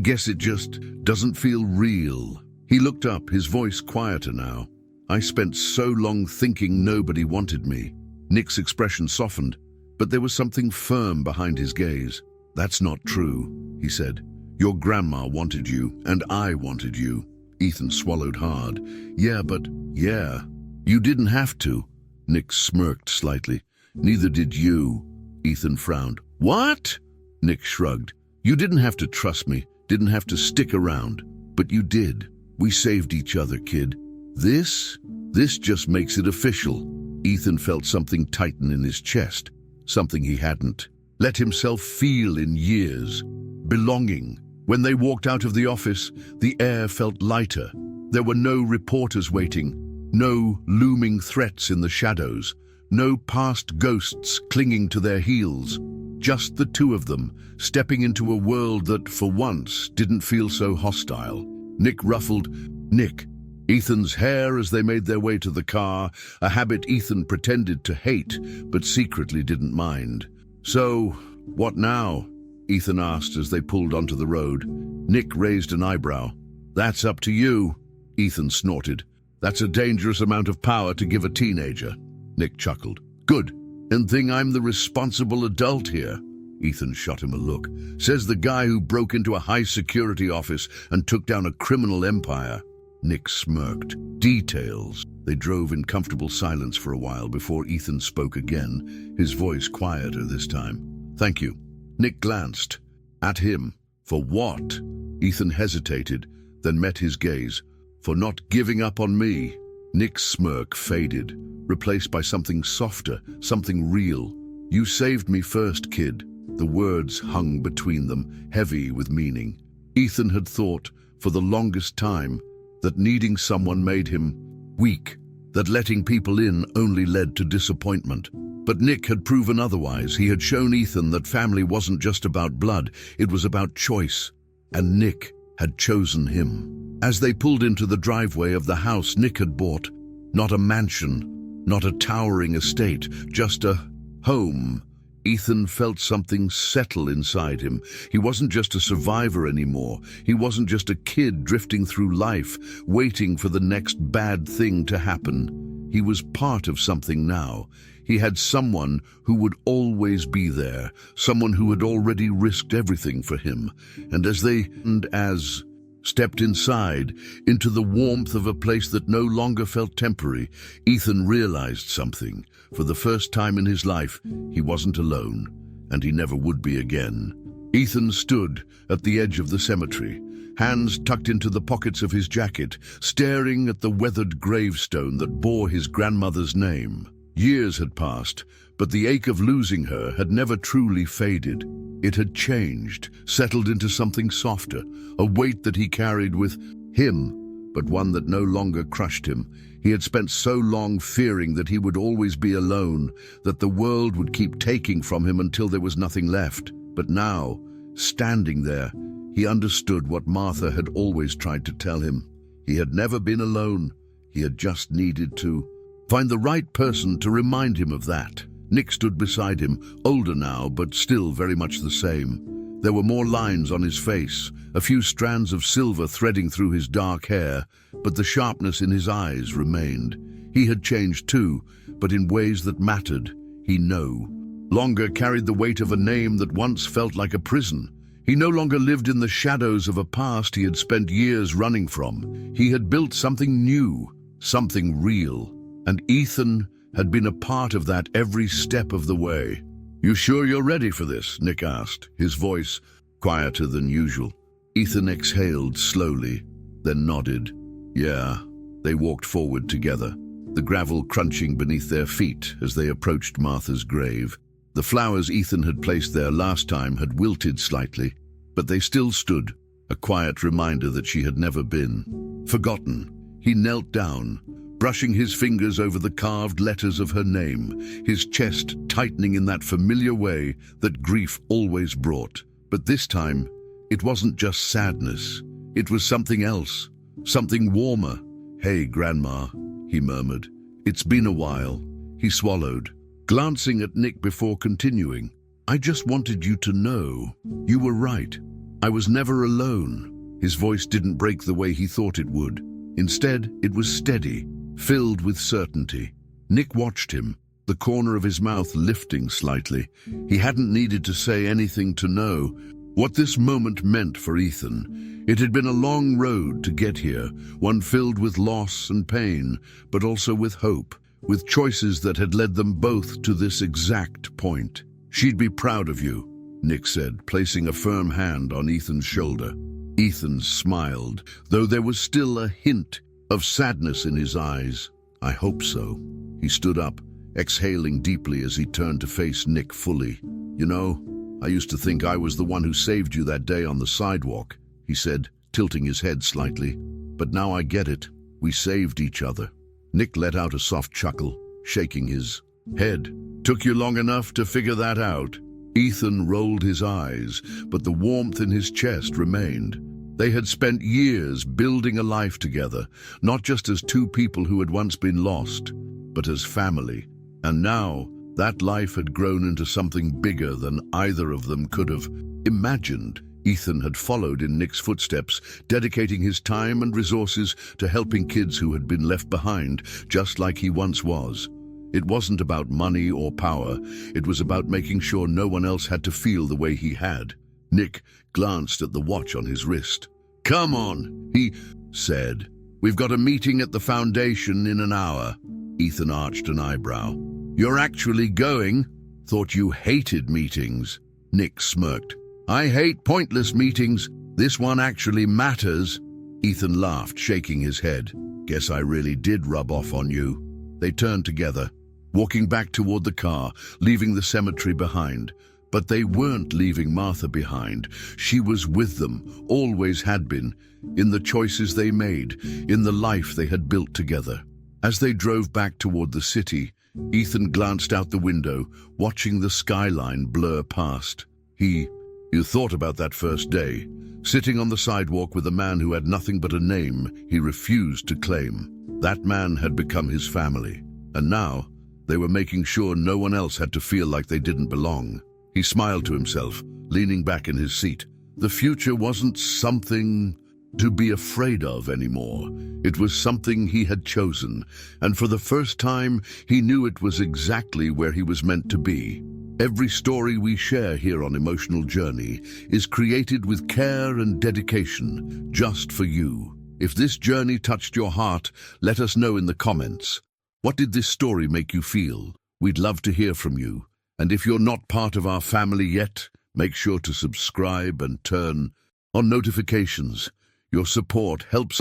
guess it just doesn't feel real." He looked up, his voice quieter now. "I spent so long thinking nobody wanted me." Nick's expression softened, but there was something firm behind his gaze. "That's not true," he said. "Your grandma wanted you, and I wanted you." Ethan swallowed hard. "Yeah, but you didn't have to." Nick smirked slightly. "Neither did you." Ethan frowned. "What?" Nick shrugged. "You didn't have to trust me, didn't have to stick around, but you did. We saved each other, kid. This just makes it official." Ethan felt something tighten in his chest, something he hadn't let himself feel in years. Belonging. When they walked out of the office, the air felt lighter. There were no reporters waiting, no looming threats in the shadows, no past ghosts clinging to their heels. Just the two of them, stepping into a world that, for once, didn't feel so hostile. Nick ruffled Ethan's hair as they made their way to the car, a habit Ethan pretended to hate, but secretly didn't mind. "So, what now?" Ethan asked as they pulled onto the road. Nick raised an eyebrow. "That's up to you," Ethan snorted. "That's a dangerous amount of power to give a teenager." Nick chuckled. "Good. And think I'm the responsible adult here?" Ethan shot him a look. "Says the guy who broke into a high-security office and took down a criminal empire." Nick smirked. "Details." They drove in comfortable silence for a while before Ethan spoke again, his voice quieter this time. "Thank you." Nick glanced at him. "For what?" Ethan hesitated, then met his gaze. "For not giving up on me." Nick's smirk faded, replaced by something softer, something real. "You saved me first, kid." The words hung between them, heavy with meaning. Ethan had thought, for the longest time, that needing someone made him weak, that letting people in only led to disappointment. But Nick had proven otherwise. He had shown Ethan that family wasn't just about blood, it was about choice. And Nick had chosen him. As they pulled into the driveway of the house Nick had bought, not a mansion, not a towering estate, just a home, Ethan felt something settle inside him. He wasn't just a survivor anymore. He wasn't just a kid drifting through life, waiting for the next bad thing to happen. He was part of something now. He had someone who would always be there, someone who had already risked everything for him. And as stepped inside, into the warmth of a place that no longer felt temporary, Ethan realized something. For the first time in his life, he wasn't alone, and he never would be again. Ethan stood at the edge of the cemetery, hands tucked into the pockets of his jacket, staring at the weathered gravestone that bore his grandmother's name. Years had passed, but the ache of losing her had never truly faded. It had changed, settled into something softer, a weight that he carried with him, but one that no longer crushed him. He had spent so long fearing that he would always be alone, that the world would keep taking from him until there was nothing left. But now, standing there, he understood what Martha had always tried to tell him. He had never been alone. He had just needed to find the right person to remind him of that. Nick stood beside him, older now, but still very much the same. There were more lines on his face, a few strands of silver threading through his dark hair, but the sharpness in his eyes remained. He had changed too, but in ways that mattered. He no longer carried the weight of a name that once felt like a prison. He no longer lived in the shadows of a past he had spent years running from. He had built something new, something real, and Ethan had been a part of that every step of the way. "You sure you're ready for this?" Nick asked, his voice quieter than usual. Ethan exhaled slowly, then nodded. "Yeah." They walked forward together, the gravel crunching beneath their feet as they approached Martha's grave. The flowers Ethan had placed there last time had wilted slightly, but they still stood, a quiet reminder that she had never been forgotten. He knelt down, brushing his fingers over the carved letters of her name, his chest tightening in that familiar way that grief always brought. But this time, it wasn't just sadness. It was something else, something warmer. "Hey, Grandma," he murmured. "It's been a while." He swallowed, glancing at Nick before continuing. "I just wanted you to know. You were right. I was never alone." His voice didn't break the way he thought it would. Instead, it was steady, filled with certainty. Nick watched him, the corner of his mouth lifting slightly. He hadn't needed to say anything to know what this moment meant for Ethan. It had been a long road to get here, one filled with loss and pain, but also with hope, with choices that had led them both to this exact point. "She'd be proud of you," Nick said, placing a firm hand on Ethan's shoulder. Ethan smiled, though there was still a hint of sadness in his eyes. "I hope so." He stood up, exhaling deeply as he turned to face Nick fully. "You know, I used to think I was the one who saved you that day on the sidewalk," he said, tilting his head slightly. "But now I get it. We saved each other." Nick let out a soft chuckle, shaking his head. "Took you long enough to figure that out?" Ethan rolled his eyes, but the warmth in his chest remained. They had spent years building a life together, not just as two people who had once been lost, but as family. And now, that life had grown into something bigger than either of them could have imagined. Ethan had followed in Nick's footsteps, dedicating his time and resources to helping kids who had been left behind, just like he once was. It wasn't about money or power. It was about making sure no one else had to feel the way he had. Nick glanced at the watch on his wrist. "Come on," he said. "We've got a meeting at the foundation in an hour." Ethan arched an eyebrow. "You're actually going? Thought you hated meetings." Nick smirked. "I hate pointless meetings. This one actually matters." Ethan laughed, shaking his head. "Guess I really did rub off on you." They turned together, walking back toward the car, leaving the cemetery behind. But they weren't leaving Martha behind. She was with them, always had been, in the choices they made, in the life they had built together. As they drove back toward the city, Ethan glanced out the window, watching the skyline blur past. You thought about that first day, sitting on the sidewalk with a man who had nothing but a name he refused to claim. That man had become his family, and now they were making sure no one else had to feel like they didn't belong. He smiled to himself, leaning back in his seat. The future wasn't something to be afraid of anymore. It was something he had chosen, and for the first time, he knew it was exactly where he was meant to be. Every story we share here on Emotional Journey is created with care and dedication, just for you. If this journey touched your heart, let us know in the comments. What did this story make you feel? We'd love to hear from you. And if you're not part of our family yet, make sure to subscribe and turn on notifications. Your support helps